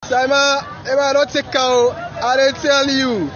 Simon, if I don't take out, I don't tell you.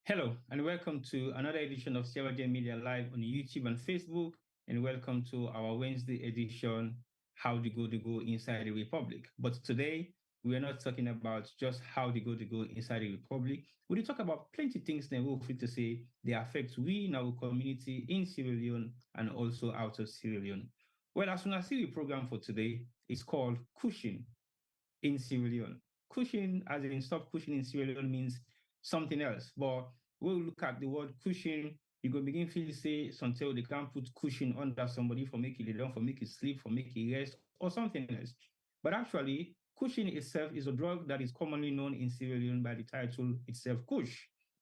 Hello, and welcome to another edition of Sierra Leone Media Live on YouTube and Facebook, and welcome to our Wednesday edition, How to Go Inside the Republic. But today, we are not talking about just how to go inside the Republic. We will talk about plenty of things that we're free to say they affect we in our community in Sierra Leone and also out of Sierra Leone. Well, as soon as the program for today is called Kushing in Sierra Leone. Kushing, as in stop pushing in Sierra Leone, means something else. But we'll look at the word Kushing, you go begin feel say until they can't put cushion under somebody for make it lay down, for make it sleep, for make it rest, or something else. But actually, Kushing itself is a drug that is commonly known in Sierra Leone by the title itself, Kush.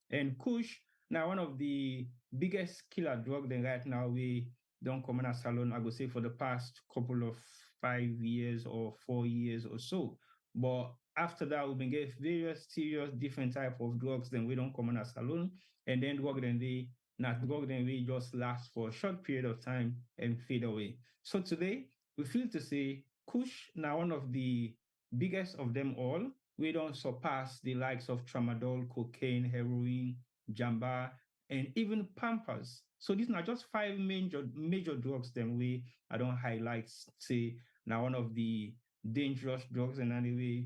And Kush, now one of the biggest killer drug then right now we don't come in a salon, I would say for the past couple of 5 years or 4 years or so. But after that, we've been getting various serious different type of drugs. Then we don't come on as alone, and then drug then they not drug then we just last for a short period of time and fade away. So today we feel to say Kush now one of the biggest of them all. We don't surpass the likes of tramadol, cocaine, heroin, jamba, and even pampas. So these are just five major drugs. Then we I don't highlight say now one of the dangerous drugs and anyway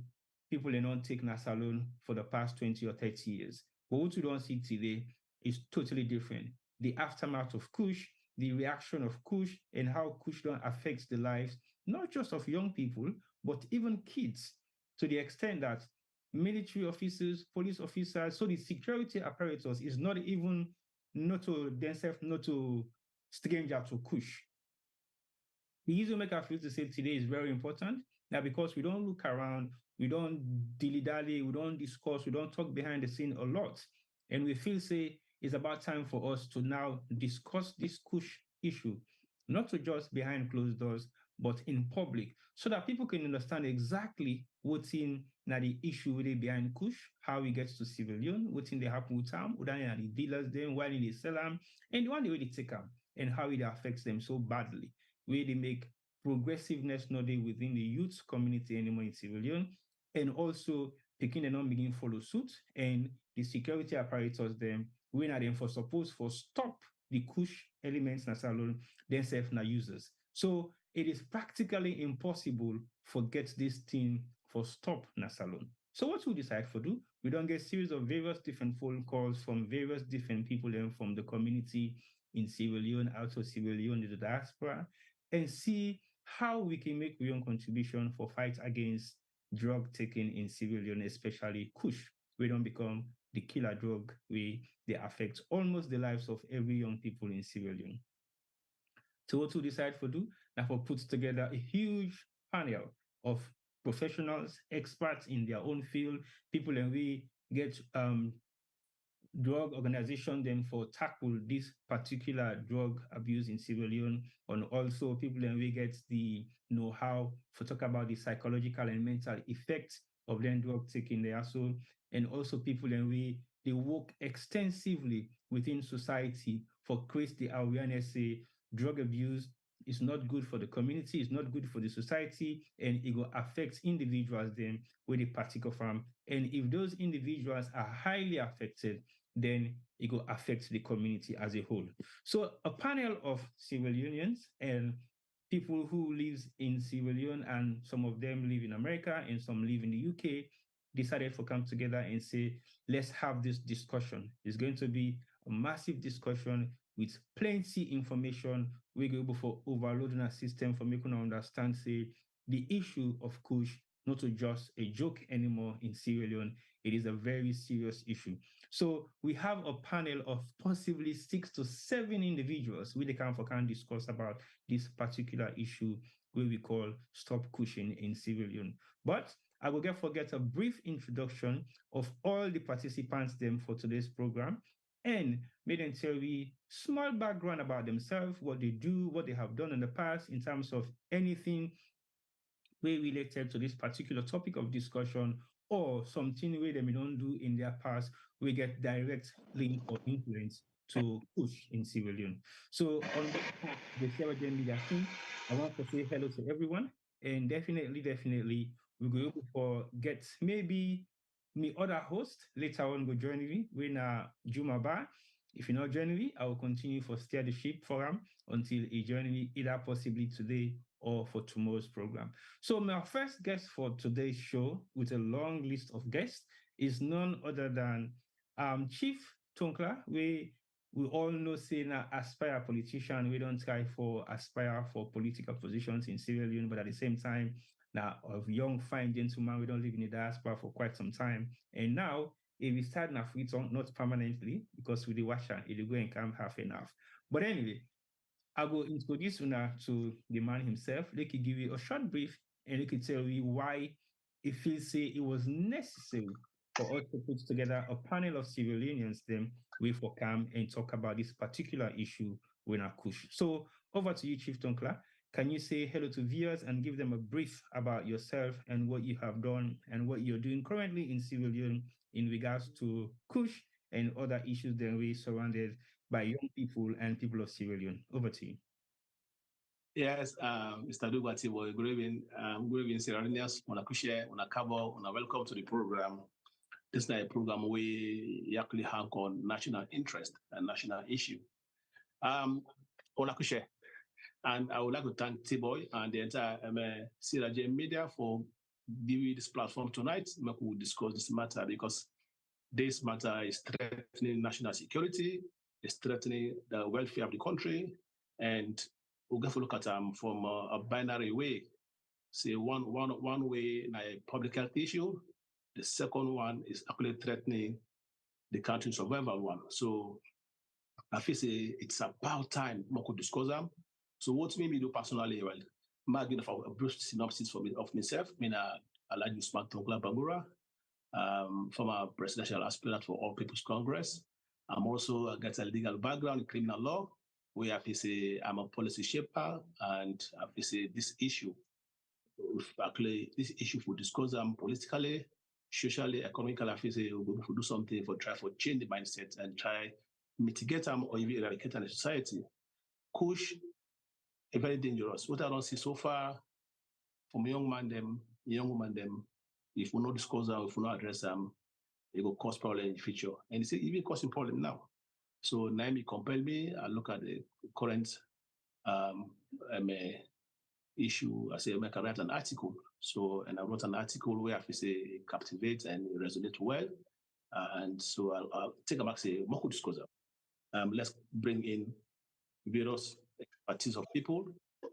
people they don't take Nasalone for the past 20 or 30 years. But what we don't see today is totally different. The aftermath of Kush, the reaction of Kush, and how Kush don't affect the lives, not just of young people, but even kids, to the extent that military officers, police officers, so the security apparatus is not even not to themselves, not to stranger to Kush. The reason make I feel to say today is very important now because we don't look around, we don't dilly-dally, we don't discuss, we don't talk behind the scene a lot. And we feel say it's about time for us to now discuss this Kush issue, not to just behind closed doors, but in public, so that people can understand exactly what's in the issue really behind Kush, how it gets to Sierra Leone, what's in the happen with them, what are the dealers then, why they sell them, and the one way they take them, and how it affects them so badly, where they make progressiveness not there within the youth community anymore in Sierra Leone, and also picking and not begin follow suit, and the security apparatus them, when are them for suppose for stop the Kush elements na salon themselves na users. So it is practically impossible for get this thing for stop na salon. So what we decide for do? We don't get series of various different phone calls from various different people and from the community in Sierra Leone, out of Sierra Leone, the diaspora, and see how we can make real contribution for fight against drug taking in Sierra Leone, especially Kush. We don't become the killer drug, they affect almost the lives of every young people in Sierra Leone. So what we decide for do? Now for put together a huge panel of professionals, experts in their own field, people and we get drug organization then for tackle this particular drug abuse in Sierra Leone, and also people and we get the know-how for talk about the psychological and mental effects of then drug taking there. So, and also people and we they work extensively within society for create the awareness say drug abuse is not good for the community, it's not good for the society, and it will affect individuals then with a particular farm. And if those individuals are highly affected, then it will affect the community as a whole. So a panel of Sierra Leoneans and people who live in Sierra Leone, and some of them live in America and some live in the UK, decided to come together and say, let's have this discussion. It's going to be a massive discussion with plenty information. We're able for overloading our system for making us understand, say, the issue of Kush, not just a joke anymore in Sierra Leone. It is a very serious issue. So we have a panel of possibly 6 to 7 individuals we can discuss about this particular issue where we call Stop Kushing in Sierra Leone. But I will forget a brief introduction of all the participants them for today's program, and made them tell me small background about themselves, what they do, what they have done in the past in terms of anything related to this particular topic of discussion, or something where they may not do in their past, we get direct link or influence to push in Sierra Leone. So on the Sierra Leone media team, I want to say hello to everyone, and definitely we're going to get maybe me other host later on go join me when Juma Bar. If you're not joining me, I will continue for steer the ship for him until he join me either possibly today or for tomorrow's program. So my first guest for today's show, with a long list of guests, is none other than Chief Tonkla. We all know saying aspire politician. We don't try for aspire for political positions in Sierra Leone, but at the same time, now of young fine gentleman, we don't live in the diaspora for quite some time, and now if we start in Africa, not permanently, because with the washer, it will go and come half and half. But anyway, I will introduce Una to the man himself. They could give you a short brief and they could tell you why it feels say it was necessary for us to put together a panel of Sierra Leoneans then we for come and talk about this particular issue with our Kush. So over to you, Chief Tonkla. Can you say hello to viewers and give them a brief about yourself and what you have done and what you're doing currently in Sierra Leone in regards to Kush and other issues that we surrounded by young people and people of Sierra Leone? Over to you. Yes, Mr. Dugwati, good evening, Sierra Leoneans, on a Kushia, on a Cabo, on a welcome to the program. This is a program where we actually have on national interest and national issue. On a Kushia, and I would like to thank T-Boy and the entire Sierra Leone media for giving this platform tonight. We will discuss this matter because this matter is threatening national security, it's threatening the welfare of the country, and we'll get to look at them from a binary way. Say one way a public health issue, the second one is actually threatening the country's survival one. So I feel say it's about time we could discuss them. So what made me do personally, well, I'm going to a brief synopsis of myself. I mean, I like Usman Tonkla Bangura, former presidential aspirant for All People's Congress. I'm also got a legal background in criminal law. we have to say I'm a policy shaper, and I have to say this issue, actually, this issue for discuss them politically, socially, economically. I have to say we do something for try for change the mindset and try mitigate them or even eradicate them in society. Kush, a very dangerous. What I don't see so far from young woman them, if we not discuss them, if we not address them, it will cause problem in the future. And it's even causing problem now. So Naomi compelled me. I look at the current issue. I say I can write an article. So and I wrote an article where I say captivate and resonate well. And so I'll take a back say what could discuss. Let's bring in various expertise of people.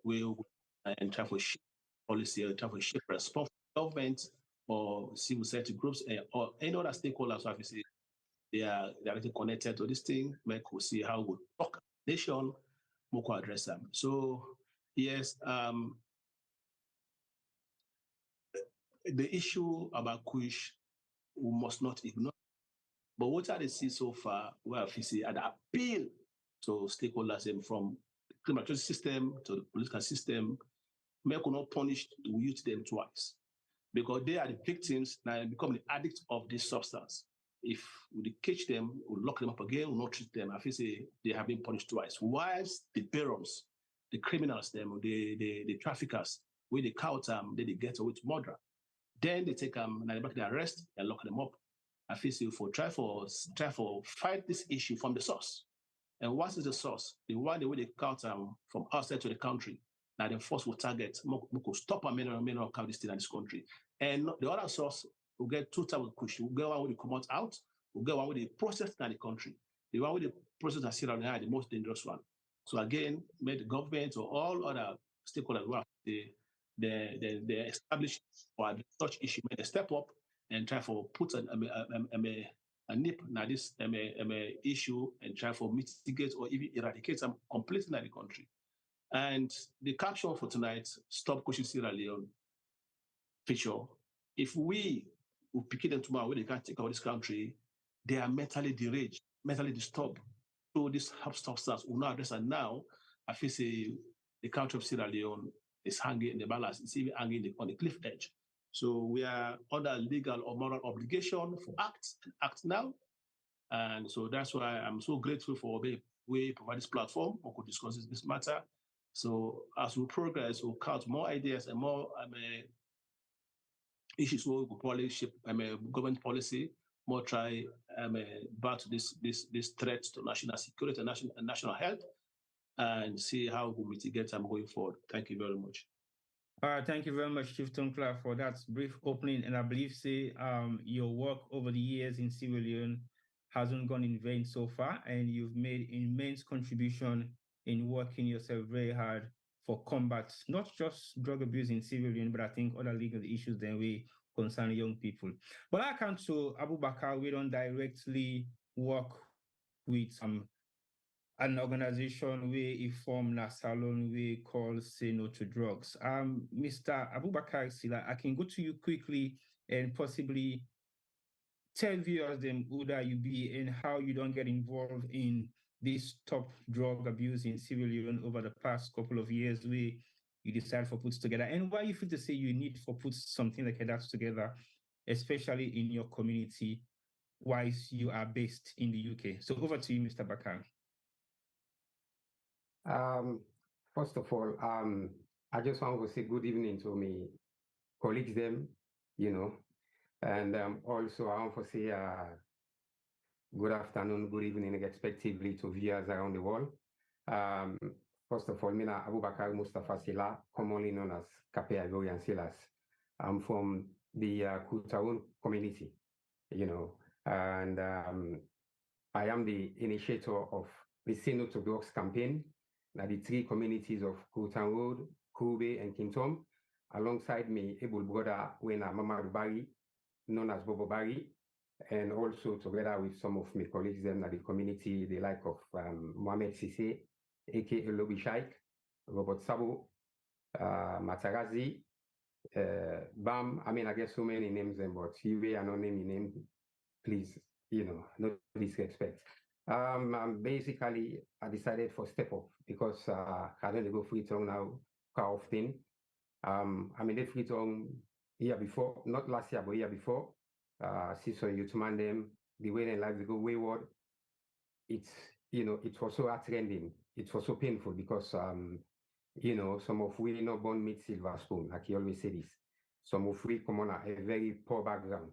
We'll and try to shape policy or try to shape response government or civil society groups or any other stakeholders. So I say they are directly connected to this thing. We'll see how we talk nation, we'll address them. So yes, the issue about Kush we must not ignore. But what I see so far, well, we see an appeal to stakeholders from the criminal justice system to the political system, may not punish the youth them twice. Because they are the victims and become the addicts of this substance. If we catch them, we lock them up again, we not treat them. I feel say they have been punished twice. Whilst the barons, the criminals, them, the traffickers, where they count them, they get away to murder. Then they take them, and they arrest and lock them up. I feel say try for fight this issue from the source. And what is the source? The one the way they count them from outside to the country. Now the force will target, could stop a many of this thing in this country. And the other source will get two types of Kush. We'll get one with the come out, we'll get one with the process in the country. The one with the process in Sierra Leone is the most dangerous one. So again, may the government or all other stakeholders they establish or such issue, may they step up and try for put a nip now this issue and try for mitigate or even eradicate them completely in the country. And the caption for tonight, Stop Kushing Sierra Leone feature. If we will pick them tomorrow when they can't take out this country, they are mentally deranged, mentally disturbed. So this substance will not address. And now, I feel say the country of Sierra Leone is hanging in the balance, it's even hanging on the cliff edge. So we are under legal or moral obligation for act now. And so that's why I'm so grateful for we provide this platform or could discuss this matter. So as we progress, we'll count more ideas and more issues where we could probably shape government policy, more try battle this threat to national security and national health, and see how we mitigate them going forward. Thank you very much. Thank you very much, Chief Tonkla, for that brief opening. And I believe, your work over the years in Sierra Leone hasn't gone in vain so far, and you've made immense contribution in working yourself very hard for combat, not just drug abuse in Sierra Leone, but I think other legal issues that we concern young people. But I come to Abubakar, we don't directly work with an organization we form a salon we call Say No to Drugs. Mr. Abubakar Sila, I can go to you quickly and possibly tell viewers them who that you be and how you don't get involved in this top drug abuse in Sierra Leone over the past couple of years where you decide for puts together, and why you feel to say you need for put something like that together, especially in your community, whilst you are based in the UK. So over to you, Mr. Bakar. First of all, I just want to say good evening to me colleagues them, and also I want to say good afternoon, good evening, respectively to viewers around the world. First of all, Mina Abubakar Mustafa Sila, commonly known as Capita and Silas. I'm from the Kutaun community, and I am the initiator of the Say No to Drugs campaign, now the three communities of Kutan Road, Kube, and Kintom. Alongside me, able brother Wena Mamadou Bari, known as Bobo Bari, and also together with some of my colleagues them at the community, the like of Mohamed Sisse, aka Lobby Shaik, Robert Sabo, Matarazi, Bam. I mean, I guess so many names, but you are not naming name. Please, no disrespect. Basically, I decided for step up because I don't go free tongue now quite often. I mean, the free tongue year before, not last year, but year before. See some youth man them, the way their lives go wayward. It's, it was so trending. It was so painful because, some of we not born mid silver spoon, like you always say this. Some of we come on a very poor background.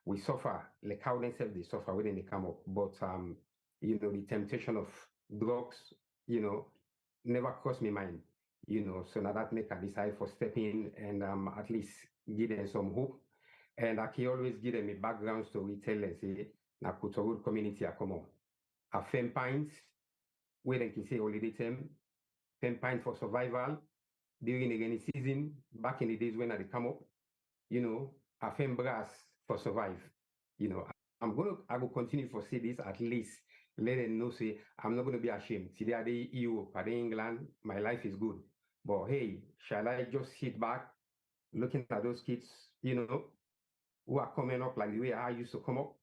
We suffer, like how themselves they suffer when they come up. But, the temptation of drugs, never crossed my mind. So now that make I decide for stepping and at least give them some hope. And I can always give them a background story, tell them, say, na Kutowood community, I come on. A 10 pints, where they can say holiday term, 10 pints for survival during the rainy season, back in the days when I come up, a 10 brass for survive. I will continue for say this at least. Let them know, say, I'm not going to be ashamed. Today, at the EU, at England, my life is good. But hey, shall I just sit back, looking at those kids, who are coming up like the way I used to come up,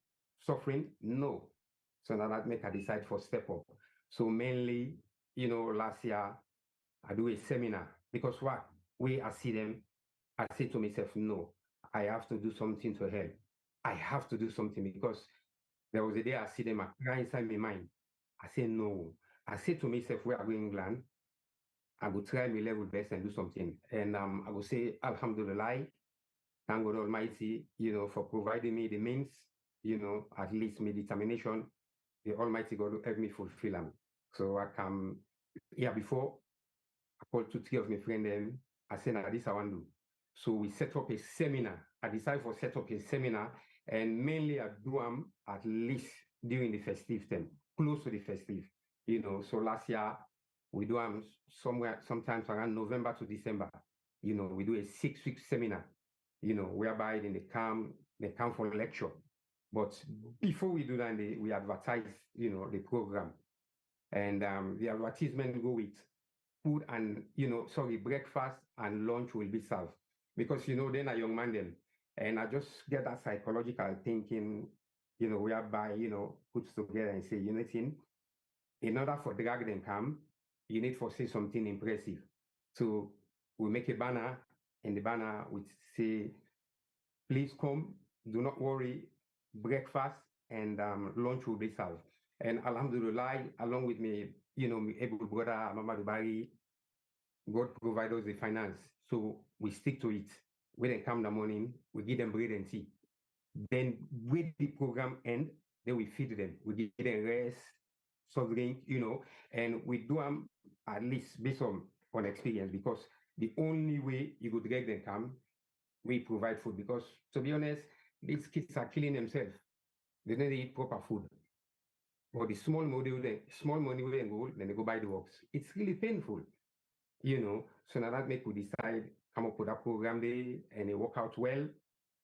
suffering? No. So now that make I decide for step up. So mainly, last year, I do a seminar because what? I see them, I say to myself, no, I have to do something to help. I have to do something because there was a day I see them, I cry inside my mind. I say, no. I say to myself, where I go England, I will try my level best and do something. And I will say, Alhamdulillah, thank God Almighty, for providing me the means, at least my determination, the Almighty God will help me fulfill them. So I come here before, I called 2-3 of my friends, I said, now this I want to do. So we set up a seminar. I decided for set up a seminar, and mainly I do them at least during the festive time, close to the festive. So last year we do them sometimes around November to December. We do a 6-week seminar, whereby then they come for lecture. But before we do that, we advertise, the program. And the advertisement go with food and, breakfast and lunch will be served. Because, then a young man then, and I just get that psychological thinking, whereby, puts together and say, in order for drag them come, you need for say something impressive. So we make a banner, and the banner would say, please come, do not worry, breakfast and lunch will be served. And Alhamdulillah, along with me, my able brother, Mama Dubari, God provide us the finance. So we stick to it. When they come in the morning, we give them bread and tea. Then when the program end, then we feed them. We give them rest, soft drink, and we do them at least based on experience, because the only way you could get them come, we provide food. Because to be honest, these kids are killing themselves. They don't eat proper food. Or the small money they go, then they go buy the works. It's really painful, So now that make we decide, come up with a program there, and it work out well,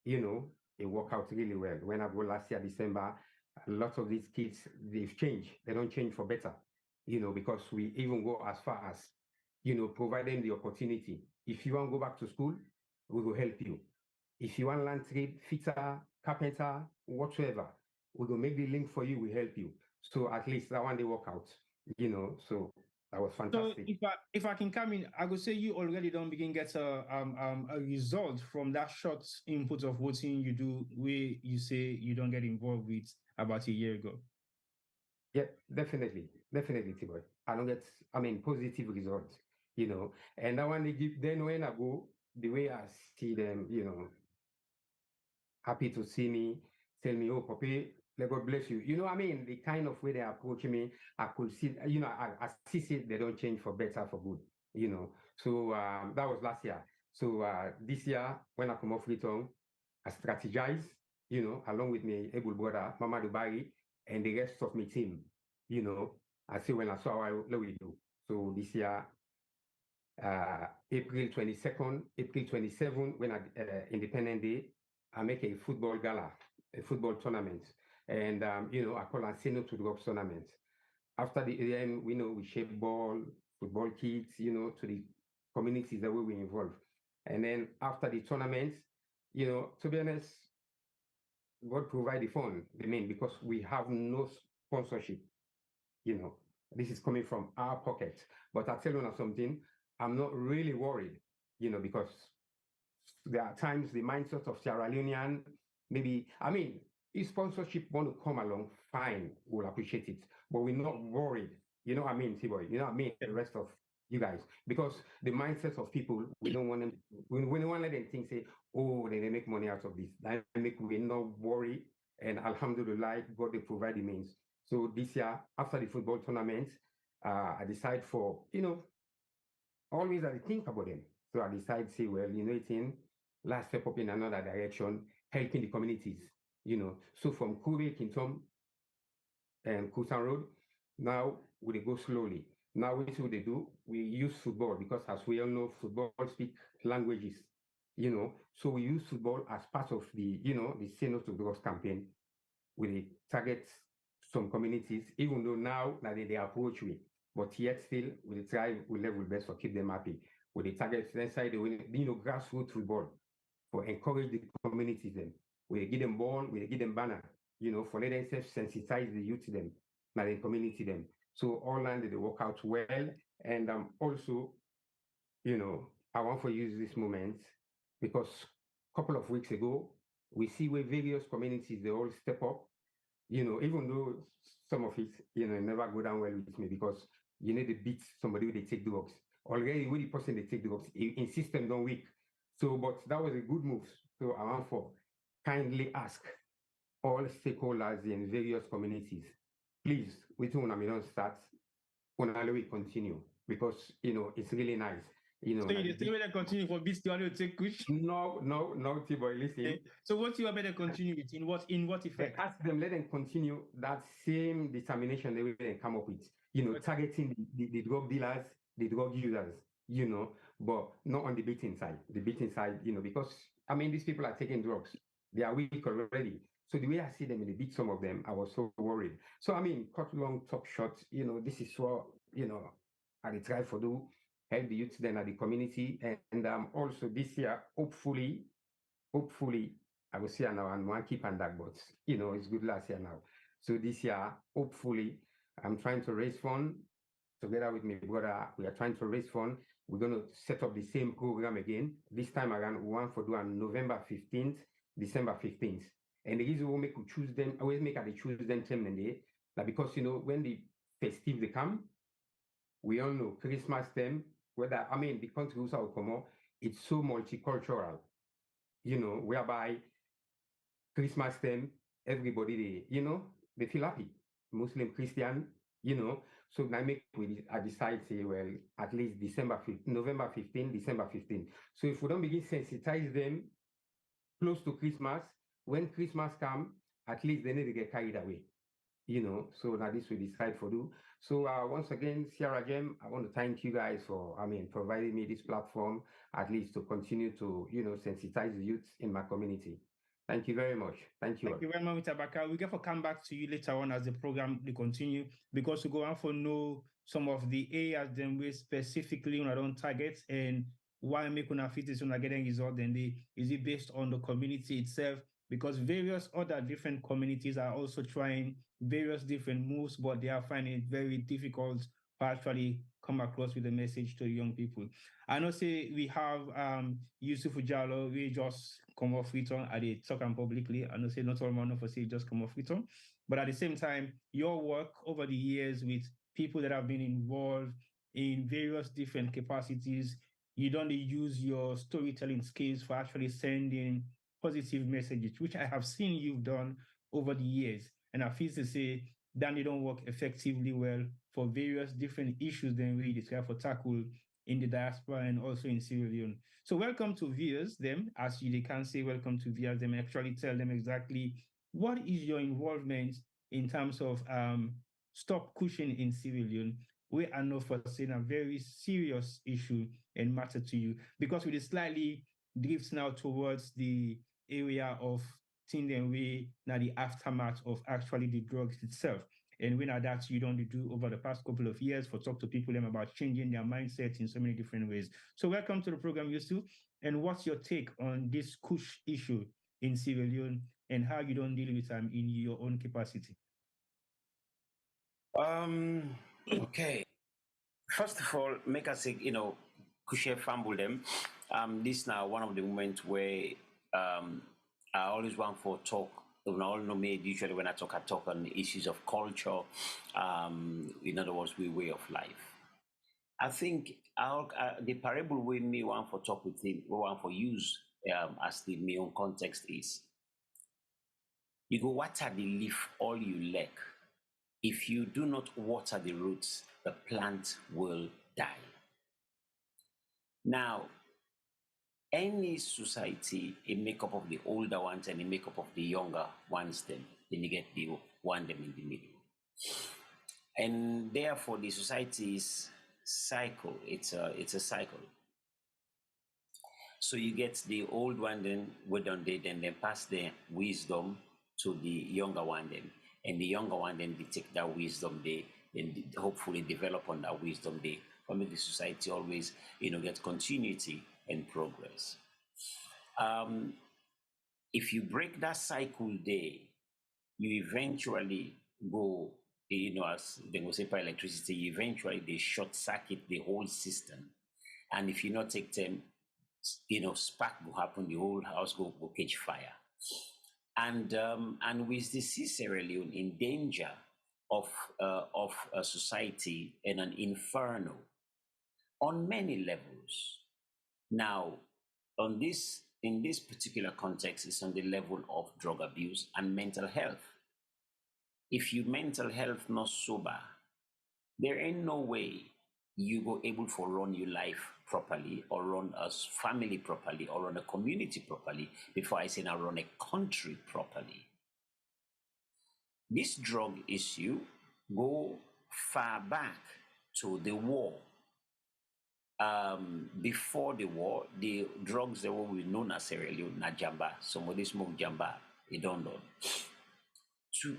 it work out really well. When I go last year, December, a lot of these kids, they've changed. They don't change for better, because we even go as far as, provide them the opportunity. If you want to go back to school, we will help you. If you want land trade, fitter, carpenter, whatsoever, we will make the link for you, we help you. So at least that one they work out, so that was fantastic. So if I can come in, I would say you already don't begin get a result from that short input of what you do, where you say you don't get involved with about a year ago. Yeah, definitely, T-Boy. I don't get, positive results, and that one they give. Then when I go, the way I see them, happy to see me, tell me, oh, Poppy, let God bless you. The kind of way they approach me, I could see, I see they don't change for better, for good, So that was last year. So this year, when I come off return, I strategize, along with my able brother, Mama Dubai, and the rest of my team, I see when I saw what we do. So this year, April 22nd, April 27th, when Independence Day, I make a football gala, a football tournament. And, I call a Sino to Drop tournament. After the end, we shape ball, football kits, to the communities that we involve. And then after the tournament, to be honest, God provide the fund, because we have no sponsorship. This is coming from our pocket. But I tell you something, I'm not really worried, because there are times the mindset of Sierra Leonean, maybe, if sponsorship want to come along, fine, we'll appreciate it. But we're not worried. You know what I mean, T-Boy? You know what I mean? The rest of you guys. Because the mindset of people, we don't want them, we don't want to let them think, say, oh, they make money out of this. We're not worried. And alhamdulillah, God, they provide the means. So this year, after the football tournament, I decide for, always I think about them. So I decide, say, well, let's step up in another direction, helping the communities, So from Kube, Kintom, and Kusan Road, now we go slowly. Now what do they do? We use football because, as we all know, football speak languages, So we use football as part of the, the Say No to Drugs campaign. We target some communities, even though now that they approach me, but yet still we try, we level best for keep them happy. With the target inside the grassroots football for encourage the communities them. We give them ball, we give them banner, for let them sensitize the youth to them, not the community them. So all land they work out well. And also, I want to use this moment because a couple of weeks ago, we see where various communities, they all step up, even though some of it, never go down well with me because you need to beat somebody when they take drugs. Already when the person they take drugs, in system don't weak. So, but that was a good move. So I want for kindly ask all stakeholders in various communities, please, we don't start, when we continue because, it's really nice. So you still better continue for this to take Kush? No, T-Boy, listen. So what you are better continue with? In what effect? Ask them, let them continue that same determination they will come up with. Targeting the drug dealers, the drug users, but not on the beating side. The beating side, because these people are taking drugs. They are weak already. So the way I see them in the beat, some of them, I was so worried. So cut long, top short, this is what, I try for do. Help the youth then at the community. And also this year, hopefully, I will see now and one keep on that, but it's good last year now. So this year, hopefully, I'm trying to raise fund together with my brother. We are trying to raise fund. We're going to set up the same program again. This time around, we want to do on November 15th, December 15th. And the reason we make we choose them, I always make they choose them time and day, because when the festive they come, we all know Christmas time, whether the country also come out, it's so multicultural, whereby Christmas time, everybody they feel happy. Muslim, Christian, So I decide say, well, at least November 15, December 15. So if we don't begin sensitize them close to Christmas, when Christmas come, at least they need to get carried away. So now this we decide for do. So once again, Sierra Gem, I want to thank you guys for, providing me this platform, at least to continue to, sensitize the youth in my community. Thank you very much. Thank you. Thank you very much, Mr. Bakar. We're going to come back to you later on as the program will continue, because we go on for know some of the areas then we specifically on our own targets and why make una fit is una getting result then is it based on the community itself, because various other different communities are also trying various different moves, but they are finding it very difficult to actually come across with a message to young people. I know say we have Yusuf Ujalo, we just come off return at the talk and publicly. I know say not all man for say just come off return, but at the same time, your work over the years with people that have been involved in various different capacities, you don't use your storytelling skills for actually sending positive messages, which I have seen you've done over the years. And I feel to say that they don't work effectively well for various different issues than we describe for tackle in the diaspora and also in Sierra Leone. So welcome to viewers, them, as they can say welcome to viewers, them actually tell them exactly what is your involvement in terms of stop Kushing in Sierra Leone. We are known for saying a very serious issue and matter to you, because we slightly drifts now towards the area of thinking we now the aftermath of actually the drugs itself. And when that you don't do over the past couple of years for talk to people about changing their mindset in so many different ways. So welcome to the program, Yusuf. And what's your take on this Kush issue in Sierra Leone and how you don't deal with them in your own capacity? Okay. First of all, make us say, Kushe fumble them. This now one of the moments where um, I always want for talk. You all know me usually when I talk on issues of culture. In other words, way of life. I think the parable way me want for talk with him, we want for use as the me own context is. You go water the leaf all you lack. If you do not water the roots, the plant will die. Now, any society, a makeup of the older ones and a makeup of the younger ones, then you get the one them in the middle. And therefore, the society's cycle, it's a cycle. So you get the old one, then we done they then they pass the wisdom to the younger one, then, and the younger one then they take that wisdom, they then hopefully develop on that wisdom, they make the society always get continuity and progress. If you break that cycle there, you eventually go, as they will say for electricity, eventually they short circuit the whole system. And if you not take them, spark will happen, the whole house will catch fire. And with the Sierra Leone in danger of a society and an inferno on many levels. Now, in this particular context, it's on the level of drug abuse and mental health. If you mental health not sober, there ain't no way you go able to run your life properly or run a family properly or run a community properly before I say now run a country properly. This drug issue go far back to the war. Before the war, the drugs that were known as Sierra Leone, na jamba. Somebody smoke jamba, they don't know.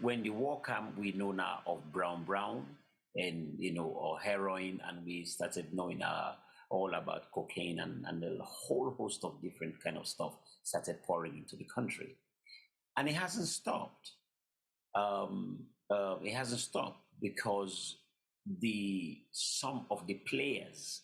When the war came, we know now of brown, and or heroin, and we started knowing all about cocaine and a whole host of different kind of stuff started pouring into the country, and it hasn't stopped. It hasn't stopped because some of the players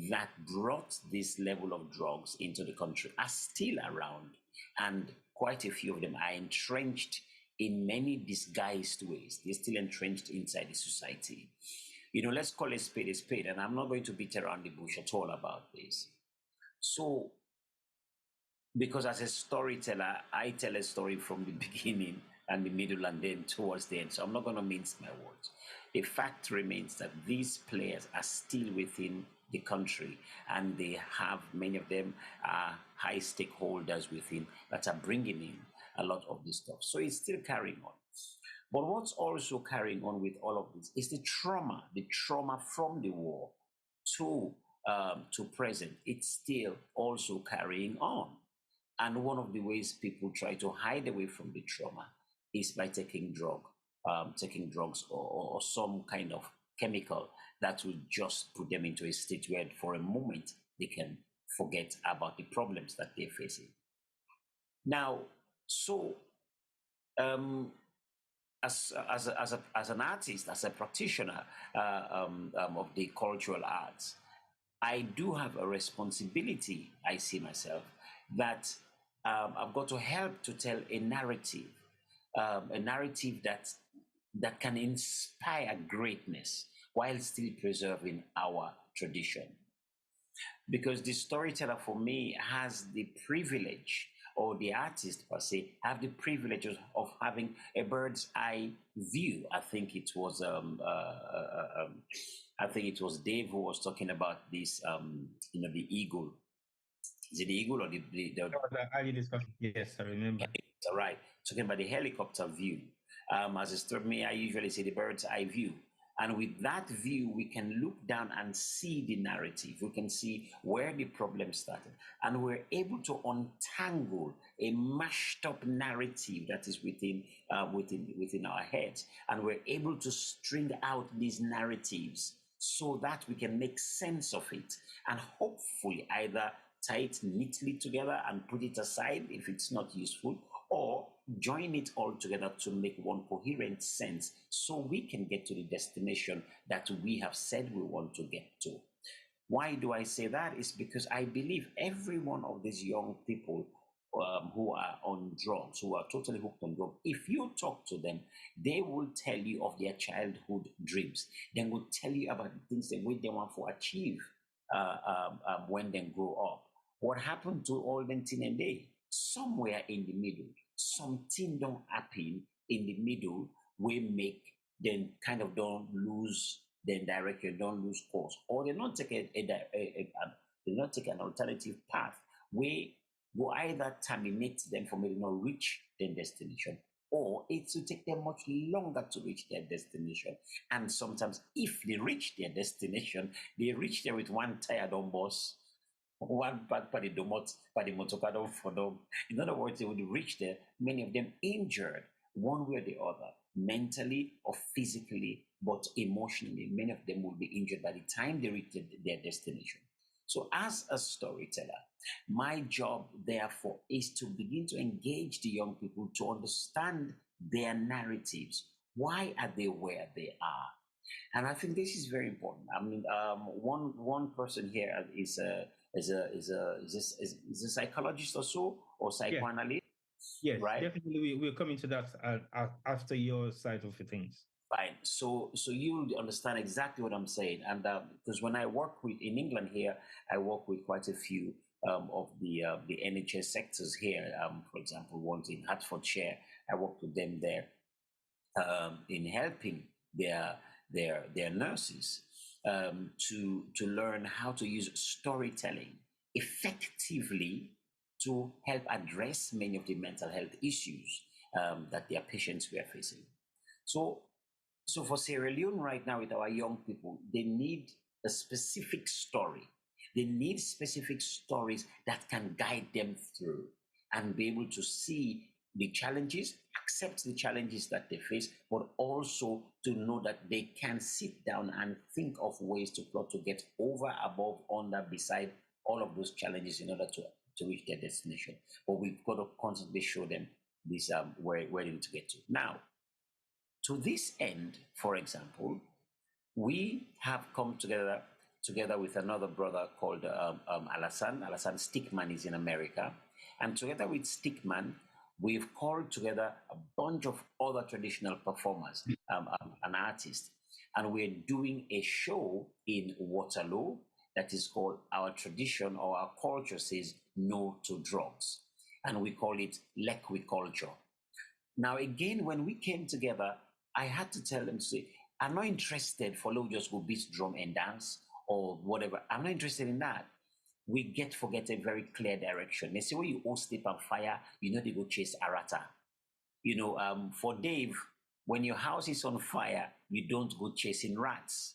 that brought this level of drugs into the country are still around, and quite a few of them are entrenched in many disguised ways. They're still entrenched inside the society. Let's call a spade, and I'm not going to beat around the bush at all about this. So, because as a storyteller, I tell a story from the beginning and the middle and then towards the end. So I'm not going to mince my words. The fact remains that these players are still within the country, and they have, many of them are high stakeholders within that are bringing in a lot of this stuff. So it's still carrying on. But what's also carrying on with all of this is the trauma from the war to present. It's still also carrying on. And one of the ways people try to hide away from the trauma is by taking drugs or some kind of chemical that will just put them into a state where for a moment they can forget about the problems that they're facing. Now, so as an artist, as a practitioner of the cultural arts, I do have a responsibility, I see myself, that I've got to help to tell a narrative that can inspire greatness while still preserving our tradition. Because the storyteller, for me, has the privilege, or the artist per se, have the privilege of having a bird's eye view. I think it was Dave who was talking about this. The eagle. Is it the eagle or the early discussion? Yes, I remember. All right, talking about the helicopter view. As a story, I usually say the bird's eye view. And with that view, we can look down and see the narrative. We can see where the problem started. And we're able to untangle a mashed up narrative that is within our heads. And we're able to string out these narratives so that we can make sense of it. And hopefully either tie it neatly together and put it aside if it's not useful, or join it all together to make one coherent sense so we can get to the destination that we have said we want to get to. Why do I say that? Is because I believe every one of these young people who are on drugs, who are totally hooked on drugs, if you talk to them, they will tell you of their childhood dreams. They will tell you about the things they want to achieve when they grow up. What happened to all them teen and day? Somewhere in the middle, something don't happen in the middle will make them kind of don't lose their direction, don't lose course, or they not take they not take an alternative path where will either terminate them from maybe not reach their destination, or it will take them much longer to reach their destination. And sometimes if they reach their destination, they reach there with one tired on bus, one bad by the motocado for them. In other words, they would reach there, many of them injured one way or the other, mentally or physically, but emotionally. Many of them will be injured by the time they reach their destination. So as a storyteller, my job, therefore, is to begin to engage the young people to understand their narratives. Why are they where they are? And I think this is very important. I mean, one person here is a psychologist or so, or psychoanalyst. Yes, right? Definitely. We'll come into that after your side of the things. Fine. So you understand exactly what I'm saying, and because when I work in England here, I work with quite a few of the NHS sectors here. For example, one in Hertfordshire, I work with them there in helping their nurses to learn how to use storytelling effectively to help address many of the mental health issues that their patients were facing. So for Sierra Leone right now, with our young people, they need a specific story. They need specific stories that can guide them through and be able to see the challenges, accept the challenges that they face, but also to know that they can sit down and think of ways to plot to get over, above, under, beside all of those challenges in order to reach their destination. But we've got to constantly show them this where they need to get to. Now, to this end, for example, we have come together with another brother called Alassane. Alassane Stickman is in America. And together with Stickman, we've called together a bunch of other traditional performers and artists. And we're doing a show in Waterloo that is called Our Tradition or Our Culture Says No to Drugs. And we call it Lekwi Culture. Now, again, when we came together, I had to tell them, say, I'm not interested for low just go beat drum and dance or whatever. I'm not interested in that. We forget a very clear direction. They say when you all sleep on fire, you know they go chase Arata. For Dave, when your house is on fire, you don't go chasing rats.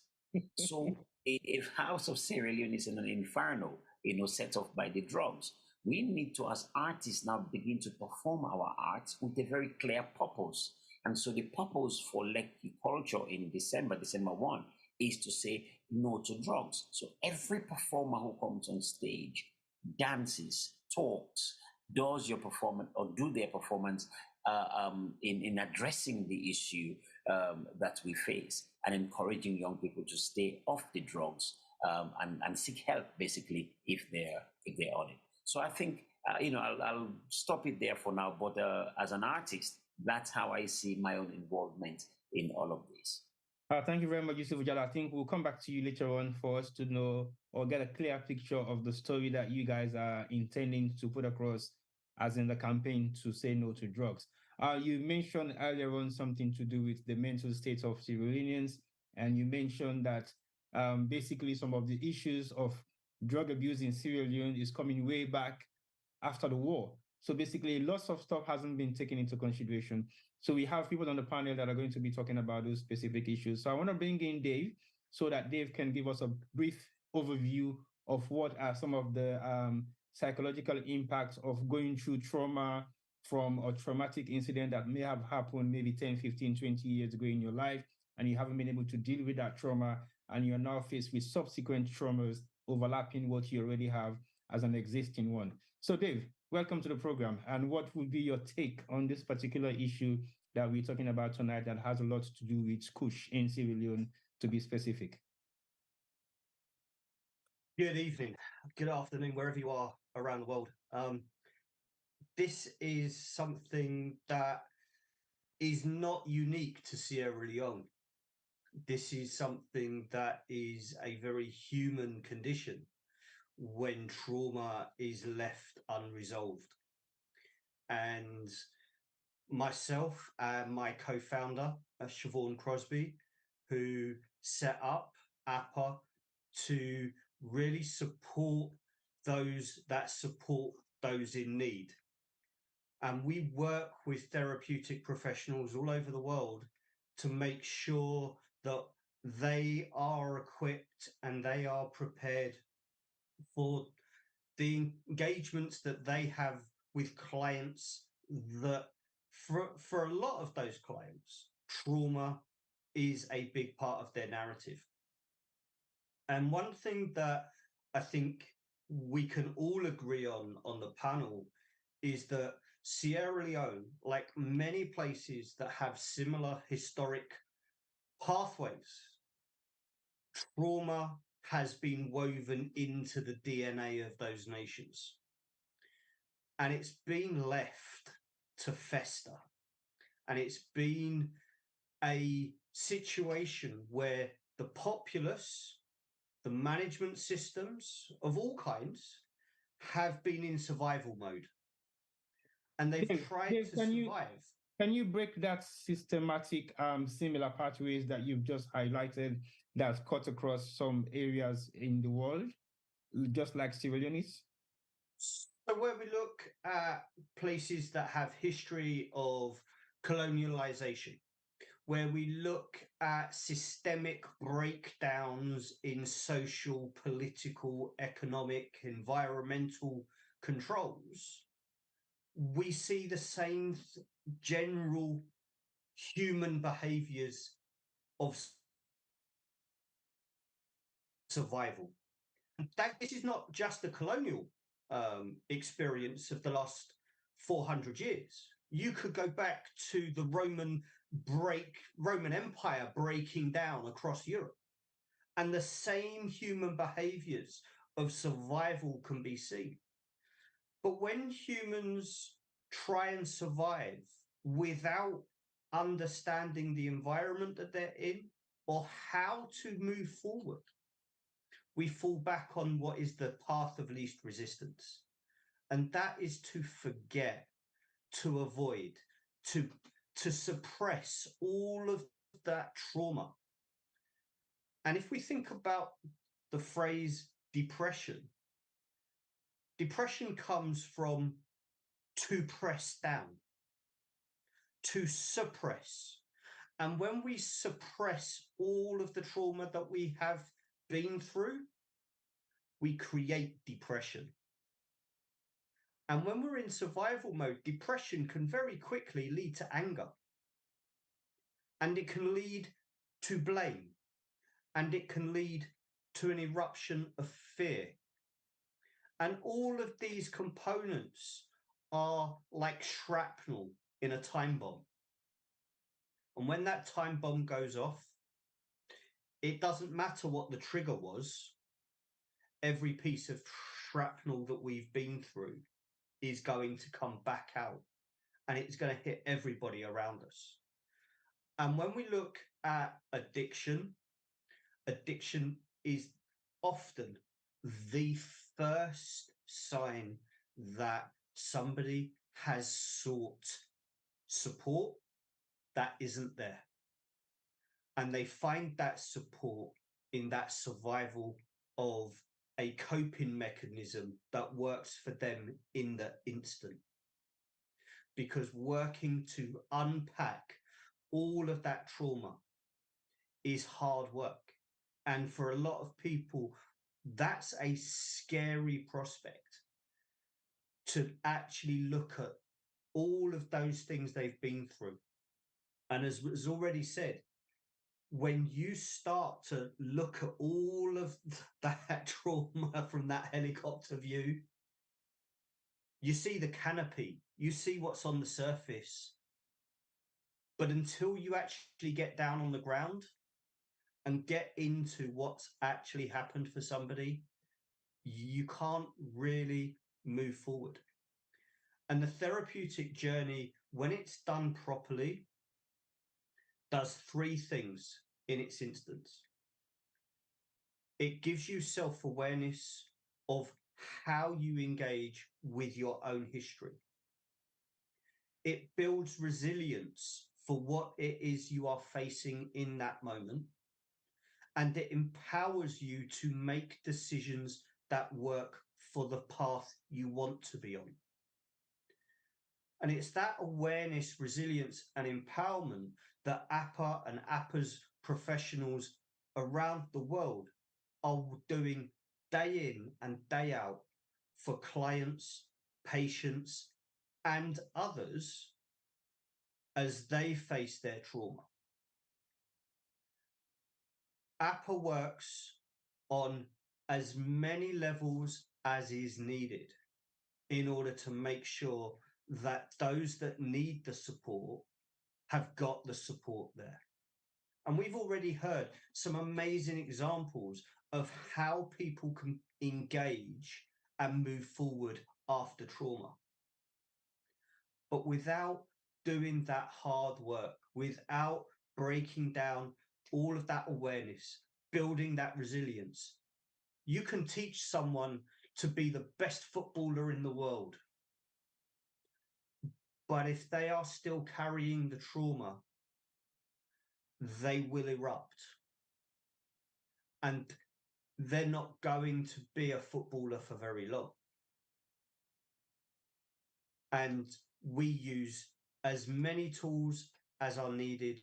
So if House of Sierra Leone is in an inferno, set off by the drugs, we need to, as artists, now begin to perform our art with a very clear purpose. And so the purpose for Lekki Culture in December 1, is to say no to drugs. So every performer who comes on stage, dances, talks, does your performance or do their performance in addressing the issue that we face and encouraging young people to stay off the drugs and seek help, basically, if they're on it. So I think I'll stop it there for now. But as an artist, that's how I see my own involvement in all of this. Thank you very much, Yusuf Ujala. I think we'll come back to you later on for us to know or get a clear picture of the story that you guys are intending to put across as in the campaign to say no to drugs. You mentioned earlier on something to do with the mental state of Sierra Leoneans, and you mentioned that basically some of the issues of drug abuse in Sierra Leone is coming way back after the war. So basically, lots of stuff hasn't been taken into consideration. So we have people on the panel that are going to be talking about those specific issues. So I want to bring in Dave so that Dave can give us a brief overview of what are some of the psychological impacts of going through trauma from a traumatic incident that may have happened maybe 10, 15, 20 years ago in your life, and you haven't been able to deal with that trauma, and you're now faced with subsequent traumas overlapping what you already have as an existing one. So Dave, welcome to the program. And what would be your take on this particular issue that we're talking about tonight that has a lot to do with Kush in Sierra Leone, to be specific? Good evening, good afternoon, wherever you are around the world. This is something that is not unique to Sierra Leone. This is something that is a very human condition when trauma is left unresolved. And myself and my co-founder, Siobhan Crosby, who set up APA to really support those that support those in need. And we work with therapeutic professionals all over the world to make sure that they are equipped and they are prepared for the engagements that they have with clients, that for a lot of those clients, trauma is a big part of their narrative. And one thing that I think we can all agree on the panel is that Sierra Leone, like many places that have similar historic pathways, trauma has been woven into the DNA of those nations. And it's been left to fester. And it's been a situation where the populace, the management systems of all kinds, have been in survival mode. And they've tried to survive. Can you break that systematic, similar pathways that you've just highlighted that's cut across some areas in the world, just like Sierra Leoneans? So where we look at places that have history of colonialization, where we look at systemic breakdowns in social, political, economic, environmental controls, we see the same general human behaviors of survival. This is not just the colonial experience of the last 400 years. You could go back to the Roman Empire breaking down across Europe, and the same human behaviors of survival can be seen. But when humans try and survive without understanding the environment that they're in or how to move forward, we fall back on what is the path of least resistance. And that is to forget, to avoid, to suppress all of that trauma. And if we think about the phrase depression, depression comes from to press down, to suppress. And when we suppress all of the trauma that we have been through, we create depression. And when we're in survival mode, depression can very quickly lead to anger. And it can lead to blame. And it can lead to an eruption of fear. And all of these components are like shrapnel in a time bomb. And when that time bomb goes off, it doesn't matter what the trigger was. Every piece of shrapnel that we've been through is going to come back out, and it's going to hit everybody around us. And when we look at addiction, addiction is often the first sign that somebody has sought support that isn't there. And they find that support in that survival of a coping mechanism that works for them in the instant. Because working to unpack all of that trauma is hard work. And for a lot of people, that's a scary prospect, to actually look at all of those things they've been through. And as was already said, when you start to look at all of that trauma from that helicopter view, You see the canopy, you see what's on the surface. But until you actually get down on the ground and get into what's actually happened for somebody, you can't really move forward. And the therapeutic journey, when it's done properly, does three things in its instance. It gives you self-awareness of how you engage with your own history. It builds resilience for what it is you are facing in that moment. And it empowers you to make decisions that work for the path you want to be on. And it's that awareness, resilience, and empowerment that APA and APA's professionals around the world are doing day in and day out for clients, patients, and others as they face their trauma. APA works on as many levels as is needed in order to make sure that those that need the support have got the support there. And we've already heard some amazing examples of how people can engage and move forward after trauma. But without doing that hard work, without breaking down all of that awareness, building that resilience, you can teach someone to be the best footballer in the world. But if they are still carrying the trauma, they will erupt. And they're not going to be a footballer for very long. And we use as many tools as are needed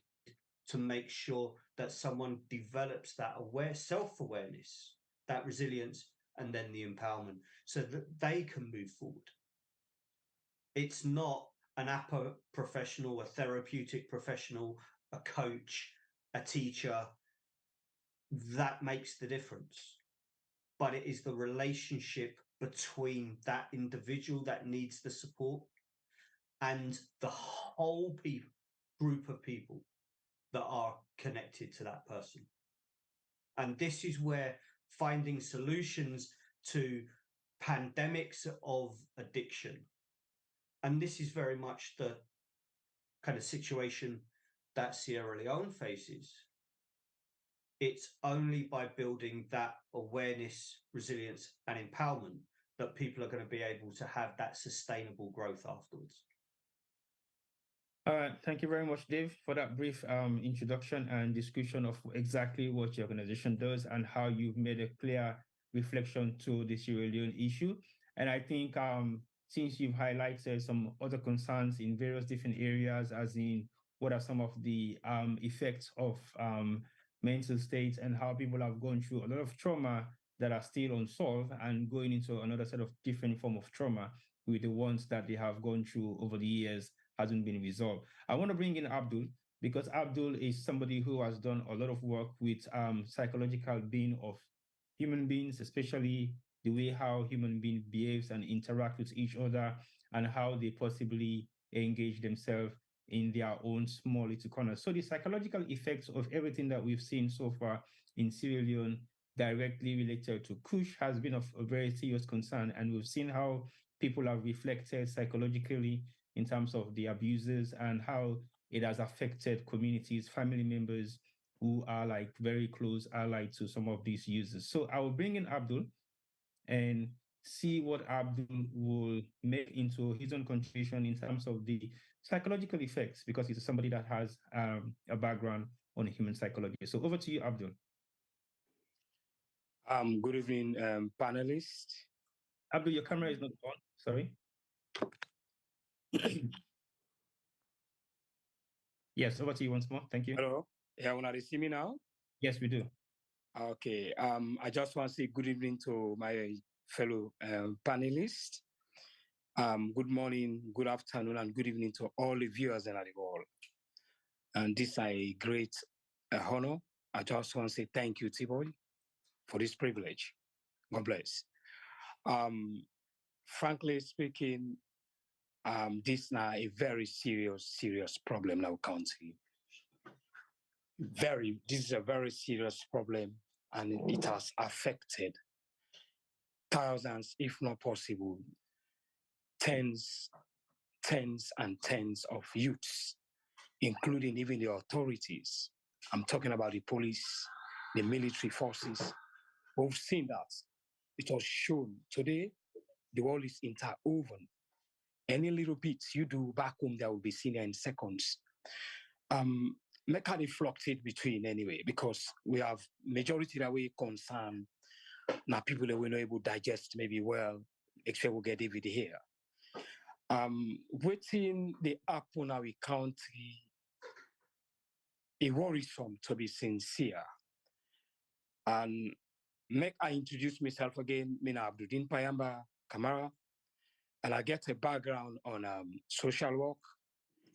to make sure that someone develops that self-awareness, that resilience, and then the empowerment so that they can move forward. It's not an APA professional, a therapeutic professional, a coach, a teacher that makes the difference. But it is the relationship between that individual that needs the support and the whole group of people that are connected to that person. And this is where finding solutions to pandemics of addiction, and this is very much the kind of situation that Sierra Leone faces. It's only by building that awareness, resilience, and empowerment that people are going to be able to have that sustainable growth afterwards. All right, thank you very much, Dave, for that brief introduction and description of exactly what your organization does and how you've made a clear reflection to the Sierra Leone issue. And I think since you've highlighted some other concerns in various different areas, as in what are some of the effects of mental states and how people have gone through a lot of trauma that are still unsolved and going into another sort of different form of trauma with the ones that they have gone through over the years hasn't been resolved. I want to bring in Abdul because Abdul is somebody who has done a lot of work with psychological being of human beings, especially the way how human beings behaves and interact with each other and how they possibly engage themselves in their own small little corner. So the psychological effects of everything that we've seen so far in Sierra Leone directly related to Kush has been of a very serious concern. And we've seen how people have reflected psychologically in terms of the abuses and how it has affected communities, family members who are like very close allied to some of these users. So I will bring in Abdul and see what Abdul will make into his own contribution in terms of the psychological effects, because he's somebody that has a background on human psychology. So over to you, Abdul. Good evening, panelists. Abdul, your camera is not on, sorry. Yes, over to you once more. Thank you. Hello. Yeah, want to see me now? Yes, we do. Okay. I just want to say good evening to my fellow panelists. Good morning, good afternoon, and good evening to all the viewers in the world. And this is a great honor. I just want to say thank you, T-Boy, for this privilege. God bless. frankly speaking, this now a very serious problem in our country. This is a very serious problem, and it has affected thousands, if not possible, tens and tens of youths, including even the authorities. I'm talking about the police, the military forces. We've seen that. It was shown today. The world is interwoven. Any little bits you do back home, that will be seen in seconds. Make how they fluctuate between anyway, because we have majority that we concern now people that we're not able to digest maybe well, except we'll get David here. Waiting the app on our country, it worrisome to be sincere. And make I introduce myself again, Mina Abdudin Payamba Kamara, and I get a background on social work,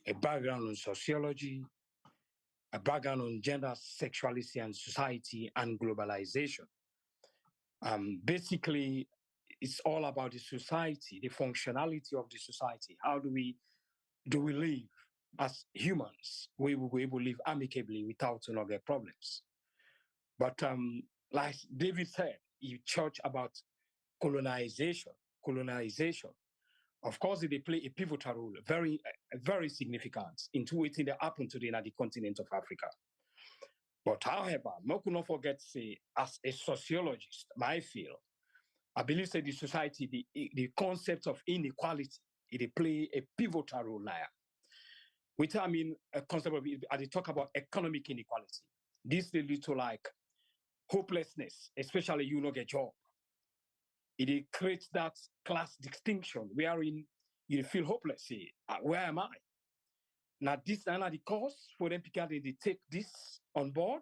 a background on sociology, a background on gender, sexuality, and society and globalization. Basically, it's all about the society, the functionality of the society. How do we live as humans? We will be able to live amicably without no get problems. But like David said, you church about colonization. Of course, they play a pivotal role, very significant into what that happened today in the continent of Africa. But however, I could not forget to say, as a sociologist, I believe that the society, the concept of inequality, it play a pivotal role now. Which I mean, a concept of, they talk about economic inequality. This leads to like hopelessness, especially you not get job. It creates that class distinction wherein you feel hopeless. Say, where am I? Now, this and the cause for them because they take this on board.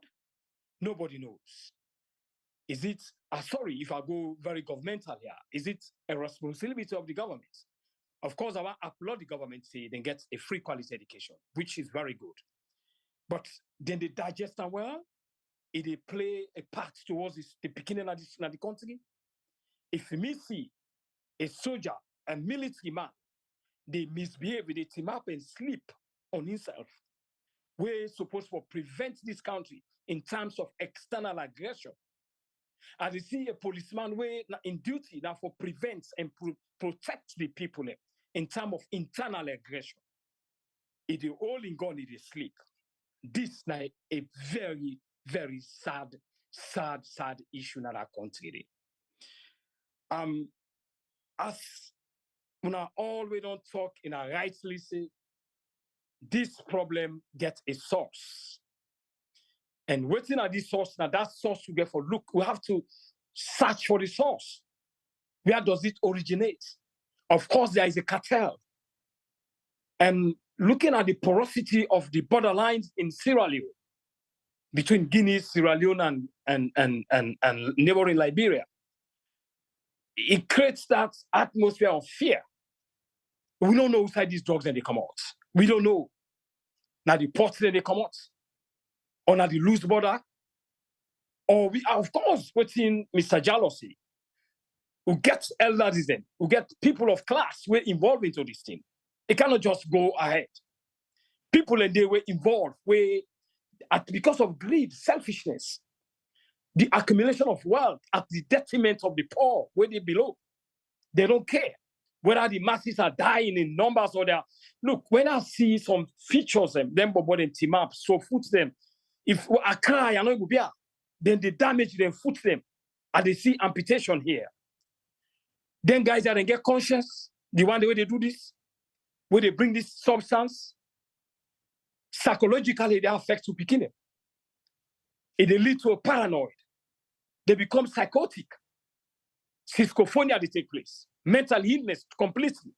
Nobody knows. Is it, sorry, if I go very governmental here, is it a responsibility of the government? Of course, I want to applaud the government, say they get a free quality education, which is very good. But then they digest them well, they play a part towards the beginning of the country. If me see a soldier, a military man, they misbehave, they team up and sleep on himself. We're supposed to prevent this country in terms of external aggression. And they see a policeman way in duty now for prevents and protect the people in terms of internal aggression. It is all in gone, it is sleep. This now a very, very sad issue in our country. As when I always don't talk in a rightly say, this problem gets a source. And waiting at this source, now that source we get for look, we have to search for the source. Where does it originate? Of course, there is a cartel. And looking at the porosity of the borderlines in Sierra Leone, between Guinea, Sierra Leone, and neighboring Liberia, it creates that atmosphere of fear. We don't know inside these drugs and they come out. We don't know. Now the ports that they come out, or now the loose border, or we are, of course, waiting Mr. Jealousy, who gets elders, who get people of class were involved into this thing. It cannot just go ahead. People and they were involved because of greed, selfishness, the accumulation of wealth at the detriment of the poor where they below. They don't care whether the masses are dying in numbers or they are. Look, when I see some features, them body them team up, so foot them. If I cry, I know it will be then they damage them, foot them, and they see amputation here. Then guys that get conscious, the way they do this, where they bring this substance, psychologically they affect to begin. It leads to a paranoid. They become psychotic. Schizophrenia they take place. Mental illness completely.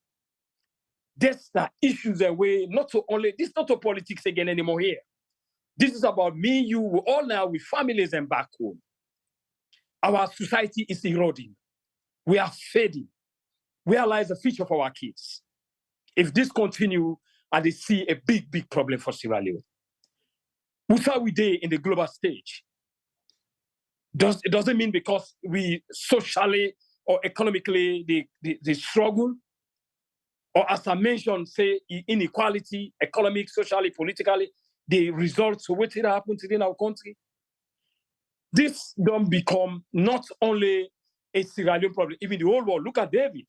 That's the issues and way not to only this not to politics again anymore here. This is about me, you, we all now with families and back home. Our society is eroding. We are fading. Where lies the future for our kids? If this continue, and they see a big problem for Sierra Leone. What are we there in the global stage? It doesn't mean because we socially or economically they struggle, or as I mentioned, say inequality, economic, socially, politically, the results of what happens in our country. This don't become not only a Sierra Leone problem, even the whole world. Look at David,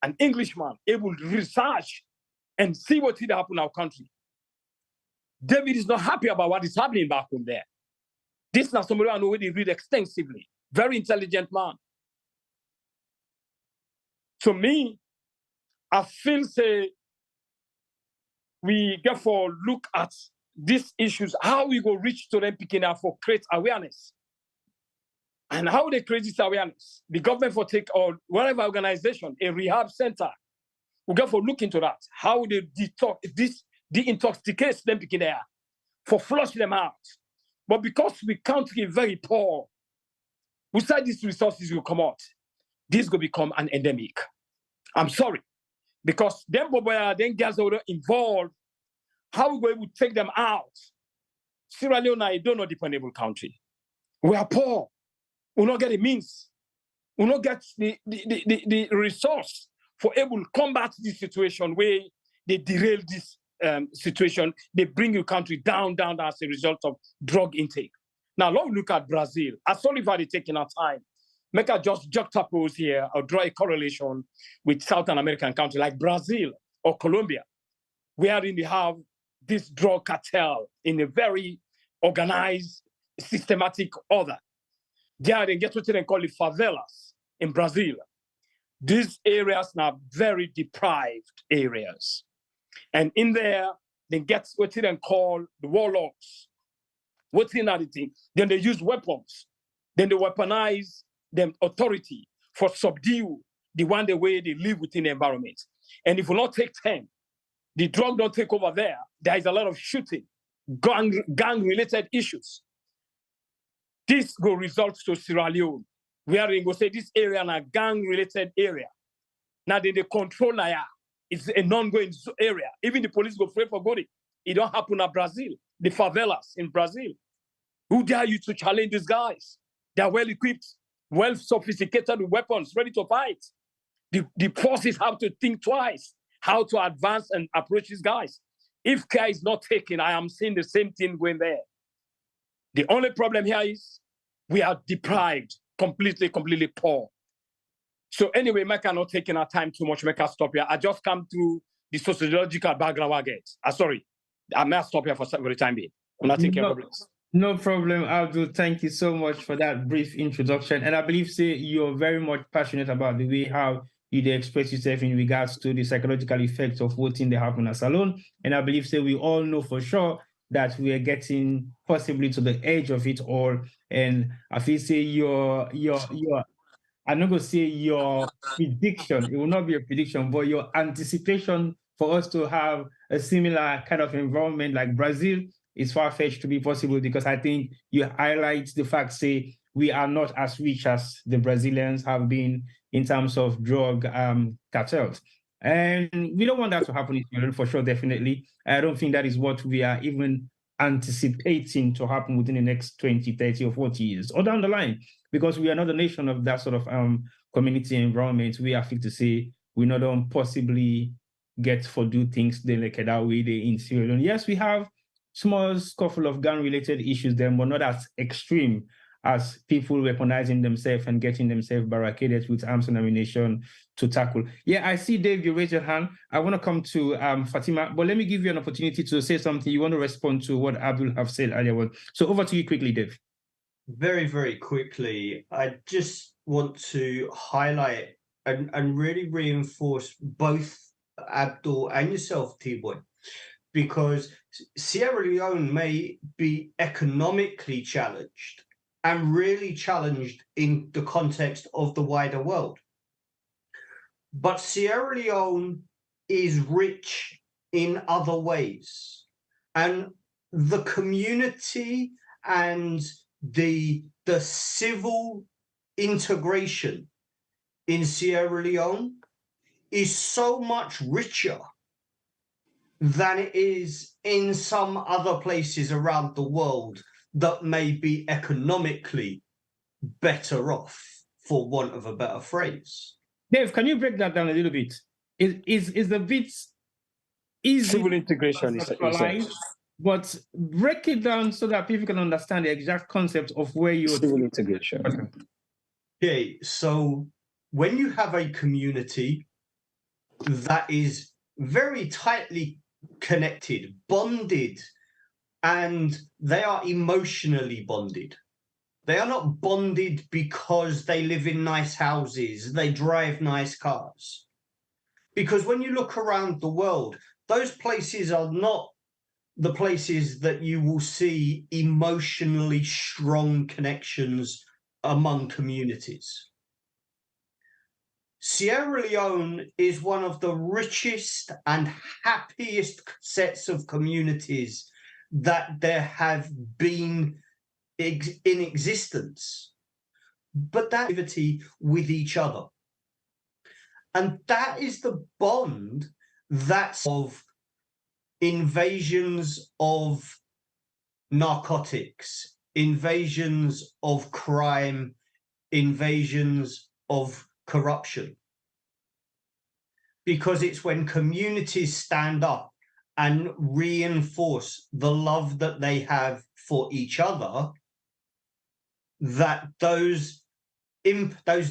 an Englishman able to research and see what did happen in our country. David is not happy about what is happening back home there. This is not somebody I know already read extensively. Very intelligent man. So me, I feel say we therefore look at these issues, how we go reach to them picking up for create awareness. And how they create this awareness. The government for take or whatever organization, a rehab center, we go for look into that. How they deintoxicate them picking there, for flush them out. But because we country very poor, we say these resources will come out. This will become an endemic. I'm sorry. Because them boys, then girls are involved. How we going to take them out? Sierra Leone, I don't know dependable country. We are poor. We don't get the means. We don't get the resource for able to combat this situation where they derail this situation. They bring your country down as a result of drug intake. Now, let's look at Brazil. As sorry for taking our time. Make I just juxtapose here or draw a correlation with Southern American countries like Brazil or Colombia, wherein they have this drug cartel in a very organized, systematic order. There they get what they call the favelas in Brazil. These areas are very deprived areas. And in there, they get what they call the warlords. What's in that thing? Then they use weapons. Then they weaponize them authority for subdue the one the way they live within the environment. And if we not take time, the drug don't take over there. There is a lot of shooting, gang-related issues. This go result to Sierra Leone, where they go say this area is a gang-related area. Now they control Naya. It's a non-going area. Even the police go afraid for going. It don't happen in Brazil. The favelas in Brazil. Who dare you to challenge these guys? They are well equipped, well sophisticated with weapons, ready to fight. The forces have to think twice how to advance and approach these guys. If care is not taken, I am seeing the same thing going there. The only problem here is we are deprived, completely poor. So anyway, I cannot take our time too much, make us stop here. I just come through the sociological background I get. Sorry, I may stop here for the time being. No problem, Abdul. Thank you so much for that brief introduction. And I believe, say, you're very much passionate about the way how you express yourself in regards to the psychological effects of what thing they happen as alone. And I believe, say, we all know for sure that we are getting possibly to the edge of it all. And I feel say your I'm not going to say your prediction, it will not be a prediction, but your anticipation for us to have a similar kind of environment like Brazil is far-fetched to be possible, because I think you highlight the fact, say, we are not as rich as the Brazilians have been in terms of drug cartels. And we don't want that to happen in Sweden, for sure, definitely. I don't think that is what we are even anticipating to happen within the next 20, 30, or 40 years, or down the line, because we are not a nation of that sort of community environment. We are fit to say we not don't possibly get for do things they like that way they in Sierra Leone. Yes, we have small scuffle of gun-related issues there, but not as extreme as people weaponizing themselves and getting themselves barricaded with arms and ammunition to tackle. Yeah, I see, Dave, you raise your hand. I want to come to Fatima, but let me give you an opportunity to say something. You want to respond to what Abdul have said earlier. So over to you quickly, Dave. Very, very quickly, I just want to highlight and really reinforce both Abdul and yourself, T-Boy, because Sierra Leone may be economically challenged and really challenged in the context of the wider world. But Sierra Leone is rich in other ways. And the community and the civil integration in Sierra Leone is so much richer than it is in some other places around the world that may be economically better off for want of a better phrase. Dave, can you break that down a little bit? Is the bit easy? Civil integration is but break it down so that people can understand the exact concept of where you're civil integration. Okay, so when you have a community that is very tightly connected, bonded, and they are emotionally bonded. They are not bonded because they live in nice houses, they drive nice cars. Because when you look around the world, those places are not the places that you will see emotionally strong connections among communities. Sierra Leone is one of the richest and happiest sets of communities that there have been in existence, but that activity with each other. And that is the bond that's of invasions of narcotics, invasions of crime, invasions of corruption. Because it's when communities stand up and reinforce the love that they have for each other that those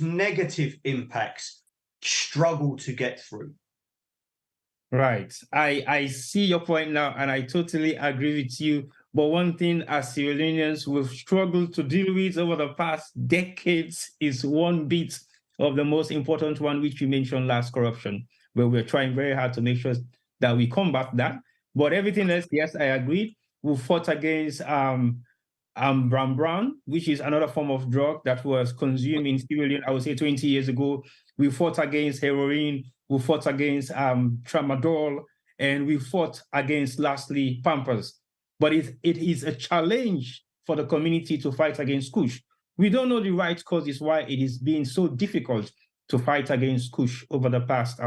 negative impacts struggle to get through. Right. I see your point now, and I totally agree with you. But one thing as Sierra Leoneans we've struggled to deal with over the past decades is one bit of the most important one, which you mentioned last, corruption, where we're trying very hard to make sure that we combat that. But everything else, yes, I agree. We fought against brown, which is another form of drug that was consumed in Sierra Leone, I would say 20 years ago. We fought against heroin, we fought against tramadol, and we fought against, lastly, pampas. But it is a challenge for the community to fight against Kush. We don't know the right causes why it is being so difficult to fight against Kush over the past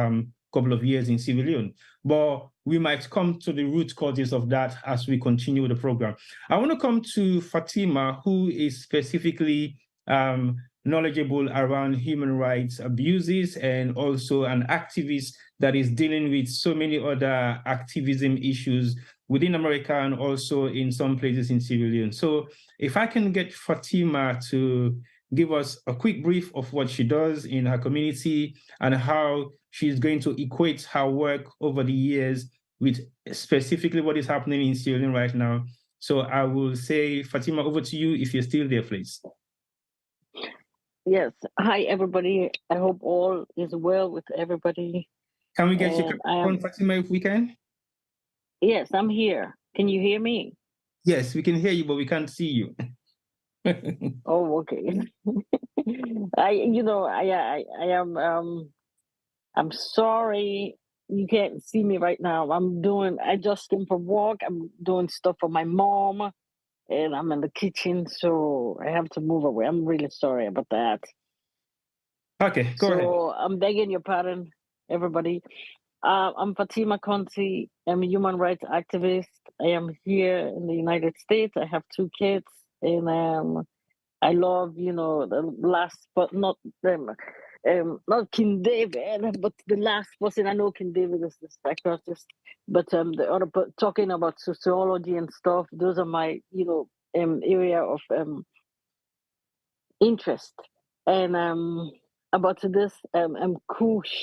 couple of years in Sierra Leone. But we might come to the root causes of that as we continue the program. I want to come to Fatima, who is specifically knowledgeable around human rights abuses and also an activist that is dealing with so many other activism issues within America and also in some places in Sierra Leone. So if I can get Fatima to give us a quick brief of what she does in her community and how she's going to equate her work over the years with specifically what is happening in Sierra Leone right now. So I will say, Fatima, over to you if you're still there, please. Yes. Hi, everybody. I hope all is well with everybody. Can we get you on, Fatima, if we can? Yes, I'm here. Can you hear me? Yes, we can hear you, but we can't see you. Oh, okay. I'm sorry you can't see me right now. I just came from work. I'm doing stuff for my mom, and I'm in the kitchen, so I have to move away. I'm really sorry about that. Okay, go ahead. So I'm begging your pardon, everybody. I'm Fatima Conti. I'm a human rights activist. I am here in the United States. I have 2 kids, and I love, the last, but not them. Not King David, but the last person I know, King David is the psychiatrist. But the other, talking about sociology and stuff, those are my, area of interest. And about this, Kush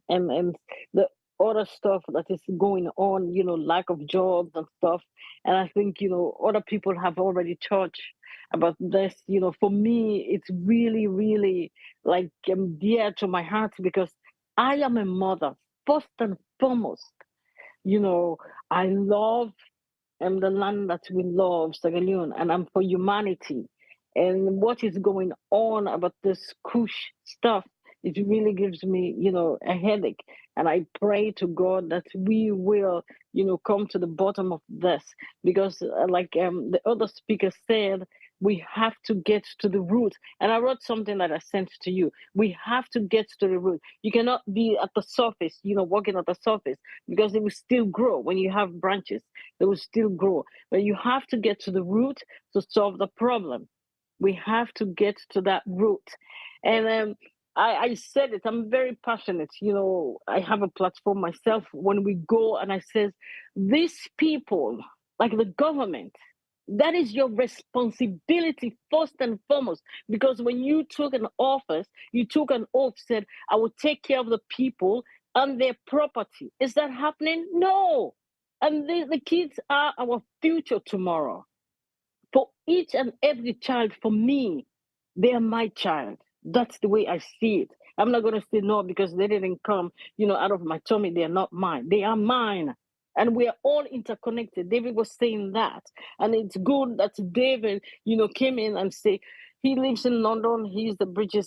and the other stuff that is going on, lack of jobs and stuff. And I think, other people have already touched about this. For me, it's really, really like dear to my heart because I am a mother, first and foremost. I love the land that we love, Sierra Leone, and I'm for humanity. And what is going on about this Kush stuff, it really gives me, a headache. And I pray to God that we will, come to the bottom of this. Because like the other speaker said, we have to get to the root. And I wrote something that I sent to you. We have to get to the root. You cannot be at the surface, working at the surface, because it will still grow. When you have branches, they will still grow. But you have to get to the root to solve the problem. We have to get to that root. And I said it, I'm very passionate. I have a platform myself when we go and I says, these people, like the government, that is your responsibility first and foremost. Because when you took an office, you took an oath, said, I will take care of the people and their property. Is that happening? No. And the kids are our future tomorrow. For each and every child, for me, they are my child. That's the way I see it. I'm not going to say no because they didn't come, out of my tummy. They are not mine. They are mine. And we are all interconnected. David was saying that. And it's good that David, came in and say, he lives in London. He's the British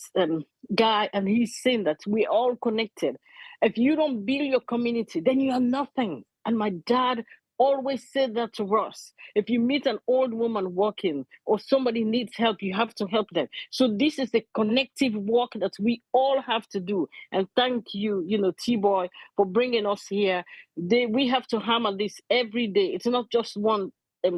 guy. And he's saying that we're all connected. If you don't build your community, then you are nothing. And my dad always said that to us. If you meet an old woman walking or somebody needs help, you have to help them. So this is a connective work that we all have to do. And thank you, T-Boy, for bringing us here. We have to hammer this every day. It's not just one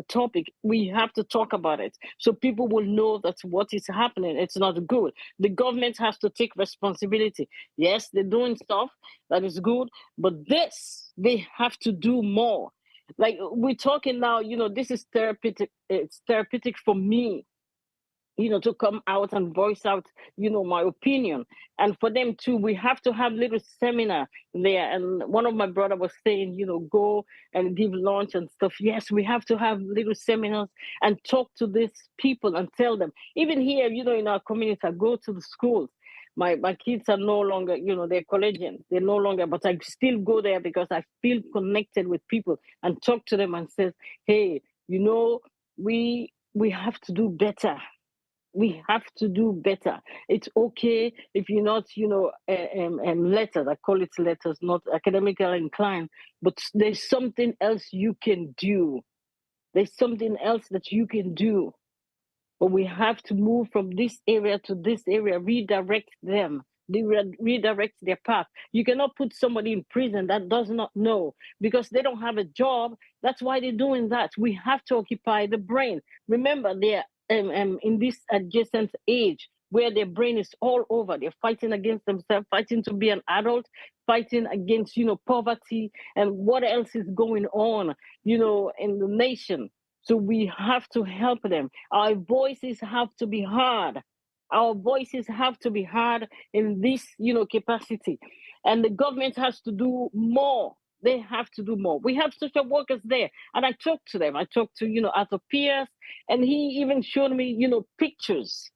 topic. We have to talk about it so people will know that what is happening, it's not good. The government has to take responsibility. Yes, they're doing stuff that is good, but they have to do more. Like we're talking now, this is therapeutic. It's therapeutic for me, to come out and voice out, my opinion. And for them too, we have to have little seminar there. And one of my brother was saying, go and give lunch and stuff. Yes, we have to have little seminars and talk to these people and tell them. Even here, in our community, I go to the schools. My kids are no longer, they're collegians. They're no longer, but I still go there because I feel connected with people and talk to them and say, hey, we have to do better. We have to do better. It's okay if you're not, letters. I call it letters, not academically inclined, but there's something else you can do. There's something else that you can do. But we have to move from this area to this area, redirect them, redirect their path. You cannot put somebody in prison that does not know because they don't have a job. That's why they're doing that. We have to occupy the brain. Remember, they're in this adjacent age where their brain is all over. They're fighting against themselves, fighting to be an adult, fighting against, poverty and what else is going on, in the nation. So we have to help them. Our voices have to be heard. Our voices have to be heard in this, capacity. And the government has to do more. They have to do more. We have social workers there. And I talked to them. I talked to, Arthur Pierce, and he even showed me, pictures.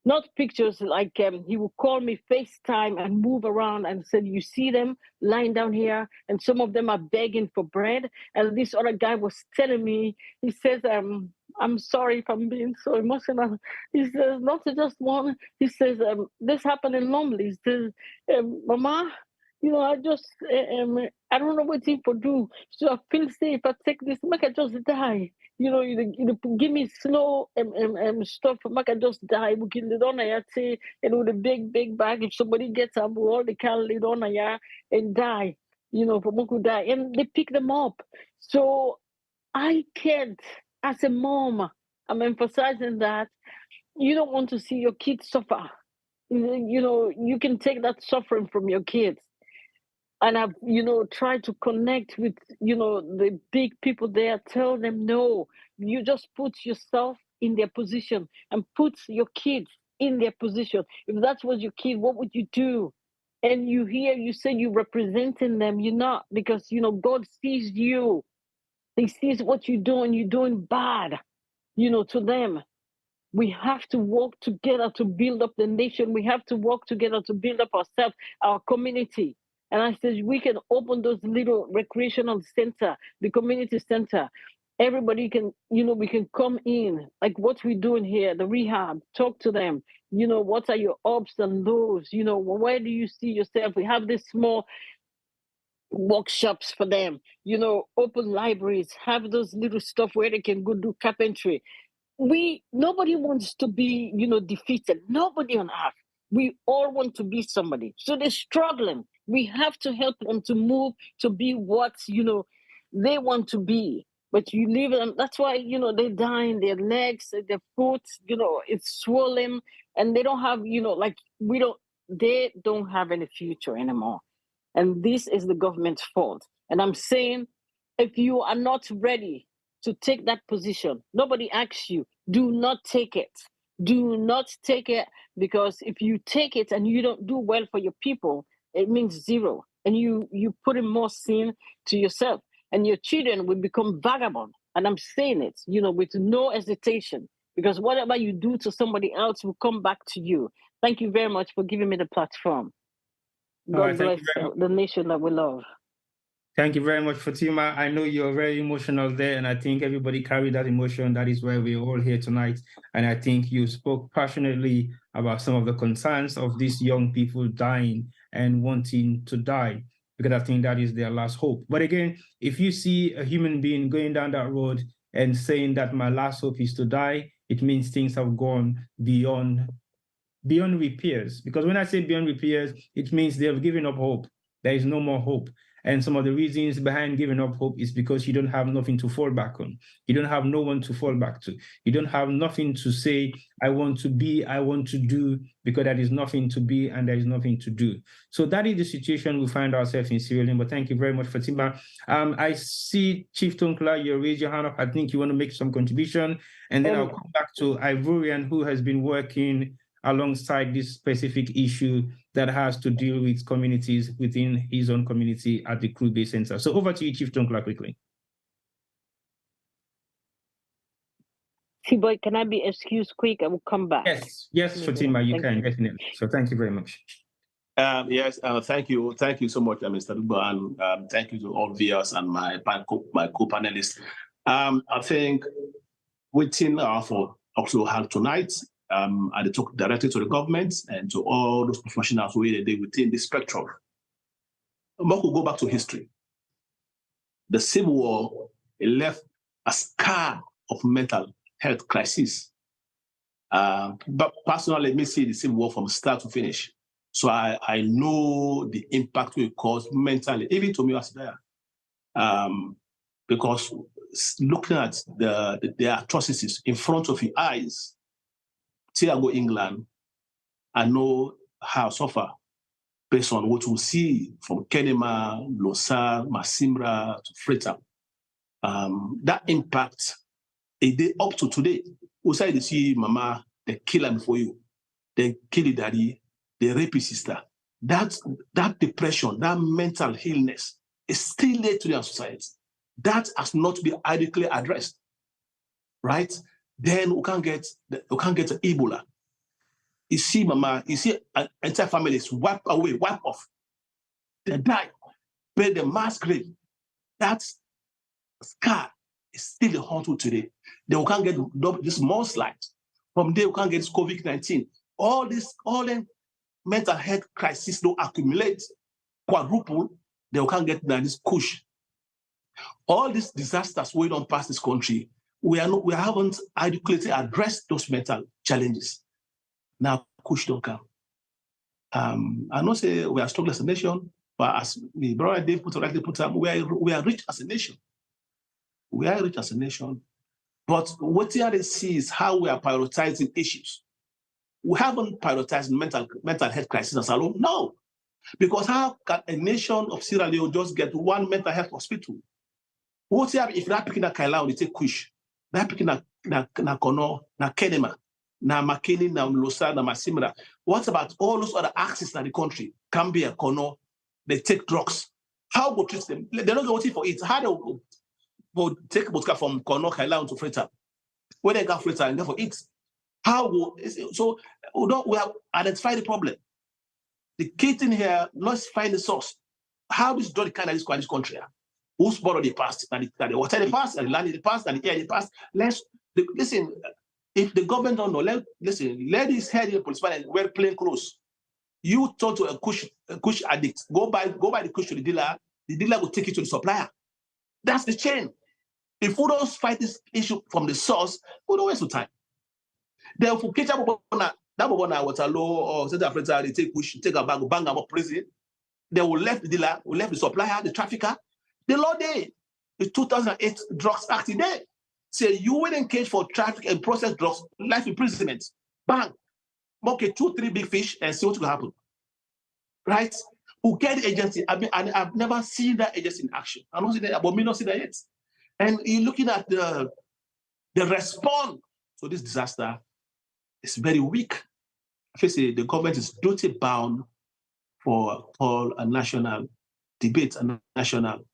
Not pictures like he would call me FaceTime and move around and said, you see them lying down here, and some of them are begging for bread. And this other guy was telling me, he says, I'm sorry if I'm being so emotional. He says, not just one. He says, this happened in Lumley. He says, Mama, I just, I don't know what to do. So I feel safe. I take this, make I just die. You give me slow stuff, make I just die. We can lead on here, say, the big bag. If somebody gets up, all they can lead on here and die. For Moku die. And they pick them up. So I can't, as a mom, I'm emphasizing that you don't want to see your kids suffer. You can take that suffering from your kids. And I've, tried to connect with, the big people there, tell them, no, you just put yourself in their position and put your kids in their position. If that was your kid, what would you do? And you say you're representing them, you're not, because, God sees you. He sees what you're doing bad, to them. We have to work together to build up the nation. We have to work together to build up ourselves, our community. And I said, we can open those little recreational center, the community center. Everybody can, we can come in, like what we're doing here, the rehab, talk to them. What are your ups and lows? Where do you see yourself? We have this small workshops for them, open libraries, have those little stuff where they can go do carpentry. Nobody wants to be, defeated. Nobody on earth. We all want to be somebody. So they're struggling. We have to help them to move to be what, they want to be. But you leave them, that's why, you know, they die in their legs, their foot, you know, it's swollen, and they don't have, you know, like they don't have any future anymore. And this is the government's fault. And I'm saying, if you are not ready to take that position, nobody asks you, do not take it. Do not take it, because if you take it and you don't do well for your people, it means zero. And you put in more sin to yourself, and your children will become vagabond. And I'm saying it, you know, with no hesitation, because whatever you do to somebody else will come back to you. Thank you very much for giving me the platform. God bless the nation that we love. Thank you very much, Fatima. I know you're very emotional there, and I think everybody carried that emotion. That is why we're all here tonight. And I think you spoke passionately about some of the concerns of these young people dying and wanting to die, because I think that is their last hope. But again, if you see a human being going down that road and saying that my last hope is to die, it means things have gone beyond repairs. Because when I say beyond repairs, it means they have given up hope. There is no more hope. And some of the reasons behind giving up hope is because you don't have nothing to fall back on. You don't have no one to fall back to. You don't have nothing to say, I want to be, I want to do, because there is nothing to be and there is nothing to do. So that is the situation we find ourselves in Sierra Leone. But thank you very much, Fatima. I see Chief Tonkla, you raise your hand up. I think you want to make some contribution. And then I'll come back to Ivorian, who has been working alongside this specific issue that has to deal with communities within his own community at the Crew Base Center. So over to you, Chief Tonkla, quickly. T-Boy, can I be excused quick? I will come back. Yes, Fatima, you can, definitely. So thank you very much. Yes, thank you so much, Mr. Duba, and thank you to all viewers and my co-panelists. I think within our also have tonight, I talk directly to the government and to all those professionals who are within the spectrum. We could go back to history. The Civil War left a scar of mental health crisis. But personally, let me see the Civil War from start to finish. So I know the impact it caused mentally, even to me as there. Because looking at the atrocities in front of your eyes, till I go England, I know how I suffer based on what we see from Kenema, Losar, Masimra to Freetown. That impact, up to today, we say they see mama, they kill them for you, they kill the daddy, they rape his sister. That depression, that mental illness is still there to their society. That has not been adequately addressed, right? Then we can't get Ebola. You see, mama, you see entire families wipe away, wipe off. They die, but the mass grave, that scar is still a haunt today. Then we can't get this mudslide. From there, we can't get this COVID-19. All the mental health crisis don't accumulate, quadruple, then we can't get this Kush. All these disasters we don't pass this country, we haven't adequately addressed those mental challenges. Now, Kush don't come. I know say we are strong as a nation, but as the brother Dave put up, we are rich as a nation. We are rich as a nation. But what they see is how we are prioritizing issues. We haven't prioritized mental health crisis alone. No. Because how can a nation of Sierra Leone just get one mental health hospital? What if that picking a Kaila, they take Kush, that picking na Kono, na Kenema, na Makini, na Losa, na Masimra. What about all those other axes in the country? Cambia, Kono, they take drugs. How go treat them? They're not going for it. How do go take vodka from Kono, Kaila to Freetown? When they got Freetown, and therefore eat. How go? So we have identified the problem. The key thing here, let's find the source. How this drug kind of this country? Who's borrowed the past? And the water the past, and the land in the past, and the air in the past. Listen, if the government don't know, let this head in policeman and wear plain clothes. You talk to a Kush addict, go buy the Kush to the dealer will take it to the supplier. That's the chain. If we don't fight this issue from the source, we don't waste time. Then if we catch up on that Waterloo or South Africa, they take a bag, bang them up prison. They will left the dealer, will left the supplier, the trafficker. The law day. the 2008 Drugs Act in there. Say you will engage for traffic and process drugs, life imprisonment. Bang. Okay, 2-3 big fish and see what will happen. Right? Who get the agency? I've never seen that agency in action. I don't see that, but me not see that yet. And you're looking at the response to this disaster is very weak. I say the government is duty bound for a national debate, a national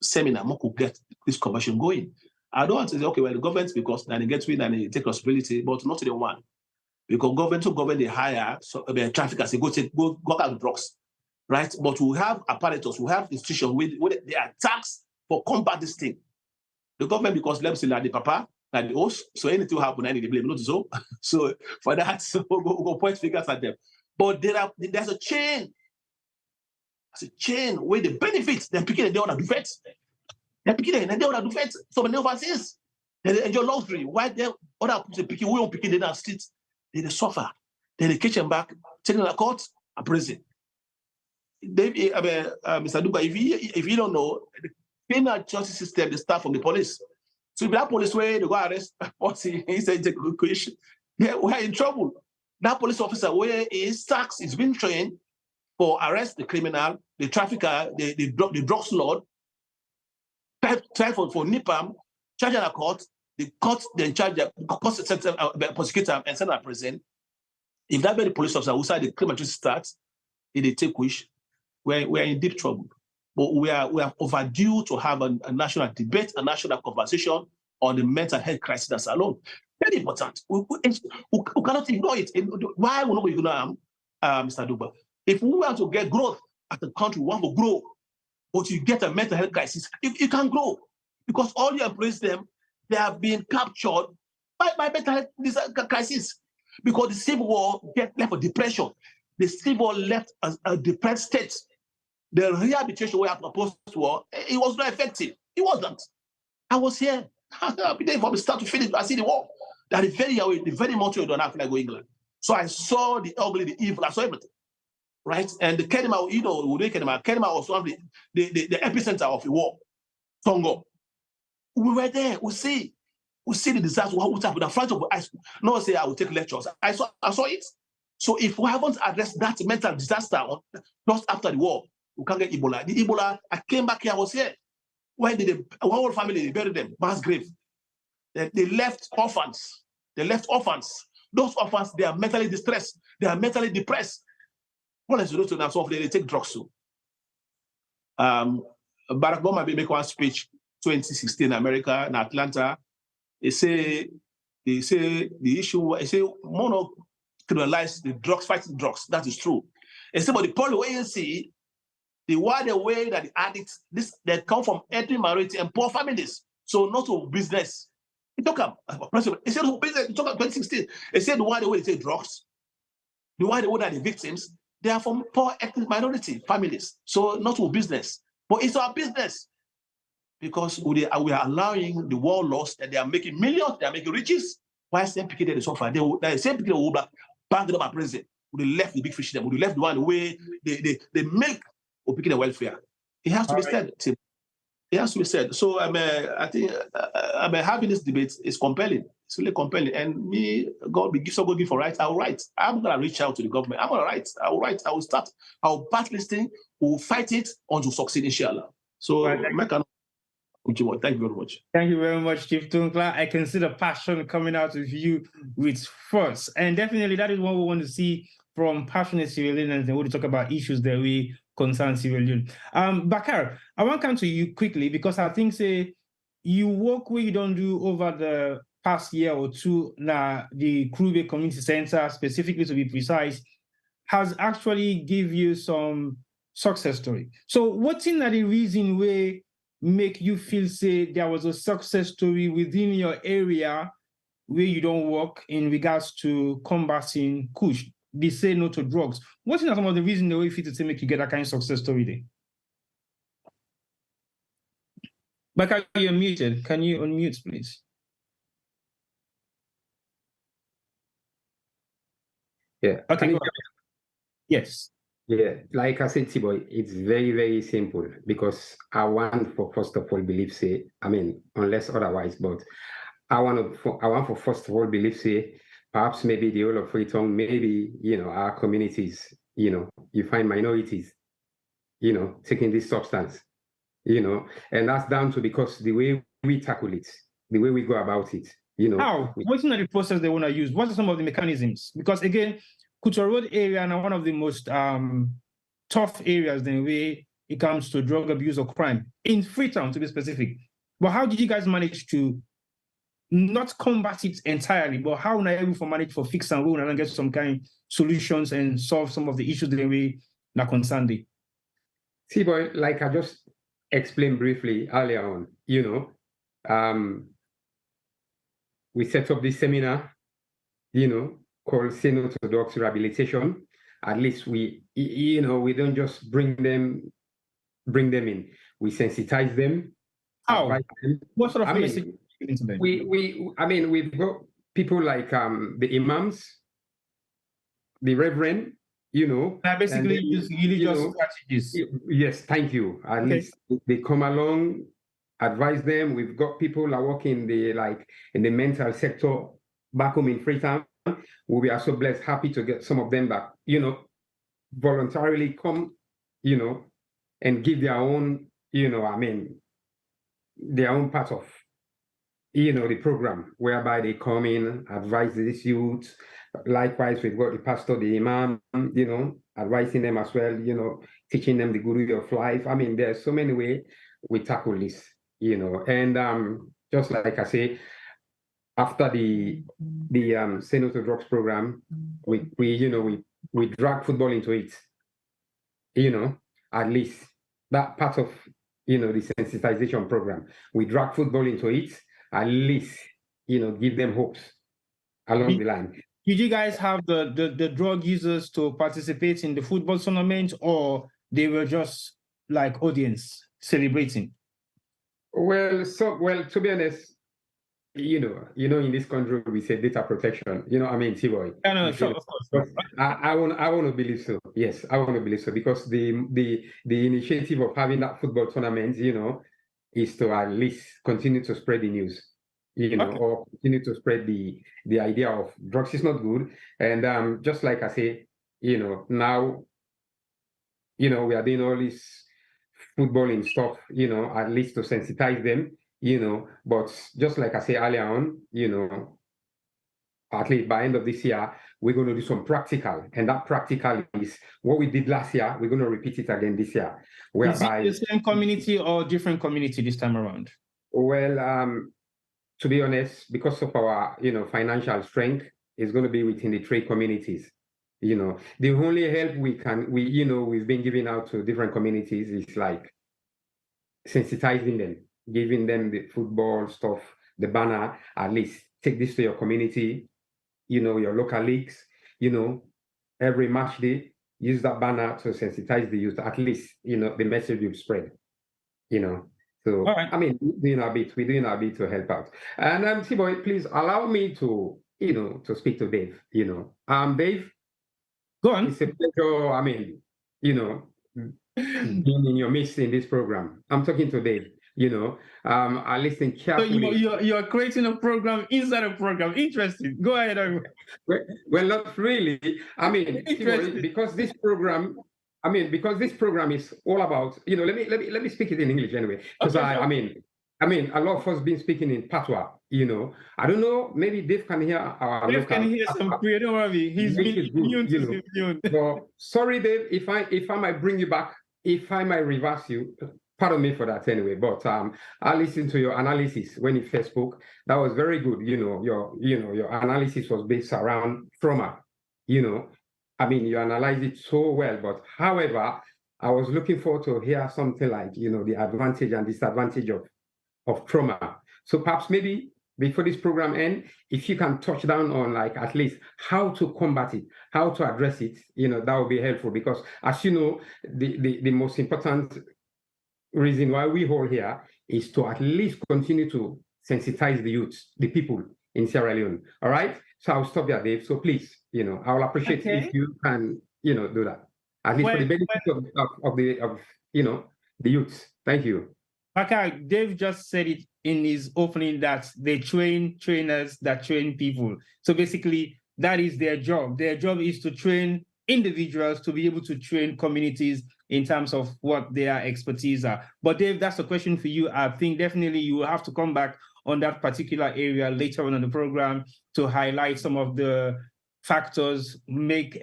seminar, more could get this conversion going. I don't want to say, okay, well, the government, because then they get win and they take responsibility, but not to the one. Because government they hire traffickers, they go out drugs, right? But we have apparatus, we have institutions with they are taxed for combat this thing. The government, because let me say like the papa, like the host, so anything will happen, and they blame, not so. So for that, so we'll point fingers at them. But there's a chain. It's a chain where the benefits they're picking the other defense. They're picking and they other defense. So many overseas, they enjoy luxury. Why they other picking, we don't picking the streets, they suffer. Then they catch them back, taking the court and prison. Mr. Duba, if you don't know, the criminal justice system, they start from the police. So if that police way they go arrest, he said take a question. Yeah, we're in trouble. That police officer where his tax is being trained for arrest the criminal, the trafficker, the drugs lord, try for NIPAM, charge at a court, the court then charge the prosecutor and send a prison. If that very police officer who said the criminal justice starts, if they take Kush, we're in deep trouble. But we are overdue to have a national debate, a national conversation on the mental health crisis that's alone. Very important. We cannot ignore it. Why will we ignore Mr. Duba? If we want to get growth as a country, we want to grow, but you get a mental health crisis, you can't grow because all your employees, they have been captured by mental health crisis because the civil war left a depression. The civil war left a depressed state. The rehabilitation we have proposed to war, it was not effective. It wasn't. I was here. I've been there from the start to finish. I see the war. That is the very much you don't have to go England. So I saw the ugly, the evil, I saw everything. Right? And the Kenema, Kenema was one of the epicenter of the war. Tongo. We were there. We see the disaster, what happened in front of us. No say I will take lectures. I saw it. So if we haven't addressed that mental disaster just after the war, we can't get Ebola. The Ebola, I came back here, I was here. When did our whole family, they buried them, mass grave. They left orphans. Those orphans, they are mentally distressed. They are mentally depressed. What is the root of them? So they take drugs too. Barack Obama make one speech 2016 in America, in Atlanta. They say the issue, they say mono-criminalize the drugs, fighting drugs. That is true. They say, but the policy ANC, the way that the addicts, they come from ethnic minority and poor families. So not to business. He talk about president. He said business. He talk about 2016. He said the way they say drugs, the way that the victims, they are from poor ethnic minority families. So not to business. But it's our business. Because we are allowing the warlords that they are making millions, they are making riches. Why same people they suffer? The same people who back them at prison. We left the big fish them. We left the one way they milk or picking the welfare. It has to be said. It has to be said. So I think having this debate is compelling. It's really compelling. And me, God will give so good for right. I will write. I'm gonna reach out to the government. I'm gonna write. I will write. I will start. I will battle this thing. We will fight it until succeed, inshallah. So thank you very much. Thank you very much, Chief Tunkla. I can see the passion coming out of you with force. And definitely that is what we want to see from passionate Sierra Leoneans and when we talk about issues that we concern Sierra Leone. Bakar, I want to come to you quickly because I think you work where you don't do over the past year or two now, the Krube Community Center, specifically to be precise, has actually give you some success story. So what's in the reason where make you feel there was a success story within your area where you don't work in regards to combating Kush? They say no to drugs. What's some of the reasons the way you feel to make you get that kind of success story there? But you're muted. Can you unmute, please? Yeah. Okay. Yes. Yeah, like I said, T-Boy, it's very, very simple because I want for first of all believe say, I mean, unless otherwise, but I want for first of all believe say, perhaps maybe the whole of Freetown, maybe, our communities, you find minorities, taking this substance, and that's down to because the way we tackle it, the way we go about it, How? What's not the process they want to use? What are some of the mechanisms? Because again, Kucha Road area are one of the most tough areas in the way it comes to drug abuse or crime in Freetown, to be specific. But how did you guys manage to not combat it entirely, but how are you manage for fix and rule and get some kind of solutions and solve some of the issues the way that concern it? See, boy, like I just explained briefly earlier on, we set up this seminar, called Say No to Drugs Rehabilitation. At least we don't just bring them in. We sensitize them. How? Them. What sort of message into them? We've got people like the imams, the reverend, basically use religious strategies. Yes, thank you. At least they come along, advise them. We've got people that work in the mental sector back home in Freetown. We are so blessed, happy to get some of them that voluntarily come, and give their own, their own part of, the program, whereby they come in, advise these youth. Likewise, we've got the pastor, the imam, advising them as well, teaching them the good way of life. I mean, there's so many ways we tackle this, and just like I say, after the Say No to Drugs program, we drag football into it, at least that part of, the sensitization program. We drag football into it, at least, give them hopes along the line. Did you guys have the drug users to participate in the football tournament, or they were just like audience celebrating? Well, to be honest, in this country we say data protection. T-Boy. No, sure, of course. I want to believe so. Yes, I want to believe so because the initiative of having that football tournament, is to at least continue to spread the news, or continue to spread the idea of drugs is not good. And just like I say, now, we are doing all this footballing stuff, at least to sensitize them. But just like I say earlier on, at least by end of this year, we're going to do some practical. And that practical is what we did last year. We're going to repeat it again this year. Whereby, is it the same community or different community this time around? Well, to be honest, because of our, financial strength, it's going to be within the trade communities. The only help we've been giving out to different communities is like sensitizing them, giving them the football stuff, the banner, at least take this to your community, your local leagues, every match day, use that banner to sensitize the youth, at least, the message you've spread, So, right. I mean, we're doing our bit to help out. And T-Boy, please allow me to, to speak to Dave, Dave. Go on. It's a pleasure, being in your midst in this program. I'm talking to Dave. I listen carefully. So you're creating a program inside a program. Interesting. Go ahead. Well, not really. Because this program is all about. Let me speak it in English anyway. Because a lot of us been speaking in Patois. I don't know. Maybe Dave can hear our. Dave can hear some Creole. Don't worry. He's been immune to immune. So sorry, Dave. If I might bring you back, if I might reverse you. Pardon me for that anyway, but I listened to your analysis when you first spoke. That was very good. Your analysis was based around trauma. You analyzed it so well. But however, I was looking forward to hear something like the advantage and disadvantage of trauma. So perhaps maybe before this program ends, if you can touch down on like at least how to combat it, how to address it, that would be helpful because as you know, the most important reason why we hold here is to at least continue to sensitize the youth, the people in Sierra Leone. All right. So I'll stop there, Dave. So please, I'll appreciate if you can, do that. at least for the benefit of the youths. Thank you. Okay, Dave just said it in his opening that they train trainers that train people. So basically, that is their job. Their job is to train individuals to be able to train communities in terms of what their expertise are. But Dave, that's a question for you. I think definitely you will have to come back on that particular area later on in the program to highlight some of the factors make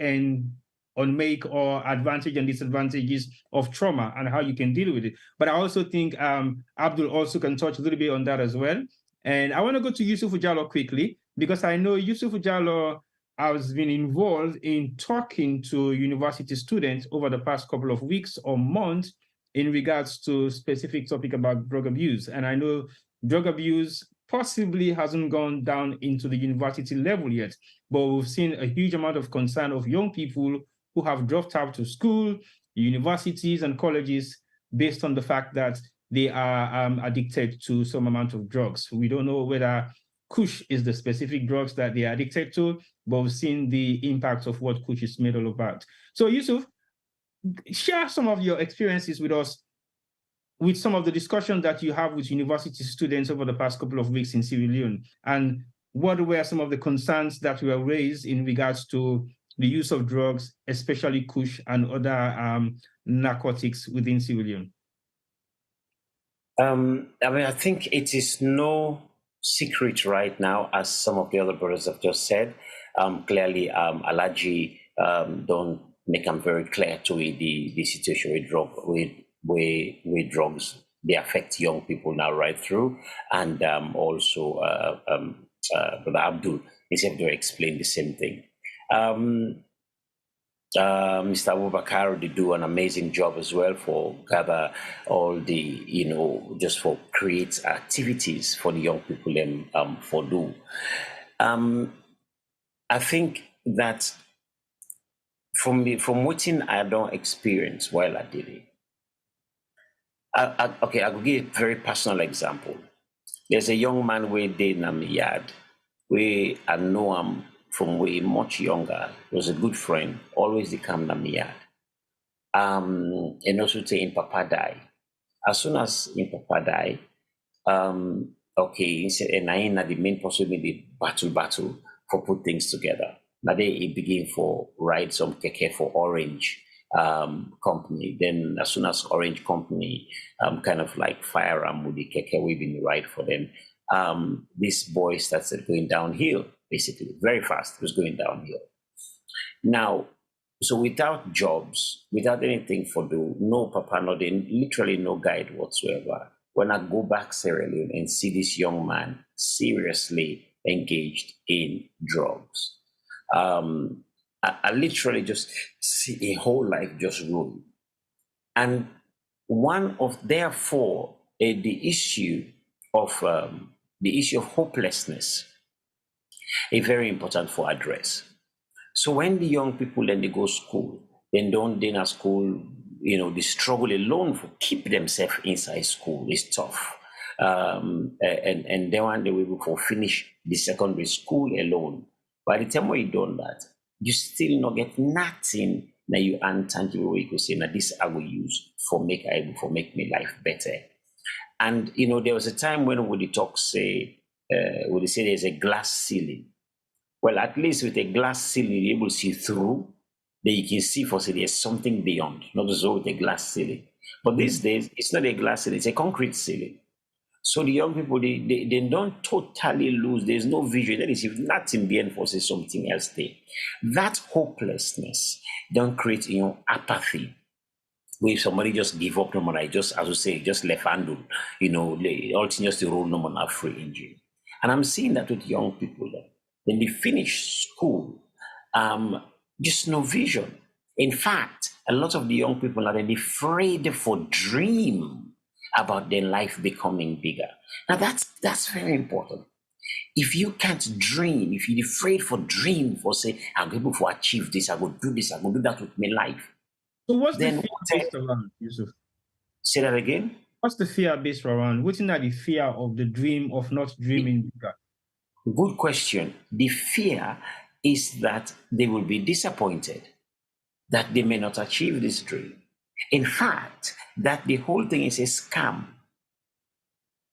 or advantage and disadvantages of trauma and how you can deal with it. But I also think Abdul also can touch a little bit on that as well. And I want to go to Yusuf Jallo quickly, because I know Yusuf Jallo has been involved in talking to university students over the past couple of weeks or months in regards to specific topic about drug abuse. And I know drug abuse possibly hasn't gone down into the university level yet, but we've seen a huge amount of concern of young people who have dropped out of school, universities, and colleges based on the fact that they are addicted to some amount of drugs. We don't know whether Kush is the specific drugs that they are addicted to, but we've seen the impact of what Kush is made all about. So Yusuf, share some of your experiences with us with some of the discussions that you have with university students over the past couple of weeks in Sierra Leone, and what were some of the concerns that were raised in regards to the use of drugs, especially Kush and other narcotics within Sierra Leone? I think it is no secret right now, as some of the other brothers have just said. Clearly, Alaji don't make them very clear to the situation with drugs. They affect young people now right through, and also Brother Abdul is able to explain the same thing. Mr. Abubakar, they do an amazing job as well for gather all the, just for create activities for the young people for do. I think that from what I don't experience while I did it. I will give a very personal example. There's a young man we did in my yard. I know him from way much younger. He was a good friend, always he come to my yard. And also say in Papa die. As soon as in Papa die, he said, and I ain't the main possibility battle for put things together. Now he begin for ride some keke for Orange company. Then as soon as Orange company kind of like fire with the keke we've been ride for them, this boy started going downhill, basically very fast. It was going downhill. Now, so without jobs, without anything for do, no papa, nothing, literally no guide whatsoever. When I go back Sierra Leone and see this young man seriously engaged in drugs, I literally just see a whole life just ruined. And one of, therefore, the issue of hopelessness is very important for address. So when the young people then they go school, then don't then at school, they struggle alone for keep themselves inside school is tough. And then one day we will for finish the secondary school alone. By the time we done that, you still not get nothing that you intangible way you could say, now this I will use for make my life better. And there was a time when we talk say there's a glass ceiling. Well, at least with a glass ceiling, you're able to see through, then you can see for say there's something beyond, not as though with a glass ceiling. But these days, it's not a glass ceiling, it's a concrete ceiling. So the young people, they don't totally lose, there's no vision, that is if nothing being for say something else there. That hopelessness don't create apathy. Where somebody just give up no more, just as we say, just left handle, all just the roll no more free engine. And I'm seeing that with young people there. When they finish school, just no vision. In fact, a lot of the young people are afraid for dream about their life becoming bigger. Now that's very important. If you can't dream, if you're afraid for dream, for say, I'm able to achieve this, I will do this, I will do that with my life. So what's the fear based around, Yusuf? Say that again? What's the fear based around? What's not the fear of the dream of not dreaming bigger? Good question. The fear is that they will be disappointed. that they may not achieve this dream. In fact, that the whole thing is a scam.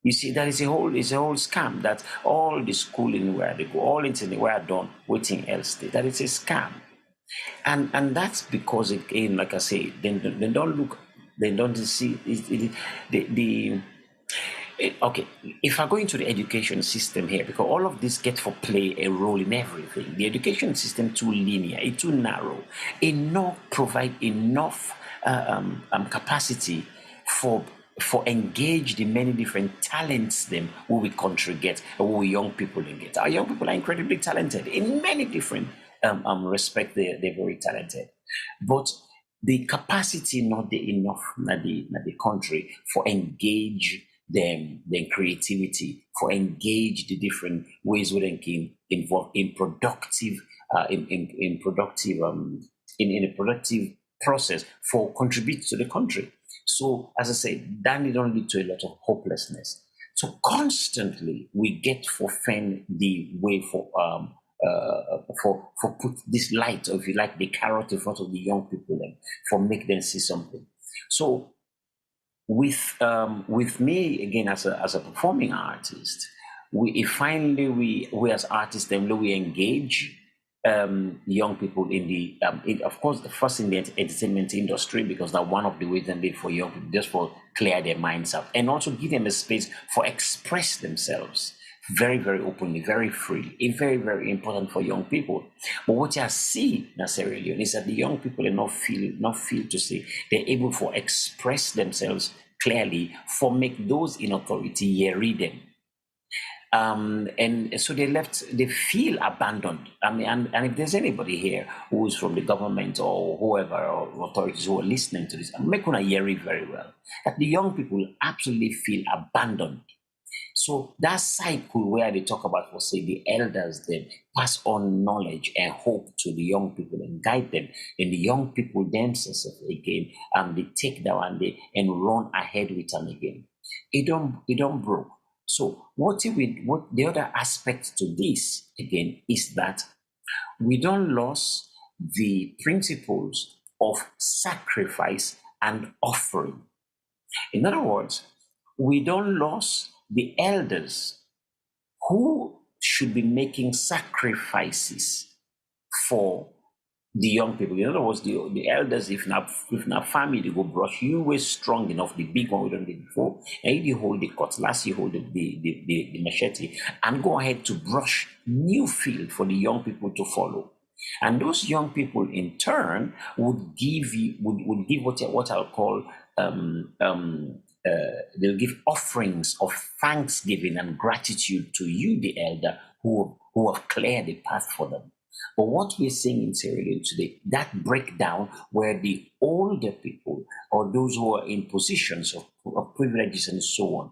You see, that is a whole scam, that all the schooling where they go, all into the where done, waiting else, that is a scam. And that's because, again, like I say, they don't look, they don't see okay, if I go into the education system here, because all of this get for play a role in everything. The education system too linear, it's too narrow, it not provide enough capacity for engage the many different talents them who we country get, or who young people get. Our young people are incredibly talented in many different respect. They're very talented, but the capacity not the enough na the country for engage them creativity, for engage the different ways where they can involve in productive in a productive process for contribute to the country. So, as I say, that need only lead to a lot of hopelessness. So constantly we get for fend the way for put this light, or if you like, the carrot in front of the young people, and for make them see something. So with me again as a performing artist, we as artists then we engage young people in the of course the first in the entertainment industry, because that's one of the ways they for young people, just for clear their minds up, and also give them a space for express themselves very, very openly, very freely. It's very, very important for young people. But what I see in Sierra Leone is that the young people are not feel to say they're able to express themselves clearly, for make those in authority read them. And so they feel abandoned. I mean, and if there's anybody here who is from the government or whoever, or authorities who are listening to this, I'm making a hear it very well, that the young people absolutely feel abandoned. So that cycle where they talk about, for say, the elders then pass on knowledge and hope to the young people and guide them, and the young people themselves again, they take that one day and run ahead with them again. It don't broke. So what the other aspect to this again is that we don't lose the principles of sacrifice and offering. In other words, we don't lose the elders who should be making sacrifices for the young people. In other words, the elders, if not family, they go brush, you were strong enough, the big one we don't need before, and you hold the cutlass, you hold the machete, and go ahead to brush new field for the young people to follow. And those young people in turn would give what I'll call they'll give offerings of thanksgiving and gratitude to you, the elder, who have cleared the path for them. But what we're seeing in Sierra Leone today, that breakdown where the older people, or those who are in positions of privileges and so on,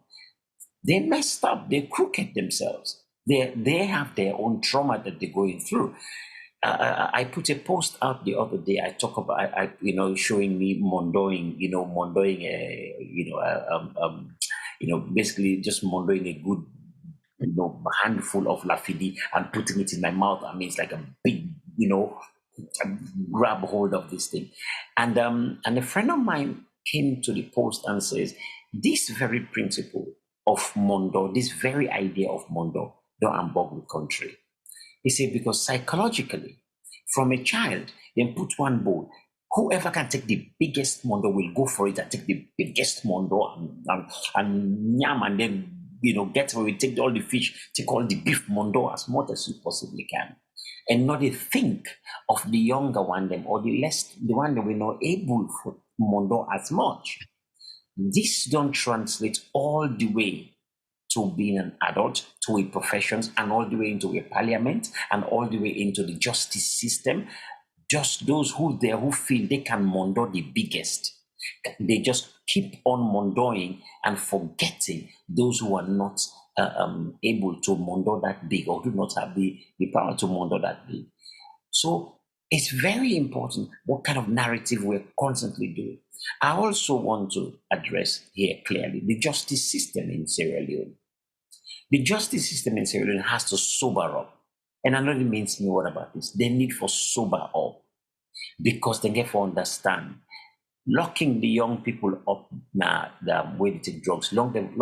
they messed up, they crooked themselves. They have their own trauma that they're going through. I put a post out the other day. I talk about, showing me mondoing, basically just mondoing a good, handful of lafidi and putting it in my mouth. I mean, it's like a big, grab hold of this thing. And a friend of mine came to the post and says, this very principle of mondo, this very idea of mondo, don't unbog the country. He said, because psychologically, from a child, then put one bowl. Whoever can take the biggest mondo will go for it and take the biggest mondo and yam, and then get where we take all the fish, take all the beef mondo as much as you possibly can, and not think of the younger one them, or the one that we're not able for mondo as much. This don't translate all the way to being an adult, to a profession, and all the way into a parliament, and all the way into the justice system. Just those who feel they can mondo the biggest. They just keep on mondoing and forgetting those who are not able to mondo that big, or do not have the power to mondo that big. So it's very important what kind of narrative we're constantly doing. I also want to address here clearly the justice system in Sierra Leone. The justice system in Sierra Leone has to sober up. And I know it means me what about this. They need for sober up. because they get to understand. Locking the young people up now, where they take drugs, locking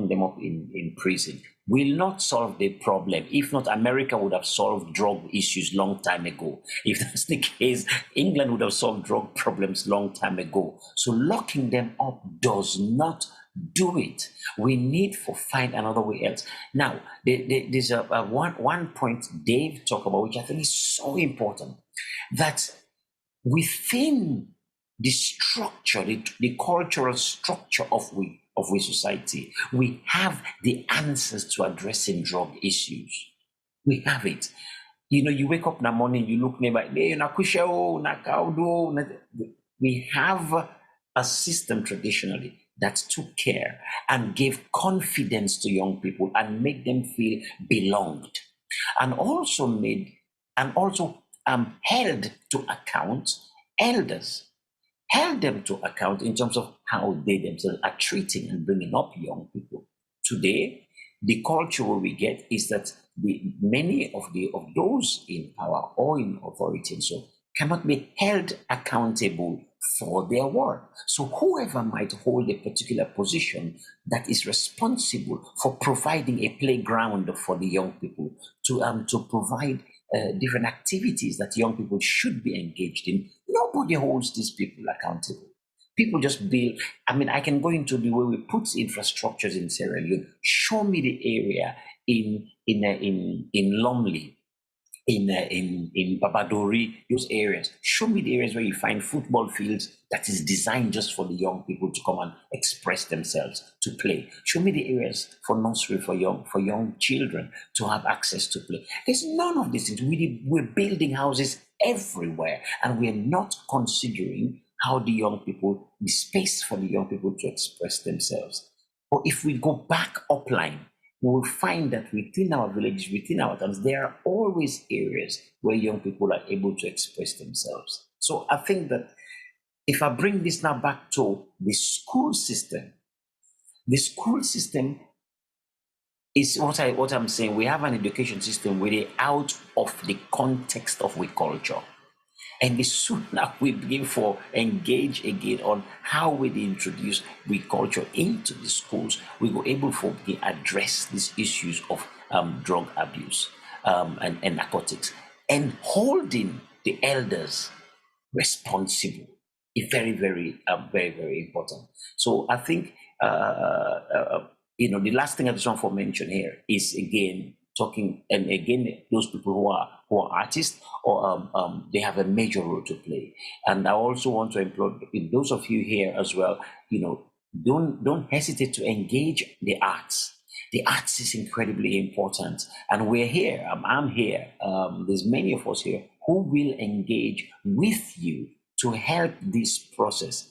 them up in prison will not solve the problem. If not, America would have solved drug issues long time ago. If that's the case, England would have solved drug problems long time ago. So locking them up does not do it. We need to find another way else. Now, there's one point Dave talked about, which I think is so important, that within the structure, the cultural structure of we society, we have the answers to addressing drug issues. We have it. You know, you wake up in the morning, you look nearby, we have a system traditionally that took care and gave confidence to young people and made them feel belonged, and also held to account elders, held them to account in terms of how they themselves are treating and bringing up young people. Today, the culture we get is that many of those in power or in authority and so cannot be held accountable for their work. So whoever might hold a particular position that is responsible for providing a playground for the young people to provide different activities that young people should be engaged in, nobody holds these people accountable. People just build. I mean, I can go into the way we put infrastructures in Sierra Leone. Show me the area in Lumley, in Babadori, those areas. Show me the areas where you find football fields that is designed just for the young people to come and express themselves, to play. Show me the areas for nursery for young children to have access to play. There's none of these things. We're building houses everywhere, and we're not considering how the space for the young people to express themselves. But if we go back upline, we will find that within our villages, within our towns, there are always areas where young people are able to express themselves. So I think that if I bring this now back to the school system is what I'm saying. We have an education system where they're out of the context of we culture. And the sooner we begin to engage again on how we introduce we culture into the schools, we were able to address these issues of drug abuse and narcotics, and holding the elders responsible is very, very, very important. So I think the last thing I just want to mention here is again talking, and again those people who are artists or they have a major role to play. And I also want to implore those of you here as well, don't hesitate to engage the arts. The arts is incredibly important, and we're here. I'm here. There's many of us here who will engage with you to help this process.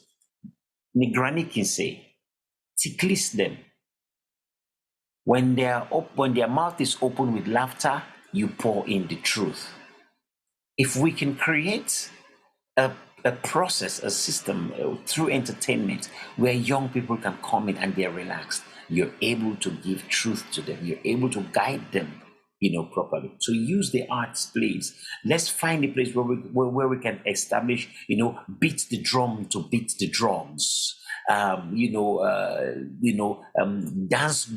Nigrani can say, ticklish them. When their mouth is open with laughter, you pour in the truth. If we can create a process, a system through entertainment where young people can come in and they're relaxed, you're able to give truth to them. You're able to guide them, properly. So use the arts, please. Let's find a place where we can establish, beat the drum to beat the drums. Dance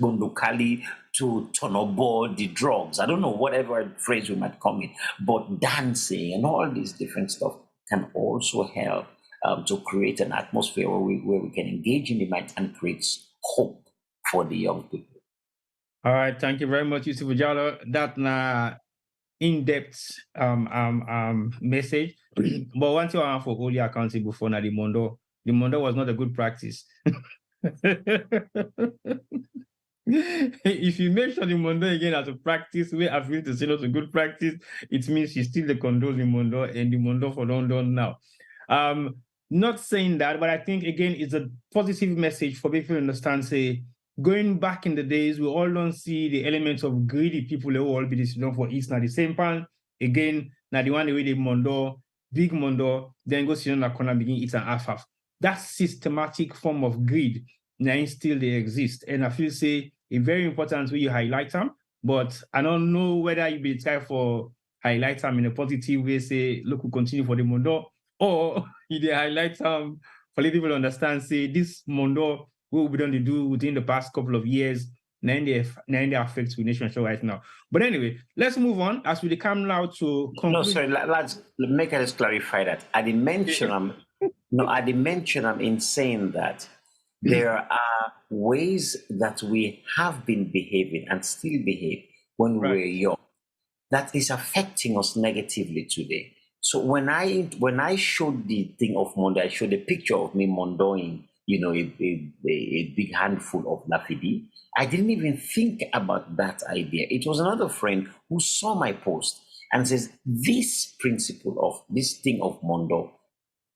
bondokali to turn aboard the drugs. I don't know, whatever phrase we might come in, but dancing and all this different stuff can also help to create an atmosphere where we can engage in the mind and create hope for the young people. All right, thank you very much, Yusuf Ujalo. That in-depth message. But one thing I want for hold you accountable for the Mondo was not a good practice. If you make sure the Mondo again as a practice, where I feel to say not a good practice, it means you still the condone the Mondo and the Mondo for London now. Not saying that, but I think again it's a positive message for people to understand. Say, going back in the days, we all don't see the elements of greedy people who all be this for East now the same pan. Again, now the one way the Mondo, big Mondo, then go sit on the corner begin eat an half. That systematic form of greed now still they exist. And I feel say a very important way you highlight them, but I don't know whether you be try for highlight them in a positive way, say, look, we continue for the Mondo, or they highlight some political understand, say this Mondo what we don't do within the past couple of years, then they affect the nation show right now. But anyway, let's move on as we come now to conclude. No, sorry, let's make us clarify that. I didn't mention I'm in saying that there are ways that we have been behaving and still behave when we were young that is affecting us negatively today. So when I showed the thing of Mondo, I showed a picture of me mondoing, a big handful of Lafidi. I didn't even think about that idea. It was another friend who saw my post and says, this principle of this thing of Mondo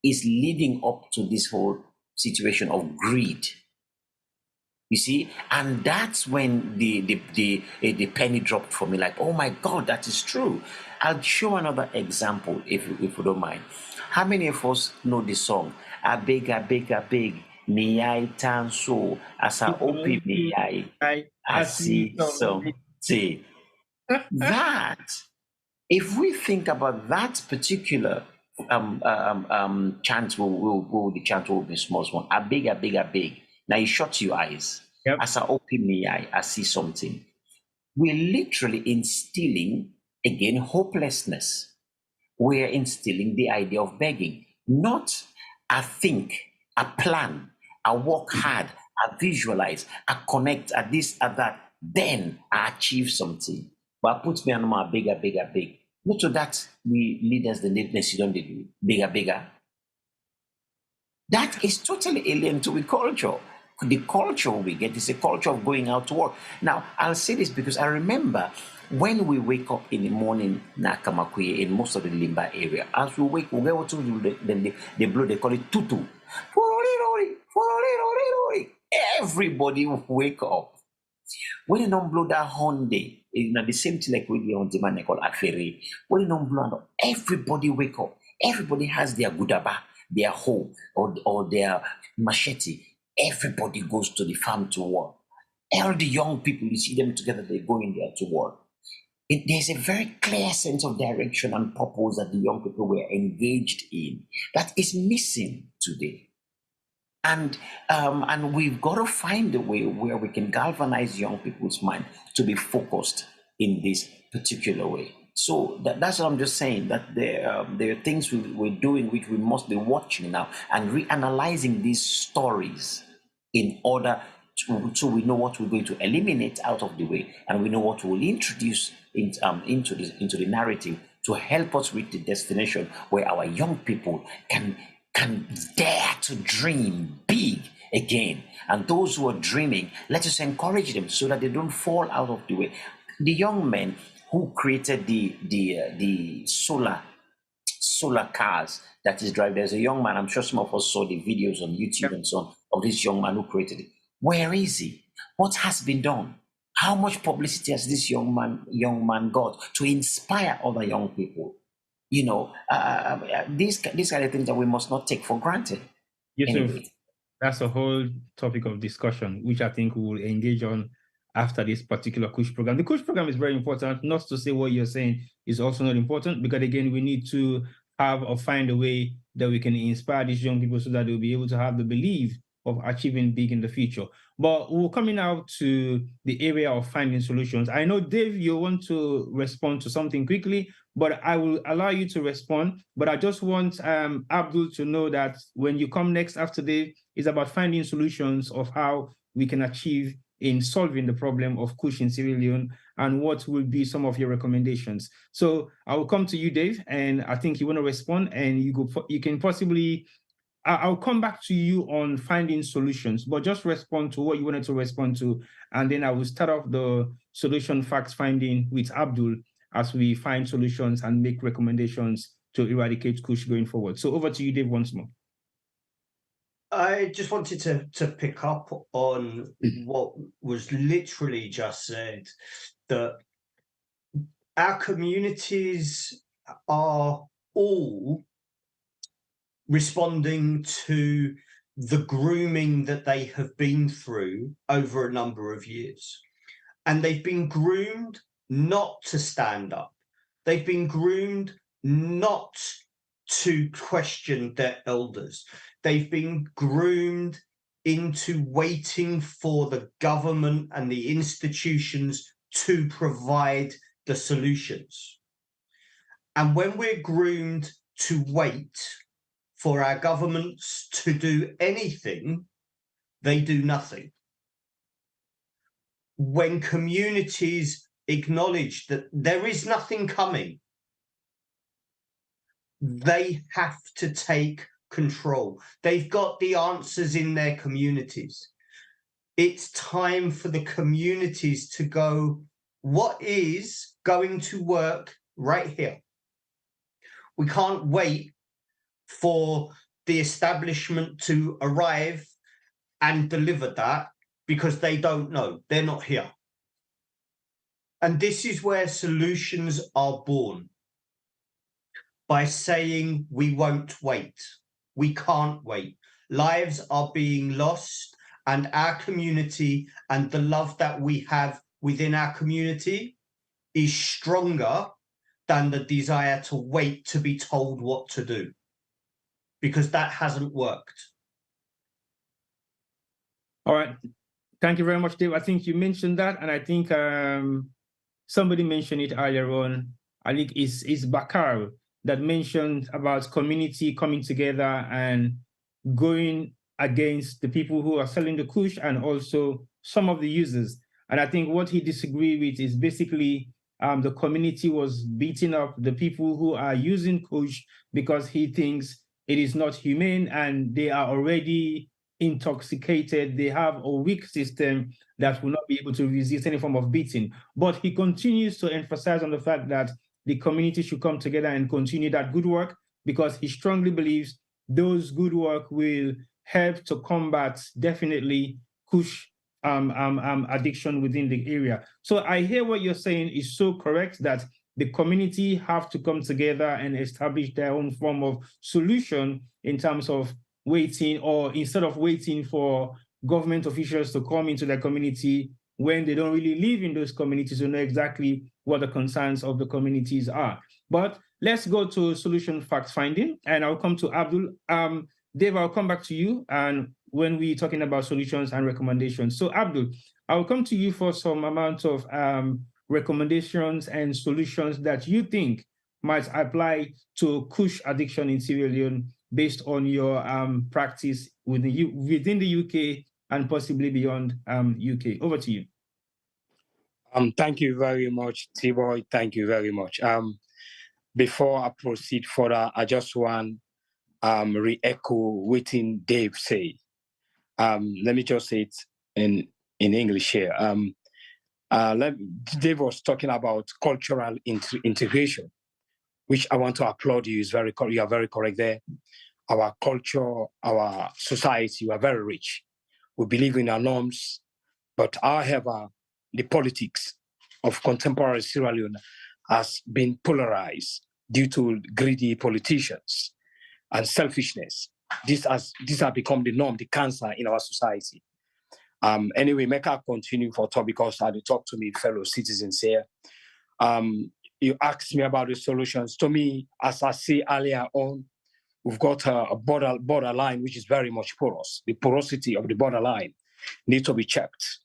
is leading up to this whole situation of greed. You see, and that's when the penny dropped for me, like, oh my God, that is true. I'll show another example if you don't mind. How many of us know the song, I beg, Niyai Tanso, Asa Opi Niyai, I see something. That, if we think about that particular chant, the chant will be small. I beg. Now you shut your eyes. Yep. As I open my eye, I see something. We're literally instilling, again, hopelessness. We're instilling the idea of begging. Not I think, I plan, I work hard, I visualize, I connect, I this, I that, then I achieve something. But put me on my beg. Not to that we leaders, the leaders, you don't do bigger. That is totally alien to the culture. The culture we get is a culture of going out to work. Now, I'll say this because I remember when we wake up in the morning, Nakamakwe, in most of the Limba area, as we wake, we go to they blow, they call it tutu. Everybody wake up. When you don't blow that horn day, it's the same thing like when you're on demand, they call affaire. When you don't blow, everybody wake up. Everybody has their gudaba, their hoe, or their machete. Everybody goes to the farm to work. All the young people, you see them together, they go in there to work. There's a very clear sense of direction and purpose that the young people were engaged in that is missing today. And we've got to find a way where we can galvanize young people's mind to be focused in this particular way. So that's what I'm just saying, that there are things we're doing which we must be watching now and reanalyzing these stories in order so we know what we're going to eliminate out of the way, and we know what we'll introduce into the narrative to help us reach the destination where our young people can dare to dream big again. And those who are dreaming, let us encourage them so that they don't fall out of the way. The young men who created the solar cars that is driving, there's a young man, I'm sure some of us saw the videos on YouTube and so on, of this young man who created it. Where is he? What has been done? How much publicity has this young man got to inspire other young people? These kind of things that we must not take for granted. Yes, anyway. That's a whole topic of discussion, which I think we will engage on after this particular Kush program. The Kush program is very important. Not to say what you're saying is also not important, because again, we need to have or find a way that we can inspire these young people so that they'll be able to have the belief of achieving big in the future. But we're coming out to the area of finding solutions. I know, Dave, you want to respond to something quickly, but I will allow you to respond. But I just want Abdul to know that when you come next after Dave, it's about finding solutions of how we can achieve in solving the problem of Kush in Sierra Leone, and what will be some of your recommendations. So I will come to you, Dave, and I think you want to respond, and you can possibly, I'll come back to you on finding solutions, but just respond to what you wanted to respond to, and then I will start off the solution facts finding with Abdul as we find solutions and make recommendations to eradicate Kush going forward. So over to you, Dave, once more. I just wanted to pick up on what was literally just said, that our communities are all responding to the grooming that they have been through over a number of years. And they've been groomed not to stand up. They've been groomed not to question their elders. They've been groomed into waiting for the government and the institutions to provide the solutions. And when we're groomed to wait for our governments to do anything, they do nothing. When communities acknowledge that there is nothing coming, they have to take control. They've got the answers in their communities. It's time for the communities to go, what is going to work right here? We can't wait for the establishment to arrive and deliver that because they don't know. They're not here. And this is where solutions are born. By saying we won't wait. We can't wait. Lives are being lost, and our community and the love that we have within our community is stronger than the desire to wait to be told what to do, because that hasn't worked. All right. Thank you very much, Dave. I think you mentioned that, and I think somebody mentioned it earlier on. I think it's Bakar that mentioned about community coming together and going against the people who are selling the Kush and also some of the users. And I think what he disagreed with is basically the community was beating up the people who are using Kush because he thinks it is not humane and they are already intoxicated. They have a weak system that will not be able to resist any form of beating. But he continues to emphasize on the fact that the community should come together and continue that good work, because he strongly believes those good work will help to combat definitely Kush addiction within the area. So I hear what you're saying is so correct, that the community have to come together and establish their own form of solution in terms of waiting, or instead of waiting for government officials to come into their community when they don't really live in those communities to know exactly what the concerns of the communities are. But let's go to solution fact finding, and I'll come to Abdul. Dave, I'll come back to you, and when we're talking about solutions and recommendations. So Abdul, I'll come to you for some amount of recommendations and solutions that you think might apply to Kush addiction in Sierra Leone based on your practice within the UK and possibly beyond UK. Over to you. Thank you very much, T-Boy. Thank you very much. Before I proceed further, I just want re-echo what Dave say. Let me just say it in English here. Dave was talking about cultural integration, which I want to applaud you. You are very correct there. Our culture, our society, we are very rich. We believe in our norms, but however, the politics of contemporary Sierra Leone has been polarized due to greedy politicians and selfishness. This has become the norm, the cancer in our society. Anyway, make I continue for talk, because I talk to me fellow citizens here. You asked me about the solutions. To me, as I say earlier on, we've got a borderline which is very much porous. The porosity of the borderline needs to be checked.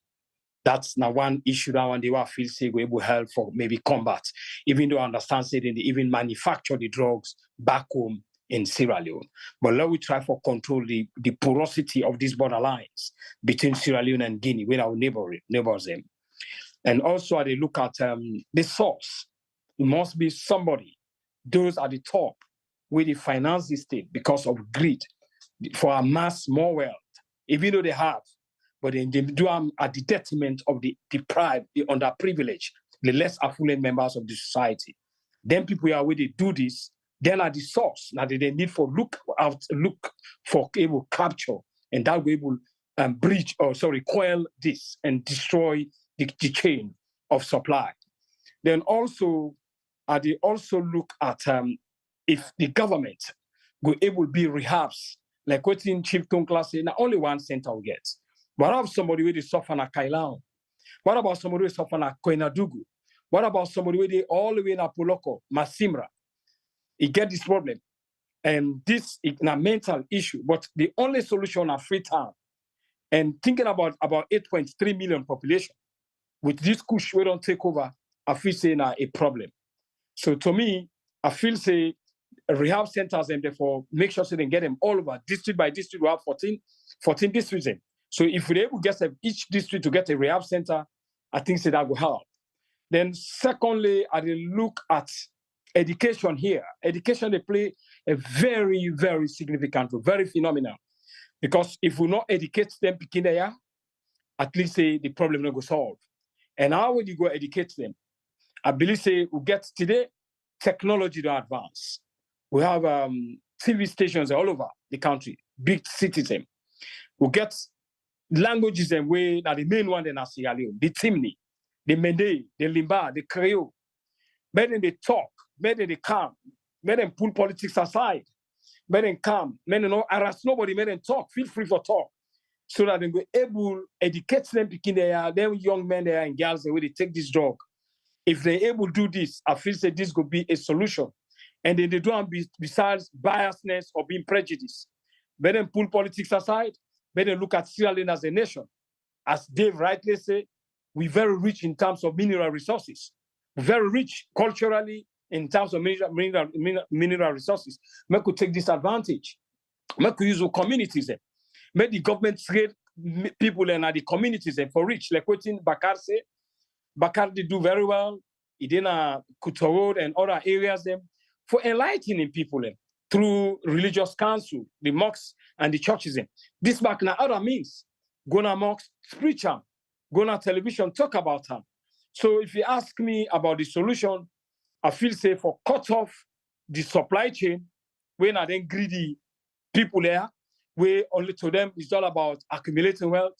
That's now one issue that one day I feel say we will help for maybe combat, even though I understand say they even manufacture the drugs back home in Sierra Leone. But let we try for control the porosity of these borderlines between Sierra Leone and Guinea, with our neighbors them. And also they look at the source. It must be somebody, those at the top, where they finance the state because of greed, for amass more wealth, even though they have, but then they do at the detriment of the deprived, the underprivileged, the less affluent members of the society. Then people are where they do this, then at the source, now they need for look for able capture, and that way will coil this and destroy the chain of supply. Then also, they also look at if the government will able to be rehabs, like what in Chief Tonkla say, not only one center will get. What about somebody where they suffer na Kailan? What about somebody who suffer na Koinadugu? What about somebody where they all the way in Apoloko, Masimra? He get this problem. And this is a mental issue, but the only solution are free time. And thinking about 8.3 million population, with this Kush, we don't take over, I feel say now a problem. So to me, I feel say rehab centers and therefore make sure so they get them all over, district by district, we have 14 districts. So if we're able to get each district to get a rehab center, I think so that will help. Then secondly, I will look at education here. Education, they play a very, very significant role, very phenomenal. Because if we not educate them, at least say the problem will go solve. And how would you go educate them? I believe say we get today technology to advance. We have TV stations all over the country, big cities. We get languages and way that the main one in Sierra Leone, the Timni, the Mende, the Limba, the Creole. Better they talk, better they calm, better them pull politics aside, better them calm, better no harass nobody, better them talk, feel free for talk. So that they be able to educate them, them young men there and girls, the way they take this drug. If they're able to do this, I feel that this could be a solution. And then they don't besides biasness or being prejudiced. Better them pull politics aside, better look at Sierra Leone as a nation. As Dave rightly said, we're very rich in terms of mineral resources. Very rich culturally in terms of mineral resources. We could take this advantage. We could use our communities. Make the government trade people in the communities for rich. Like what Bakar say, Bakar they do very well. He did Kuta Road and other areas for enlightening people through religious council, the mosques and the churches. This back now other means. Go to mosques, preach them. Go to television, talk about them. So if you ask me about the solution, I feel say for cut off the supply chain, when are then greedy people there, where only to them it's all about accumulating wealth.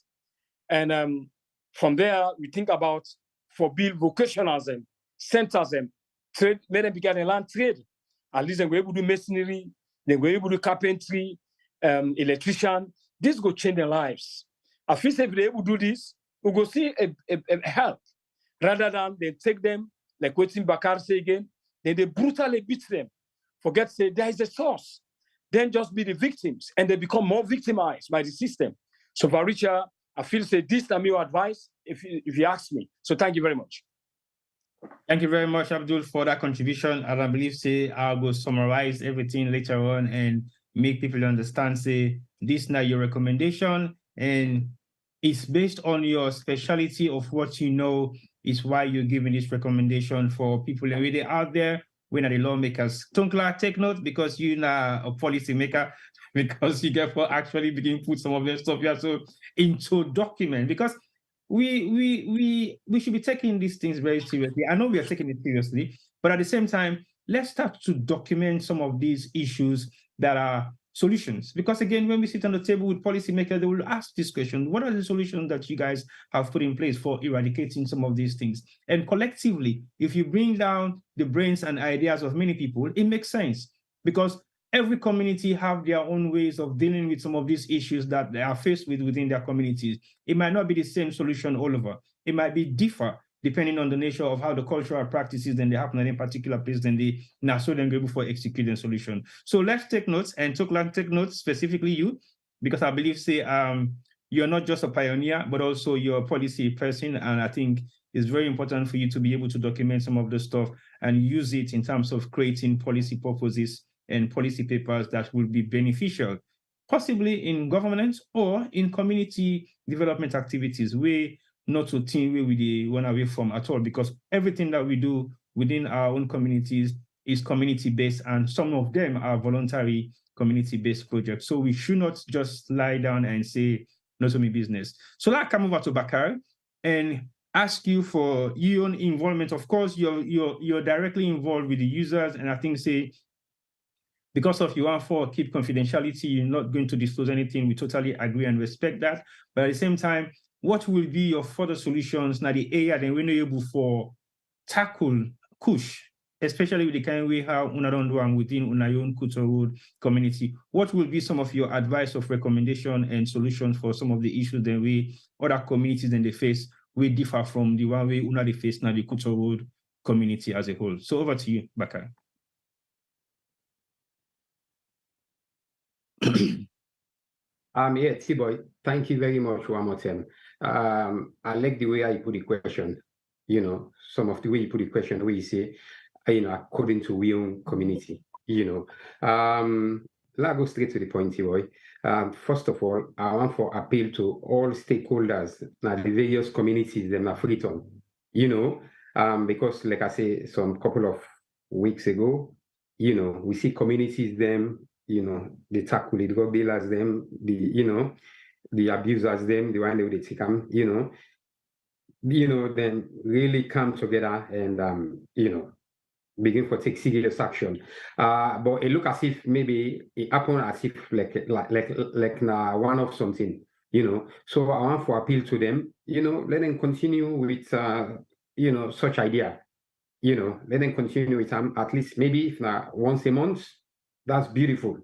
And from there, we think about for build vocationals and centers and trade, let them begin a land trade. At least they were able to do masonry, they were able to do carpentry, electrician. This will change their lives. I feel if they're able to do this, we will see a help rather than they take them, like what Bakar say again, then they brutally beat them. Forget say there is a source. Then just be the victims, and they become more victimized by the system. So for Richard, I feel say this is my advice if you ask me. So thank you very much. Thank you very much, Abdul, for that contribution. And I believe say I'll go summarize everything later on and make people understand say this is not your recommendation and it's based on your specialty of what you know is why you're giving this recommendation for people already out there. We're not the lawmakers. Tunkla, take note because you're not a policy maker, because you get for actually begin put some of the stuff here so into document because we should be taking these things very seriously. I know we are taking it seriously, but at the same time, let's start to document some of these issues that are solutions. Because again, when we sit on the table with policymakers, they will ask this question: what are the solutions that you guys have put in place for eradicating some of these things? And collectively, if you bring down the brains and ideas of many people, it makes sense because every community have their own ways of dealing with some of these issues that they are faced with within their communities. It might not be the same solution all over. It might be differ depending on the nature of how the cultural practices then they happen in a particular place, then they now so then go before executing solution. So let's take notes and take notes, specifically you, because I believe say you're not just a pioneer, but also you're a policy person. And I think it's very important for you to be able to document some of the stuff and use it in terms of creating policy purposes and policy papers that will be beneficial, possibly in governance or in community development activities, where not to think where we run away from at all, because everything that we do within our own communities is community-based, and some of them are voluntary community-based projects. So we should not just lie down and say, not to me business. So I'll come over to Bakar and ask you for your own involvement. Of course, you're directly involved with the users, and I think say, because of you want for keep confidentiality, you're not going to disclose anything. We totally agree and respect that. But at the same time, what will be your further solutions now the area then we're able for tackle Kush, especially with the kind of way how Unarondo and within Unayon Kuta Road community? What will be some of your advice of recommendation and solutions for some of the issues that we other communities in the face will differ from the one way Una they face now the Kuta Road community as a whole? So over to you, Bakar. Yeah, T-Boy, thank you very much one more time. I like the way I put the question, some of the way you put the question, the way you say, according to we own community, Let's go straight to the point, T-Boy. First of all, I want to appeal to all stakeholders, now the various communities, them are Freetown, because like I say, some couple of weeks ago, we see communities, them, they tackle the drug dealers, them, the abusers, them, the one they take them, then really come together and, begin to take serious action. But it look as if maybe it happened as if like now one of something, So I want to appeal to them, let them continue with, such idea, let them continue with at least maybe if not once a month, that's beautiful,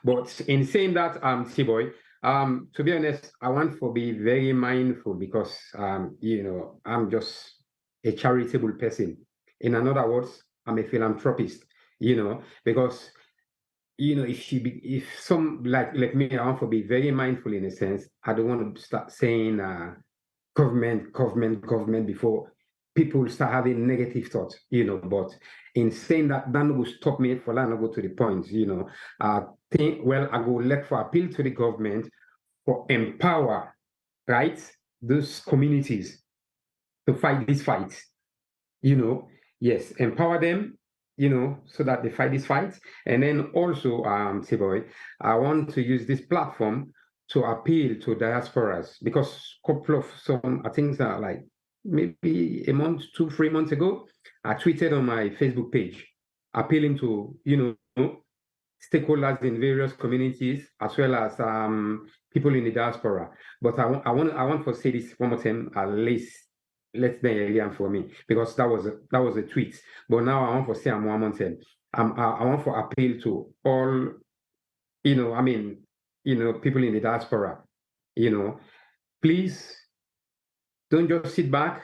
But in saying that, T-Boy, to be honest, I want to be very mindful because, I'm just a charitable person. In other words, I'm a philanthropist, because, if some like me, I want to be very mindful in a sense. I don't want to start saying government before people start having negative thoughts, But in saying that will stop me for that, go to the point, I think, well, I go let for appeal to the government for empower, right, those communities to fight these fights, yes, empower them, so that they fight these fights. And then also, T-Boy, I want to use this platform to appeal to diasporas because couple of I think like maybe a month, 2-3 months ago, I tweeted on my Facebook page appealing to, stakeholders in various communities as well as people in the diaspora. But I want to say this one more time, at least let's then for me because that was a tweet. But now I want to say I'm one more time. I want to appeal to all, people in the diaspora, please don't just sit back.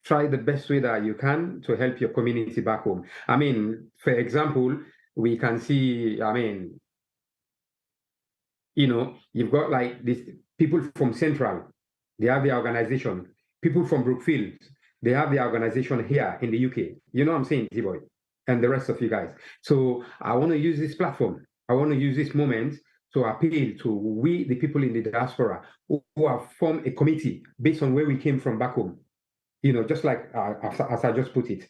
Try the best way that you can to help your community back home. For example, we can see, you've got like these people from Central, they have their organization. People from Brookfield, they have their organization here in the UK. You know what I'm saying, T-Boy? And the rest of you guys. So I want to use this platform. I want to use this moment to appeal to we, the people in the diaspora, who have formed a committee based on where we came from back home. Just like as I just put it.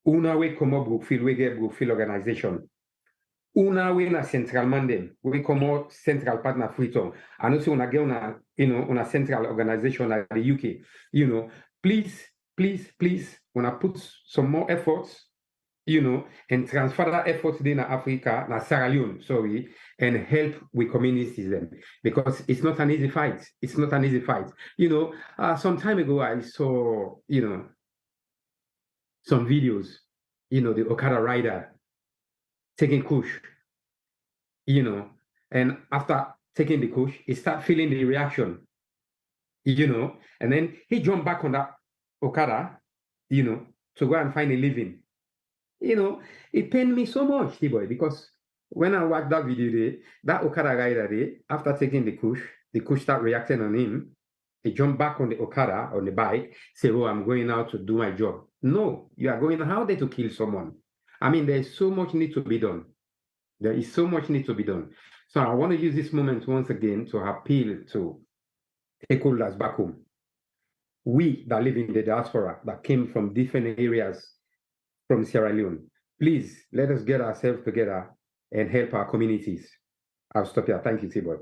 Una we come up Brookfield, we get Brookfield organization. Una we na central mandem, we come out central partner Freetown. And also una get una central organization at the UK. Please, when I put some more efforts, and transfer that effort in Africa, na Sierra Leone, sorry, and help with communities then. Because it's not an easy fight. It's not an easy fight. Some time ago I saw, some videos, the Okada rider taking Kush, and after taking the Kush, he start feeling the reaction, and then he jumped back on that Okada, to go and find a living. It pained me so much, T-Boy, because when I watched that video, that Okada rider, after taking the Kush start reacting on him. He jumped back on the Okada, on the bike, say, oh, I'm going out to do my job. No, you are going out there to kill someone. There's so much need to be done. There is so much need to be done. So I want to use this moment once again to appeal to stakeholders back home. We that live in the diaspora, that came from different areas from Sierra Leone, please let us get ourselves together and help our communities. I'll stop here. Thank you, T-Boy.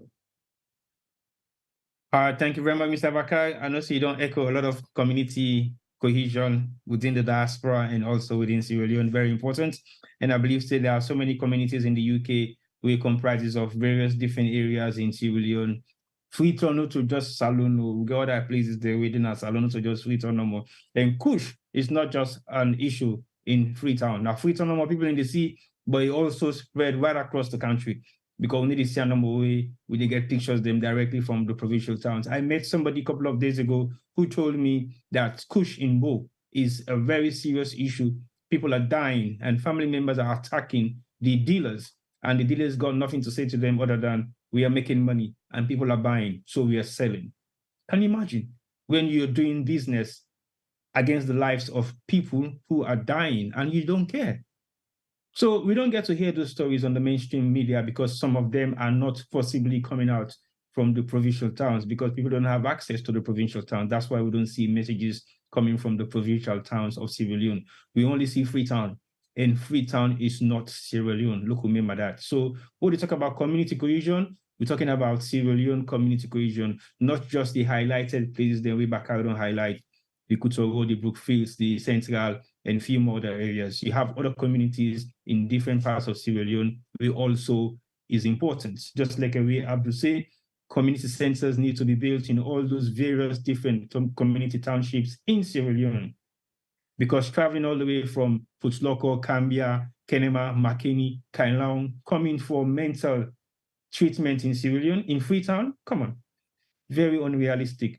Thank you very much, Mr. Bakar. I know you don't echo a lot of community cohesion within the diaspora and also within Sierra Leone, very important. And I believe still there are so many communities in the UK who comprises of various different areas in Sierra Leone. Freetown not to just Saloon, we got other places there within a Saloon to just Freetown no more. And Kush is not just an issue in Freetown. Now Freetown no more people in the sea, but it also spread right across the country. Because we need to see a number way we get pictures of them directly from the provincial towns. I met somebody a couple of days ago who told me that Kush in Bo is a very serious issue. People are dying and family members are attacking the dealers, and the dealers got nothing to say to them other than we are making money and people are buying, so we are selling. Can you imagine when you're doing business against the lives of people who are dying and you don't care? So we don't get to hear those stories on the mainstream media because some of them are not possibly coming out from the provincial towns because people don't have access to the provincial towns. That's why we don't see messages coming from the provincial towns of Sierra Leone. We only see Freetown, and Freetown is not Sierra Leone. Look, remember that. So when we talk about community cohesion, we're talking about Sierra Leone community cohesion, not just the highlighted places that we back out don't highlight, the Kutoro, the Brookfields, the Central, and few more other areas. You have other communities in different parts of Sierra Leone, which also is important. Just like we have to say, community centers need to be built in all those various different community townships in Sierra Leone. Because traveling all the way from Putloko, Cambia, Kenema, Makeni, Kailong, coming for mental treatment in Sierra Leone, in Freetown, come on, very unrealistic.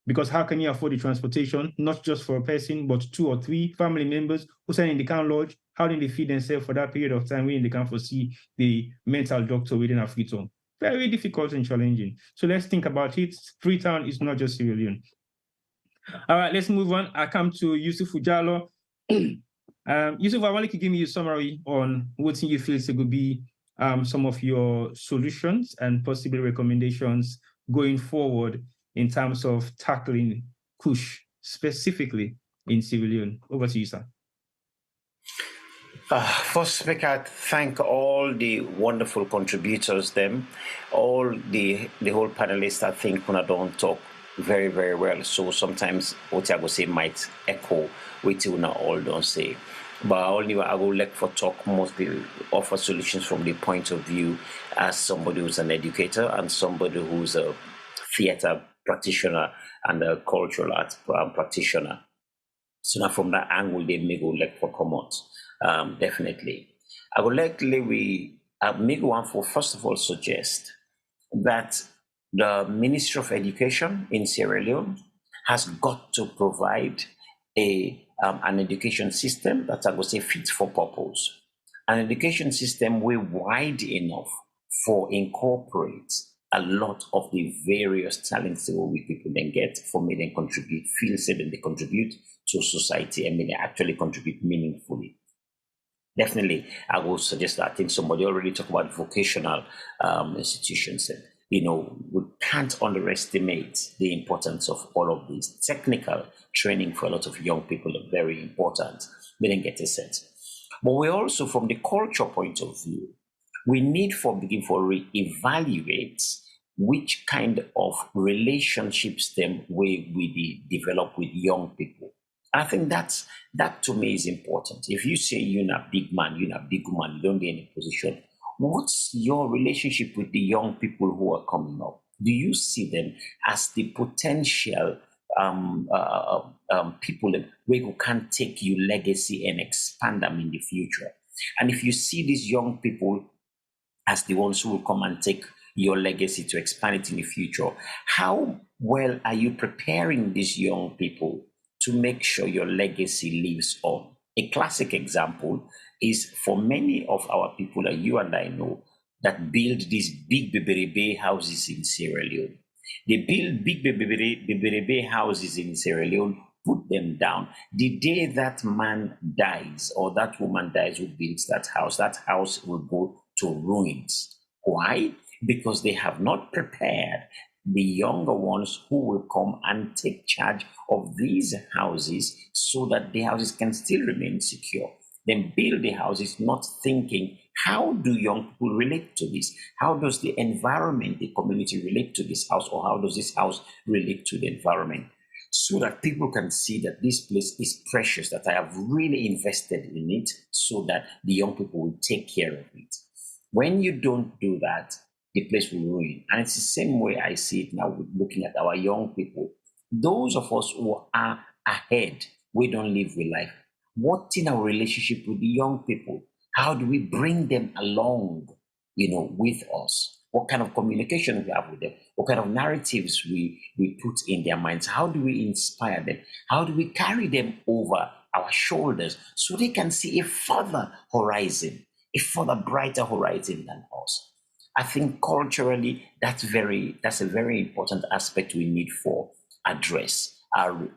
Because how can you afford the transportation, not just for a person, but 2 or 3 family members who stay in the can lodge? How do they feed themselves for that period of time when they can't foresee the mental doctor within a Freetown? Very difficult and challenging. So let's think about it. Freetown is not just Sierra Leone. All right, let's move on. I come to Yusuf Ujalo. Yusuf, I want you to give me a summary on what you feel could be some of your solutions and possible recommendations going forward in terms of tackling Kush, specifically in Sierra Leone. Over to you, sir. First speaker, thank all the wonderful contributors, all the whole panelists. I think when I don't talk very, very well. So sometimes what I go say might echo what you all don't say. But only I will like for talk mostly offer solutions from the point of view as somebody who's an educator and somebody who's a theater practitioner and a cultural arts practitioner. So now from that angle, they may go like for comment, definitely. I would like we make one for first of all suggest that the Ministry of Education in Sierra Leone has got to provide an education system that I would say fit for purpose. An education system way wide enough for incorporate a lot of the various talents that we people then get for me then contribute, feel said that they contribute to society and may they actually contribute meaningfully. Definitely, I will suggest that. I think somebody already talked about vocational institutions. And, we can't underestimate the importance of all of these. Technical training for a lot of young people are very important. We didn't get a sense. But we also, from the culture point of view, we need begin for re-evaluate which kind of relationships we develop with young people. I think that to me is important. If you say you're a big man, you're a big woman, you don't get any position, what's your relationship with the young people who are coming up? Do you see them as the potential people who can take your legacy and expand them in the future? And if you see these young people as the ones who will come and take your legacy to expand it in the future, how well are you preparing these young people to make sure your legacy lives on? A classic example is for many of our people that you and I know that build these big beberebe houses in Sierra Leone. They build big beberebe houses in Sierra Leone, put them down. The day that man dies or that woman dies who builds that house will go to ruins. Why? Because they have not prepared the younger ones who will come and take charge of these houses so that the houses can still remain secure. Then build the houses not thinking, how do young people relate to this? How does the environment, the community relate to this house, or how does this house relate to the environment? So that people can see that this place is precious, that I have really invested in it, so that the young people will take care of it. When you don't do that, the place will ruin. And it's the same way I see it now with looking at our young people. Those of us who are ahead, we don't live with life. What's in our relationship with the young people? How do we bring them along, with us? What kind of communication we have with them? What kind of narratives we put in their minds? How do we inspire them? How do we carry them over our shoulders so they can see a further horizon, a further brighter horizon than us? I think culturally, that's a very important aspect we need for address. Our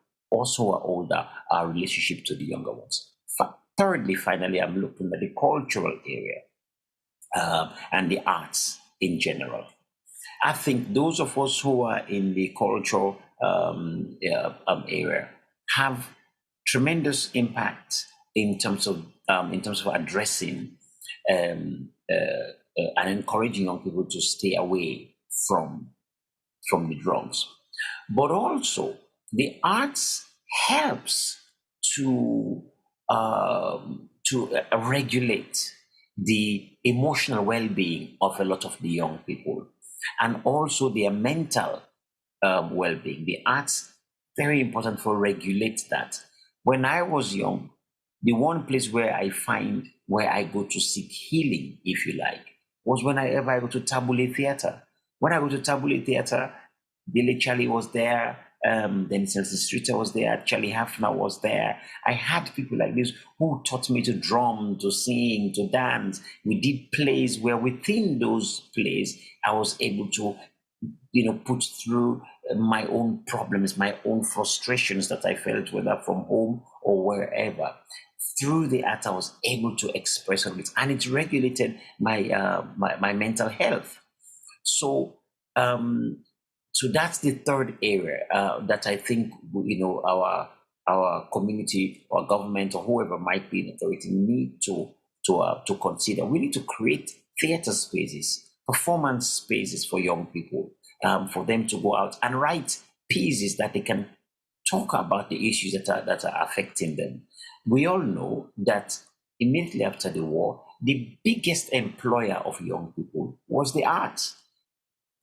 relationship to the younger ones. Thirdly, finally, I'm looking at the cultural area and the arts in general. I think those of us who are in the cultural area have tremendous impact in terms of addressing and encouraging young people to stay away from the drugs. But also, the arts helps to regulate the emotional well-being of a lot of the young people, and also their mental well-being. The arts, very important for regulate that. When I was young, the one place where I go to seek healing, if you like, was whenever I go to Tabule Theatre. When I go to Tabule Theatre, Billy Charlie was there, then Celsi Streeter was there, Charlie Hafner was there. I had people like this who taught me to drum, to sing, to dance. We did plays where within those plays, I was able to, put through my own problems, my own frustrations that I felt, whether from home or wherever. Through the art, I was able to express all it, and it regulated my my mental health. So that's the third area that I think our community or government or whoever might be in authority need to consider. We need to create theater spaces, performance spaces for young people, for them to go out and write pieces that they can talk about the issues that are affecting them. We all know that immediately after the war, the biggest employer of young people was the arts.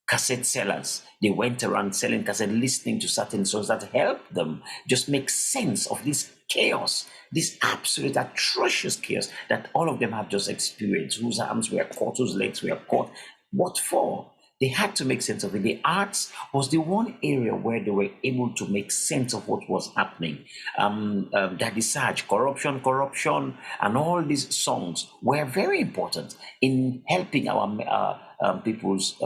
Cassette sellers, they went around selling cassette, listening to certain songs that helped them just make sense of this chaos, this absolute atrocious chaos that all of them have just experienced, whose arms were caught, whose legs were caught. What for? They had to make sense of it. The arts was the one area where they were able to make sense of what was happening. Daddy Sarge, corruption, and all these songs were very important in helping our people's,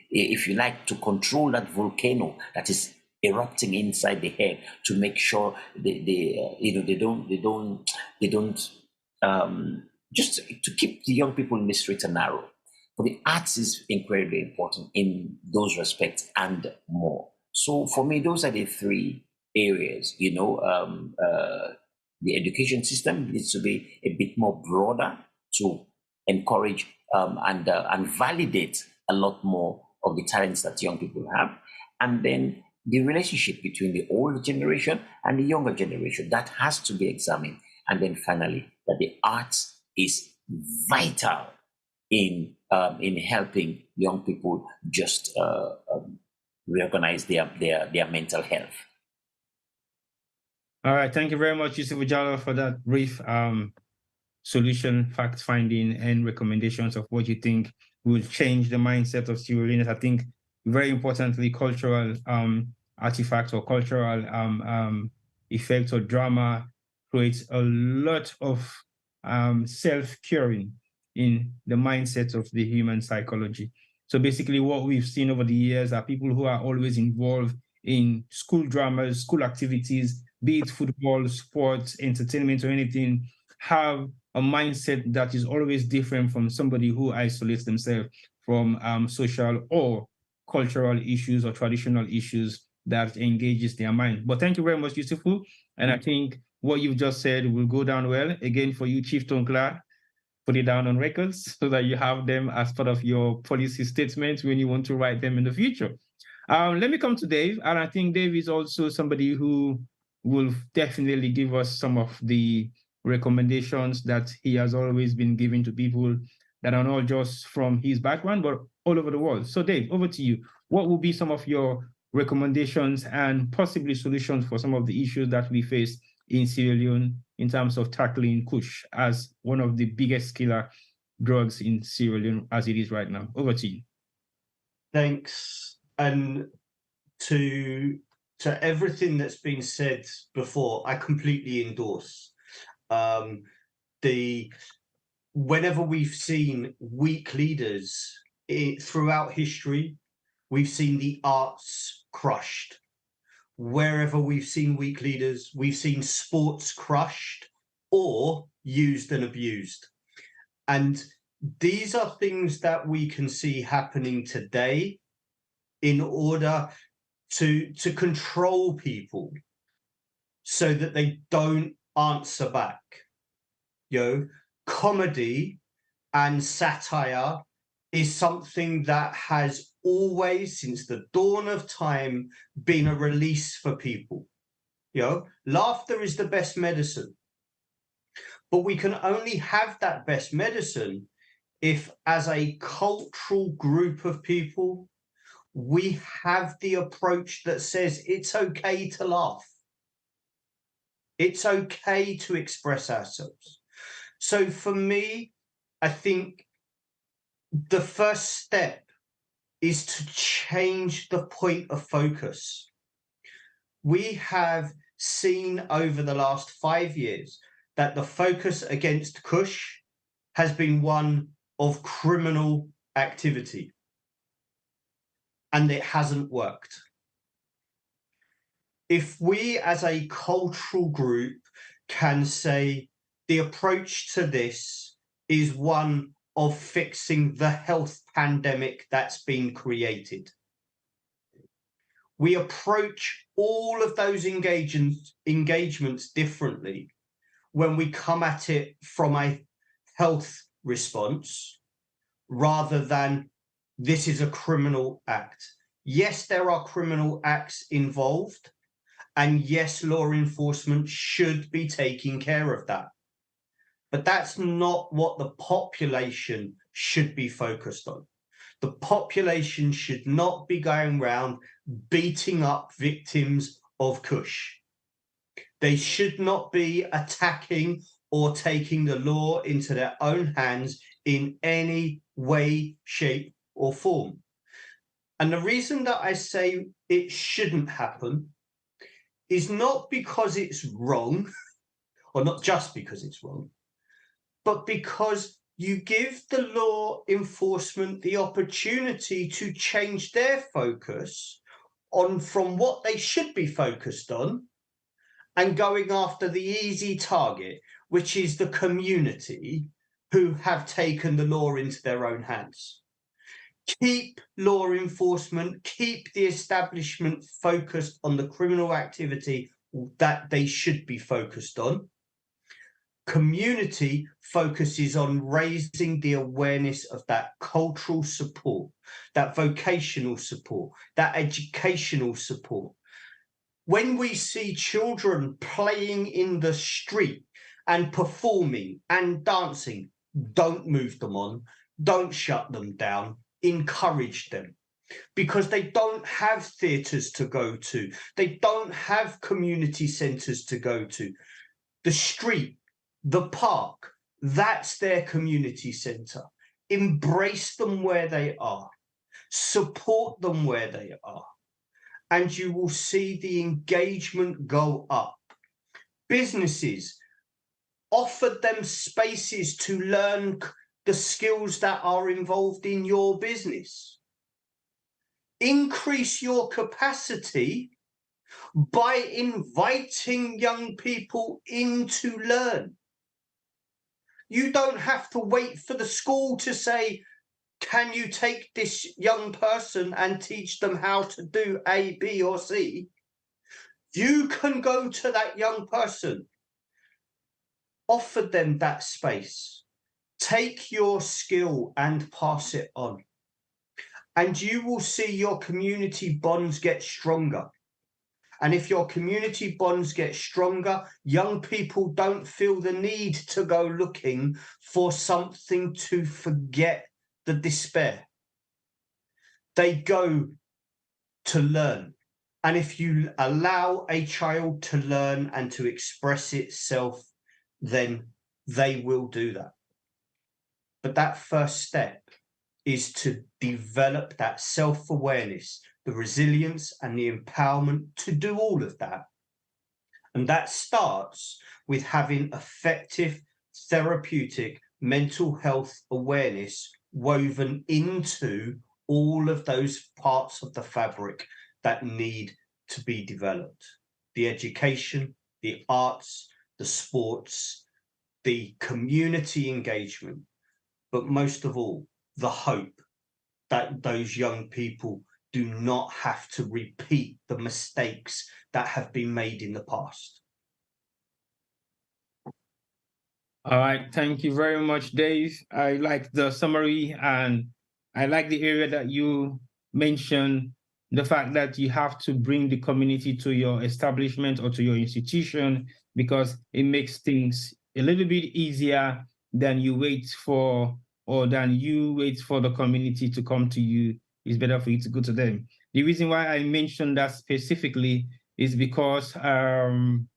if you like, to control that volcano that is erupting inside the head, to make sure they don't just to keep the young people in the straight and narrow. But the arts is incredibly important in those respects and more. So for me, those are the three areas. The education system needs to be a bit more broader to encourage and validate a lot more of the talents that young people have. And then the relationship between the older generation and the younger generation, that has to be examined. And then finally, that the arts is vital in helping young people just reorganize their mental health. All right, thank you very much, Yusuf Ujalo, for that brief solution, fact finding, and recommendations of what you think will change the mindset of Sierra Leoneans. I think very importantly, cultural artifacts or cultural effects or drama creates a lot of self-curing in the mindset of the human psychology. So basically what we've seen over the years are people who are always involved in school dramas, school activities, be it football, sports, entertainment, or anything, have a mindset that is always different from somebody who isolates themselves from social or cultural issues or traditional issues that engages their mind. But thank you very much, Yusufu. And I think what you've just said will go down well. Again, for you, Chief Tonkla, put it down on records so that you have them as part of your policy statements when you want to write them in the future. Let me come to Dave. And I think Dave is also somebody who will definitely give us some of the recommendations that he has always been giving to people that are not just from his background, but all over the world. So Dave, over to you. What will be some of your recommendations and possibly solutions for some of the issues that we face in Sierra Leone in terms of tackling Kush as one of the biggest killer drugs in Sierra Leone as it is right now? Over to you. Thanks. And to everything that's been said before, I completely endorse. whenever we've seen weak leaders throughout history, we've seen the arts crushed. Wherever we've seen weak leaders, we've seen sports crushed or used and abused. And these are things that we can see happening today in order to control people so that they don't answer back. You know, comedy and satire is something that has always, since the dawn of time, been a release for people. You know, laughter is the best medicine. But we can only have that best medicine if, as a cultural group of people, we have the approach that says it's okay to laugh. It's okay to express ourselves. So for me, I think the first step is to change the point of focus. We have seen over the last 5 years that the focus against Kush has been one of criminal activity, and it hasn't worked. If we as a cultural group can say the approach to this is one of fixing the health pandemic that's been created, we approach all of those engagements differently when we come at it from a health response rather than this is a criminal act. Yes, there are criminal acts involved, and yes, law enforcement should be taking care of that. But that's not what the population should be focused on. The population should not be going around beating up victims of Kush. They should not be attacking or taking the law into their own hands in any way, shape, or form. And the reason that I say it shouldn't happen is not because it's wrong, or not just because it's wrong, but because you give the law enforcement the opportunity to change their focus on from what they should be focused on and going after the easy target, which is the community who have taken the law into their own hands. Keep law enforcement, keep the establishment focused on the criminal activity that they should be focused on. Community focuses on raising the awareness of that cultural support, that vocational support, that educational support. When we see children playing in the street and performing and dancing, don't move them on, don't shut them down, encourage them, because they don't have theatres to go to, they don't have community centres to go to. The street, the park, that's their community centre. Embrace them where they are, support them where they are, and you will see the engagement go up. Businesses, offer them spaces to learn the skills that are involved in your business. Increase your capacity by inviting young people in to learn. You don't have to wait for the school to say, can you take this young person and teach them how to do A, B, or C? You can go to that young person, offer them that space. Take your skill and pass it on. And you will see your community bonds get stronger. And if your community bonds get stronger, young people don't feel the need to go looking for something to forget the despair. They go to learn. And if you allow a child to learn and to express itself, then they will do that. But that first step is to develop that self-awareness, the resilience and the empowerment to do all of that. And that starts with having effective therapeutic mental health awareness woven into all of those parts of the fabric that need to be developed. The education, the arts, the sports, the community engagement, but most of all, the hope that those young people do not have to repeat the mistakes that have been made in the past. All right, thank you very much, Dave. I like the summary, and I like the area that you mentioned, the fact that you have to bring the community to your establishment or to your institution, because it makes things a little bit easier than you wait for the community to come to you. It's better for you to go to them. The reason why I mentioned that specifically is because around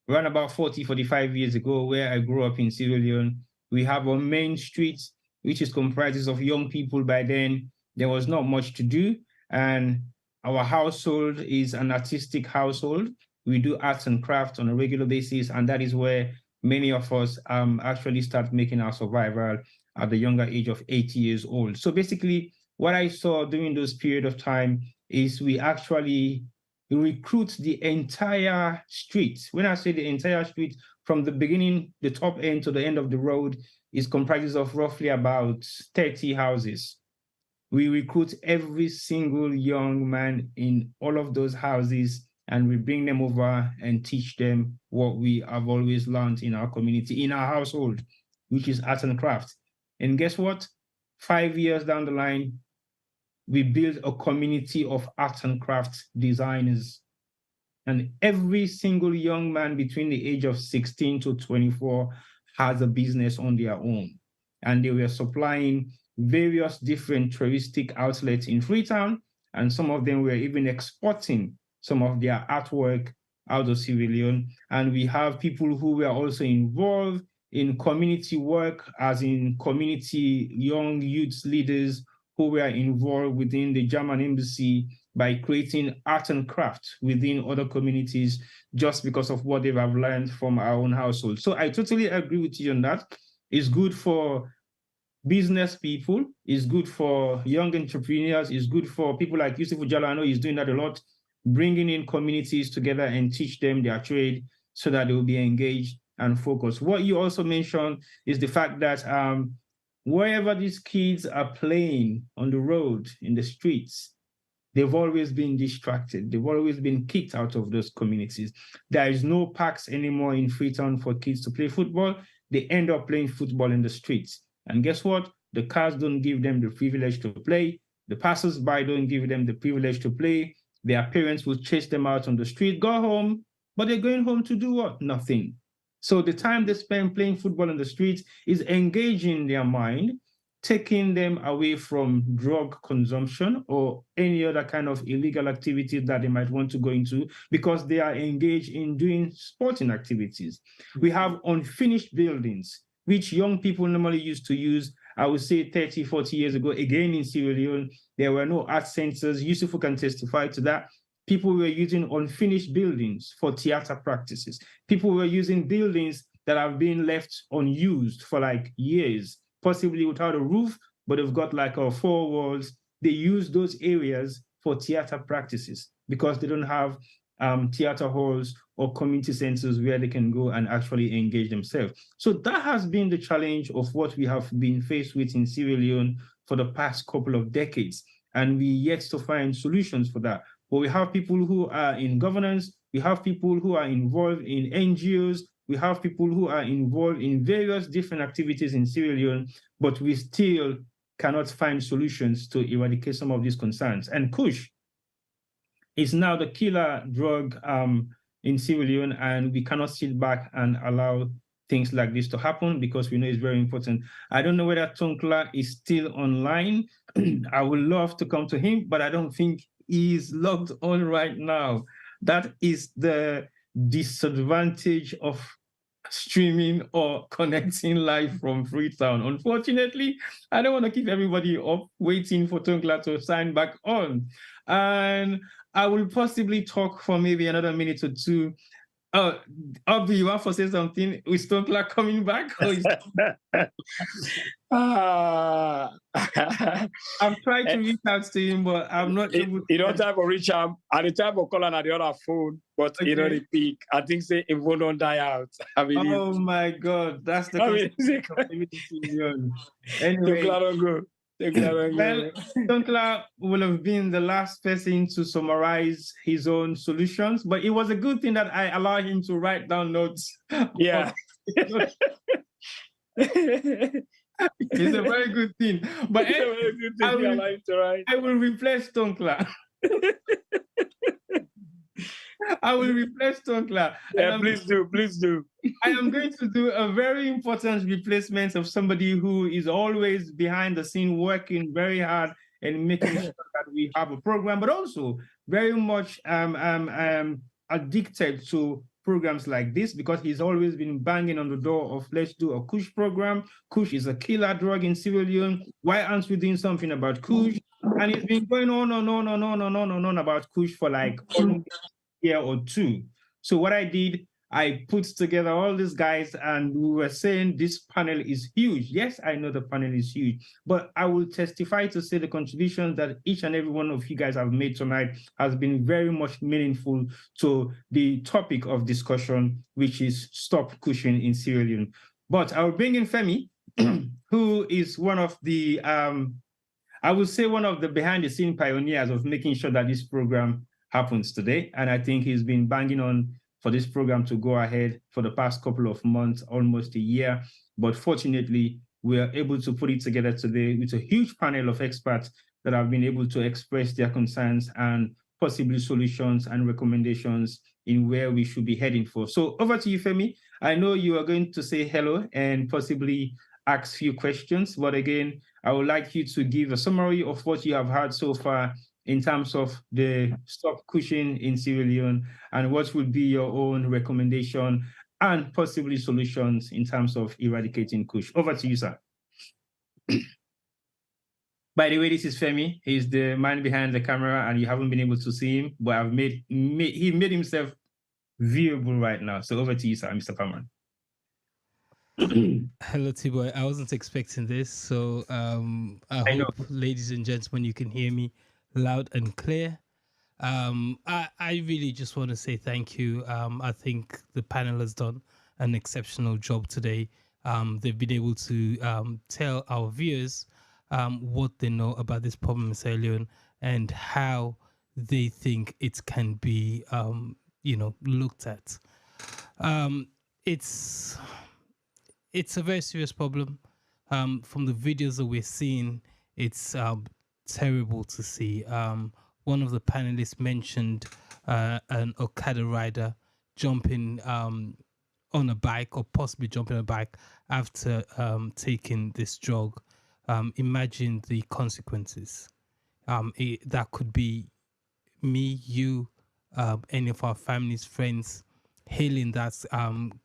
about 45 years ago, where I grew up in Sierra Leone, we have a main street, which is comprised of young people. By then, there was not much to do. And our household is an artistic household. We do arts and crafts on a regular basis. And that is where many of us actually start making our survival at the younger age of 8 years old. So basically, what I saw during those period of time is we actually recruit the entire street. When I say the entire street, from the beginning, the top end to the end of the road, is comprises of roughly about 30 houses. We recruit every single young man in all of those houses, and we bring them over and teach them what we have always learned in our community, in our household, which is art and craft. And guess what? 5 years down the line, we build a community of art and craft designers. And every single young man between the age of 16 to 24 has a business on their own. And they were supplying various different touristic outlets in Freetown, and some of them were even exporting some of their artwork out of Sierra Leone. And we have people who were also involved in community work, as in community young youth leaders who were involved within the German embassy by creating art and craft within other communities, just because of what they have learned from our own household. So I totally agree with you on that. It's good for business people, it's good for young entrepreneurs, it's good for people like Yusuf Ujala. I know he's doing that a lot, bringing in communities together and teach them their trade so that they will be engaged and focused. What you also mentioned is the fact that wherever these kids are playing on the road, in the streets, they've always been distracted. They've always been kicked out of those communities. There is no parks anymore in Freetown for kids to play football. They end up playing football in the streets. And guess what? The cars don't give them the privilege to play. The passers-by don't give them the privilege to play. Their parents will chase them out on the street, go home, but they're going home to do what? Nothing. So the time they spend playing football in the streets is engaging their mind, taking them away from drug consumption or any other kind of illegal activity that they might want to go into, because they are engaged in doing sporting activities. We have unfinished buildings, which young people normally used to use, I would say 30, 40 years ago. Again, in Sierra Leone, there were no art centers. Yusuf can testify to that. People were using unfinished buildings for theater practices. People were using buildings that have been left unused for like years, possibly without a roof, but they've got like 4 walls. They use those areas for theater practices because they don't have theater halls or community centers where they can go and actually engage themselves. So that has been the challenge of what we have been faced with in Sierra Leone for the past couple of decades. And we yet to find solutions for that. But we have people who are in governance, we have people who are involved in NGOs, we have people who are involved in various different activities in Sierra Leone, but we still cannot find solutions to eradicate some of these concerns. And Kush is now the killer drug in Sierra Leone, and we cannot sit back and allow things like this to happen because we know it's very important. I don't know whether Tonkla is still online. I would love to come to him, but I don't think he's logged on right now. That is the disadvantage of streaming or connecting live from Freetown. Unfortunately, I don't want to keep everybody up waiting for Tonkla to sign back on. And I will possibly talk for maybe another minute or two Oh, Obi, you want to say something? Is Stone Clark coming back? Or is... I've tried to reach out to him, but I'm not able to. You don't have to reach out at the time of calling at the other phone, but you know the peak. I think say it won't don't die out. I mean, oh my God, that's the anyway. Well, Tonkla will have been the last person to summarize his own solutions, but it was a good thing that I allowed him to write down notes. Yeah. It's a very good thing. But I will replace Tonkla. I will replace Tonkla. Yeah, please do. I am going to do a very important replacement of somebody who is always behind the scene, working very hard and making sure that we have a program, but also very much addicted to programs like this, because he's always been banging on the door of let's do a Kush program. Kush is a killer drug in Sierra Leone. Why aren't we doing something about Kush? And it's been going on about Kush for like almost a year or two. So what I did, I put together all these guys and we were saying this panel is huge. Yes, I know the panel is huge, but I will testify to say the contributions that each and every one of you guys have made tonight has been very much meaningful to the topic of discussion, which is stop Kushing in Sierra Leone. But I will bring in Femi, who is one of the, I would say one of the behind the scene pioneers of making sure that this program happens today. And I think he's been banging on for this program to go ahead for the past couple of months, almost a year. But fortunately, we are able to put it together today with a huge panel of experts that have been able to express their concerns and possibly solutions and recommendations in where we should be heading for. So over to you, Femi. I know you are going to say hello and possibly ask a few questions, but again, I would like you to give a summary of what you have heard so far in terms of the stop Kushing in Sierra Leone, and what would be your own recommendation and possibly solutions in terms of eradicating Kush. Over to you, sir. By the way, this is Femi. He's the man behind the camera, and you haven't been able to see him, but he made himself viewable right now. So over to you, sir, Mr. Cameron. Hello, T-Boy. I wasn't expecting this, so I hope, ladies and gentlemen, you can hear me loud and clear. I really just want to say thank you. I think the panel has done an exceptional job today. They've been able to tell our viewers what they know about this problem in Sierra Leone and how they think it can be, looked at. It's a very serious problem. From the videos that we're seeing, it's terrible to see. One of the panelists mentioned an Okada rider jumping on a bike, or possibly jumping on a bike after taking this drug. Imagine the consequences. That could be me, you, any of our families, friends, hailing that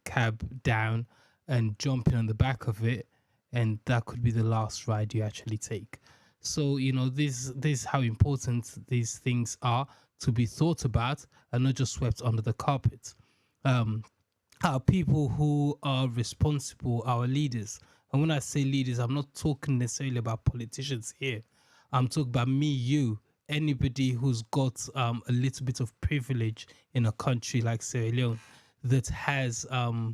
cab down and jumping on the back of it, and that could be the last ride you actually take. So, this is how important these things are to be thought about and not just swept under the carpet. Our people who are responsible, our leaders, and when I say leaders, I'm not talking necessarily about politicians here. I'm talking about me, you, anybody who's got a little bit of privilege in a country like Sierra Leone that has a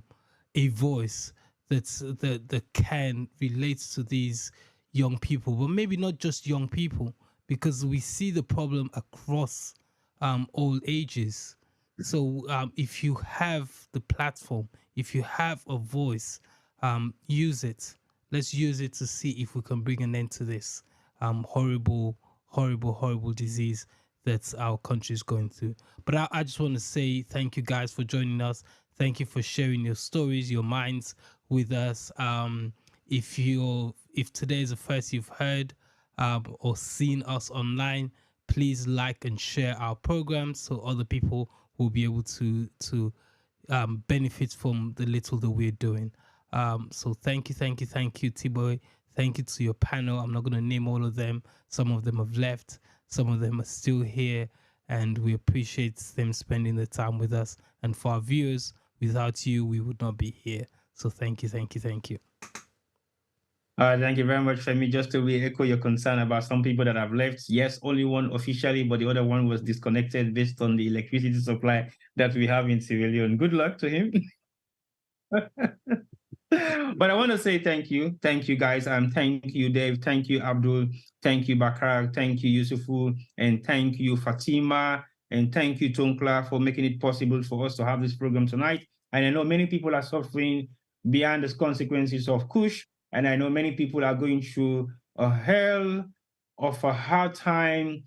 voice that can relate to these young people, but maybe not just young people, because we see the problem across all ages. So if you have the platform, if you have a voice, use it. Let's use it to see if we can bring an end to this horrible disease that our country is going through. But I just want to say thank you guys for joining us. Thank you for sharing your stories, your minds with us. If today is the first you've heard or seen us online, please like and share our programs so other people will be able to benefit from the little that we're doing. So thank you, T-Boy. Thank you to your panel. I'm not going to name all of them. Some of them have left. Some of them are still here. and we appreciate them spending the time with us. And for our viewers, without you, we would not be here. So thank you, thank you, thank you. Thank you very much, Femi. Just to re-echo your concern about some people that have left. Yes, only one officially, but the other one was disconnected based on the electricity supply that we have in Sierra Leone. Good luck to him. But I want to say thank you. Thank you, guys. Thank you, Dave. Thank you, Abdul. Thank you, Bakar. Thank you, Yusufu. And thank you, Fatima. And thank you, Tonkla, for making it possible for us to have this program tonight. And I know many people are suffering beyond the consequences of Kush. And I know many people are going through a hell of a hard time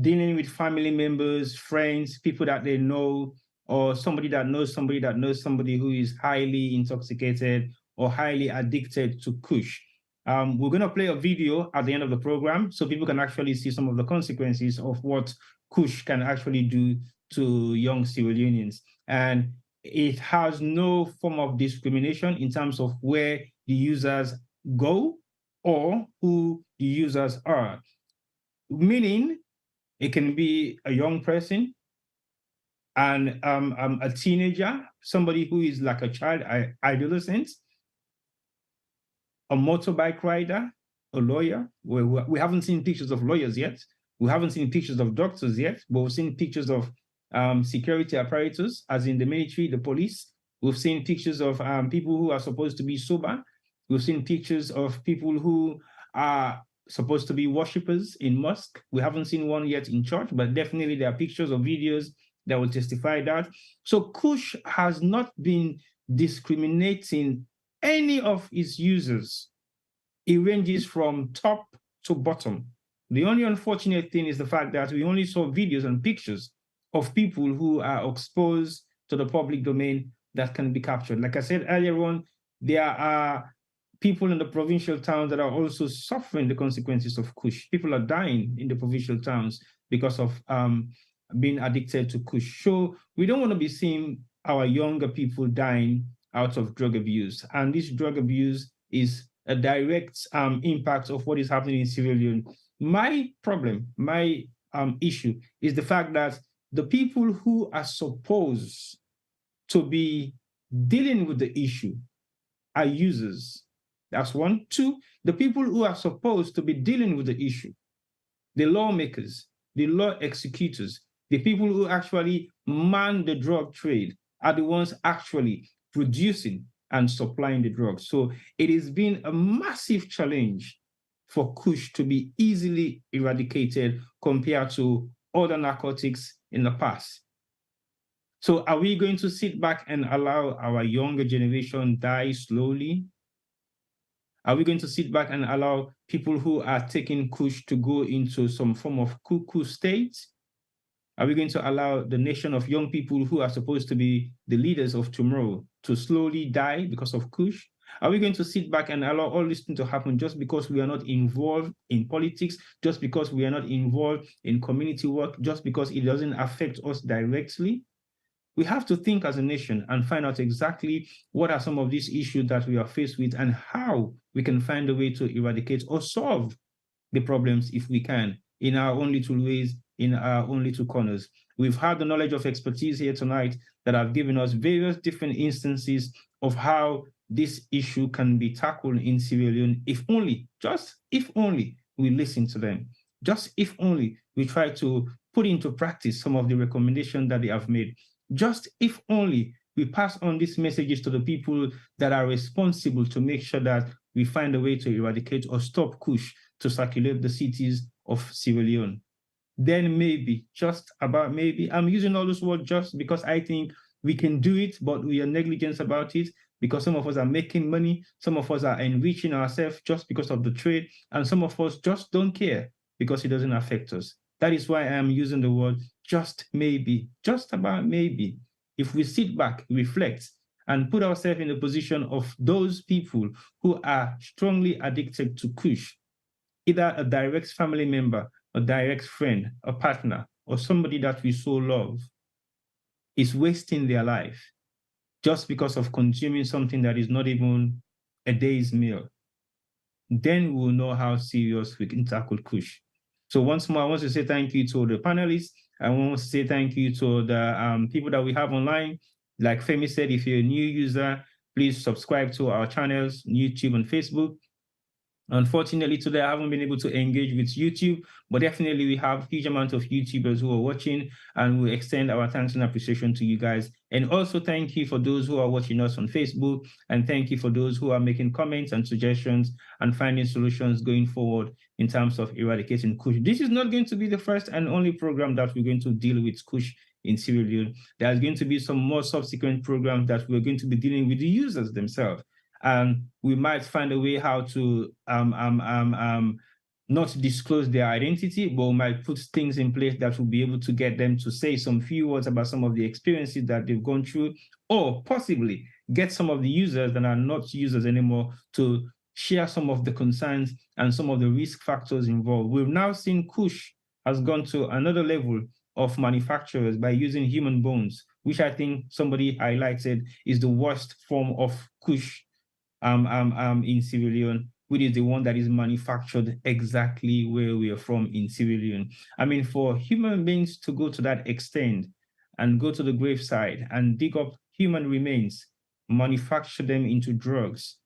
dealing with family members, friends, people that they know, or somebody that knows somebody that knows somebody who is highly intoxicated or highly addicted to Kush. We're going to play a video at the end of the program so people can actually see some of the consequences of what Kush can actually do to young Sierra Leoneans. And it has no form of discrimination in terms of where the users go or who the users are. Meaning, it can be a young person, and a teenager, somebody who is like a child, adolescent, a motorbike rider, a lawyer. We haven't seen pictures of lawyers yet. We haven't seen pictures of doctors yet, but we've seen pictures of security apparatus, as in the military, the police. We've seen pictures of people who are supposed to be sober. We've seen pictures of people who are supposed to be worshippers in mosque. We haven't seen one yet in church, but definitely there are pictures or videos that will testify that. So Kush has not been discriminating any of its users. It ranges from top to bottom. The only unfortunate thing is the fact that we only saw videos and pictures of people who are exposed to the public domain that can be captured. Like I said earlier on, there are people in the provincial towns that are also suffering the consequences of Kush. People are dying in the provincial towns because of being addicted to Kush. So we don't want to be seeing our younger people dying out of drug abuse. And this drug abuse is a direct impact of what is happening in Sierra Leone. My problem, my issue is the fact that the people who are supposed to be dealing with the issue are users. That's one. Two, the people who are supposed to be dealing with the issue, the lawmakers, the law executors, the people who actually man the drug trade are the ones actually producing and supplying the drugs. So it has been a massive challenge for Kush to be easily eradicated compared to other narcotics in the past. So are we going to sit back and allow our younger generation die slowly? Are we going to sit back and allow people who are taking Kush to go into some form of cuckoo state? Are we going to allow the nation of young people who are supposed to be the leaders of tomorrow to slowly die because of Kush? Are we going to sit back and allow all this thing to happen just because we are not involved in politics, just because we are not involved in community work, just because it doesn't affect us directly? We have to think as a nation and find out exactly what are some of these issues that we are faced with and how we can find a way to eradicate or solve the problems if we can, in our own little ways, in our own little corners. We've had the knowledge of expertise here tonight that have given us various different instances of how this issue can be tackled in Sierra Leone, if only, just if only we listen to them, just if only we try to put into practice some of the recommendations that they have made, just if only we pass on these messages to the people that are responsible to make sure that we find a way to eradicate or stop Kush to circulate the cities of Sierra Leone. Then maybe, just about maybe, I'm using all those words just because I think we can do it, but we are negligent about it because some of us are making money, some of us are enriching ourselves just because of the trade, and some of us just don't care because it doesn't affect us. That is why I am using the word just maybe, just about maybe. If we sit back, reflect, and put ourselves in the position of those people who are strongly addicted to Kush, either a direct family member, a direct friend, a partner, or somebody that we so love, is wasting their life just because of consuming something that is not even a day's meal, then we'll know how serious we can tackle Kush. So once more, I want to say thank you to the panelists. I want to say thank you to the people that we have online. Like Femi said, if you're a new user, please subscribe to our channels, YouTube and Facebook. Unfortunately, today I haven't been able to engage with YouTube, but definitely we have a huge amount of YouTubers who are watching, and we extend our thanks and appreciation to you guys. And also thank you for those who are watching us on Facebook, and thank you for those who are making comments and suggestions and finding solutions going forward in terms of eradicating Kush. This is not going to be the first and only program that we're going to deal with Kush in Sierra Leone. There's going to be some more subsequent programs that we're going to be dealing with the users themselves. And we might find a way how to not disclose their identity, but we might put things in place that will be able to get them to say some few words about some of the experiences that they've gone through, or possibly get some of the users that are not users anymore to share some of the concerns and some of the risk factors involved. We've now seen Kush has gone to another level of manufacturers by using human bones, which I think somebody highlighted is the worst form of Kush in Sierra Leone, which is the one that is manufactured exactly where we are from in Sierra Leone. I mean, for human beings to go to that extent and go to the graveside and dig up human remains, manufacture them into drugs,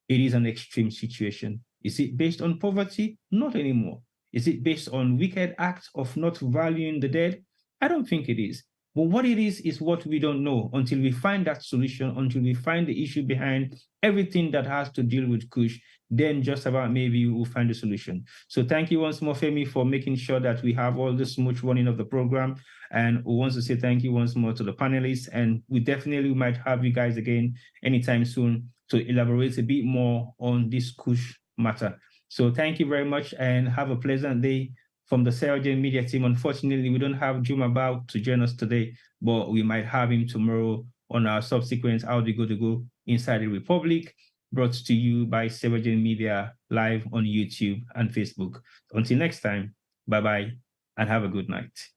it is an extreme situation. Is it based on poverty? Not anymore. Is it based on wicked acts of not valuing the dead? I don't think it is. But what it is what we don't know until we find that solution, until we find the issue behind everything that has to deal with Kush, then just about maybe we'll find a solution. So thank you once more, Femi, for making sure that we have all the smooth running of the program. And we want to say thank you once more to the panelists. And we definitely might have you guys again anytime soon to elaborate a bit more on this Kush matter. So thank you very much and have a pleasant day. From the Sierra Leone media team, unfortunately, we don't have Juma Bao to join us today, but we might have him tomorrow on our subsequent How Do You Go to Go Inside the Republic, brought to you by Sierra Leone Media live on YouTube and Facebook. Until next time, bye-bye and have a good night.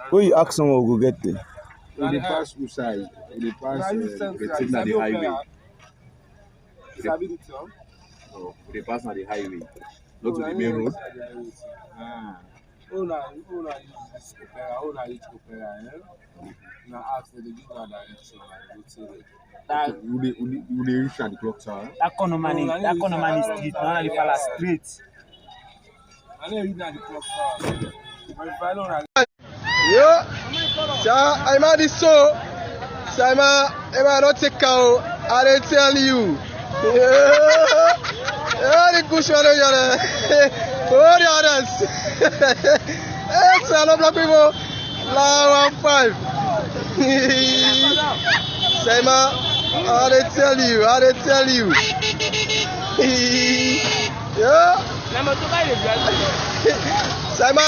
When you ask someone who go get there, when they pass which side, when they pass the highway. No, they pass on the highway, not to the main road. Oh, now use opera. Now after the give direction, that will they reach at the clock tower? That condomani street, now the palace street. I know you at the clock tower. Yo, I'm at this so. I'm not take out. I tell you. Yeah, the Kush one here. Oh, the others. It's a lot of people. La 1-5. Saima, I tell you. Yeah. Saima.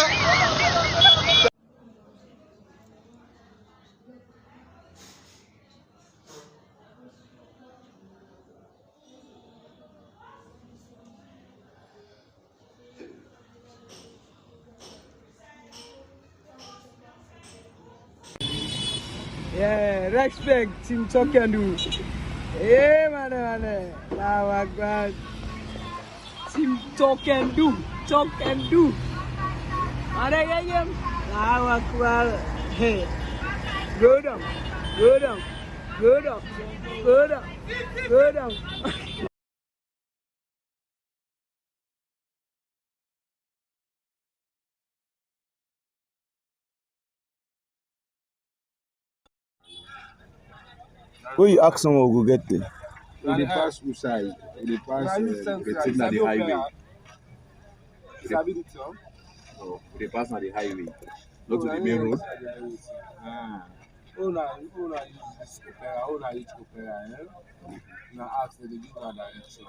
Yeah, respect Team Talk and Do. Yeah, man. Now I got Team Talk and Do. Now I got hey. Go down. When you ask someone who go get there, when they pass which side, when they pass the highway. No, they pass on the highway, not to the main road. Oh, now use opera. Now after the give direction,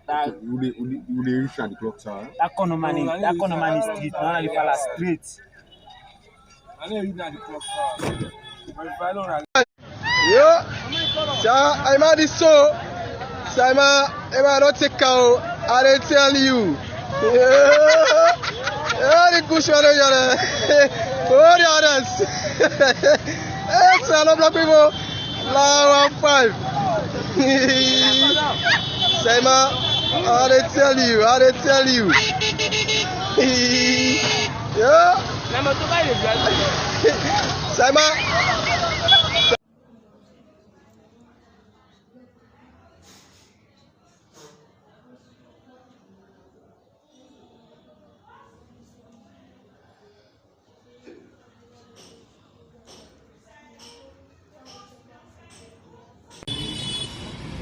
that will they reach at the clock tower? That condomani street, now the palace street. I know you at the clock tower. Yo, I'm at this so. I'm not take out. I tell you. Yeah, the Kush one here. Oh, the others. It's a lot of people. La 1-5. Saima, I tell you. Yeah. Saima.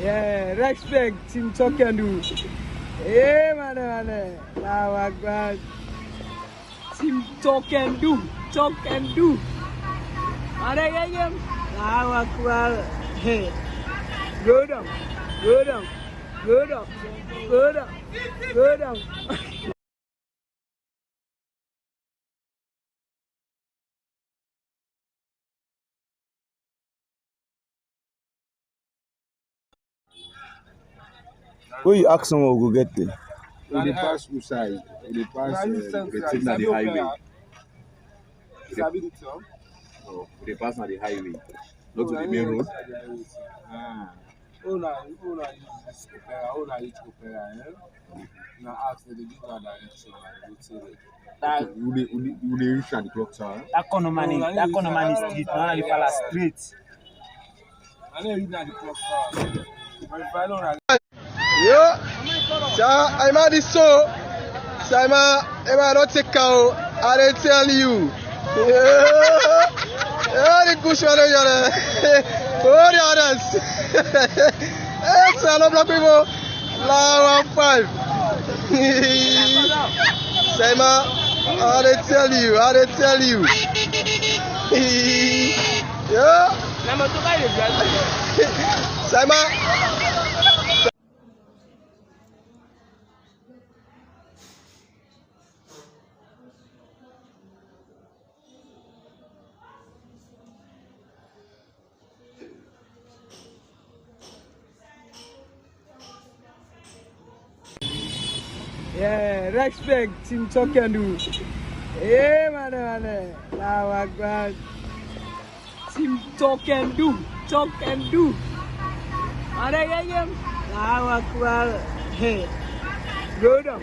Yeah, respect Team Talk and Do. Yeah, man. Now I got Team Talk and Do. Again. Now I got hey. Go down. When you ask someone who go get there, when they pass outside, when they pass the thing at the highway. No, they pass on the highway, not to the main road. Oh, no, use opera. Now, after the give that direction, I would say Okay, will they reach at the clock tower? That economy street, now you follow straight. I never read that the clock tower. But if I don't Yo, I'm at this so. Saima, I don't take out. I tell you. Yeah, the Kush one yale. Oh, the others. It's a lot of people. La 1-5. Saima, I tell you. Yeah. Saima. Yeah, respect Team Talk and Do. Yeah, man. Now I got Team Talk and Do. Again. Now I got hey. Go down.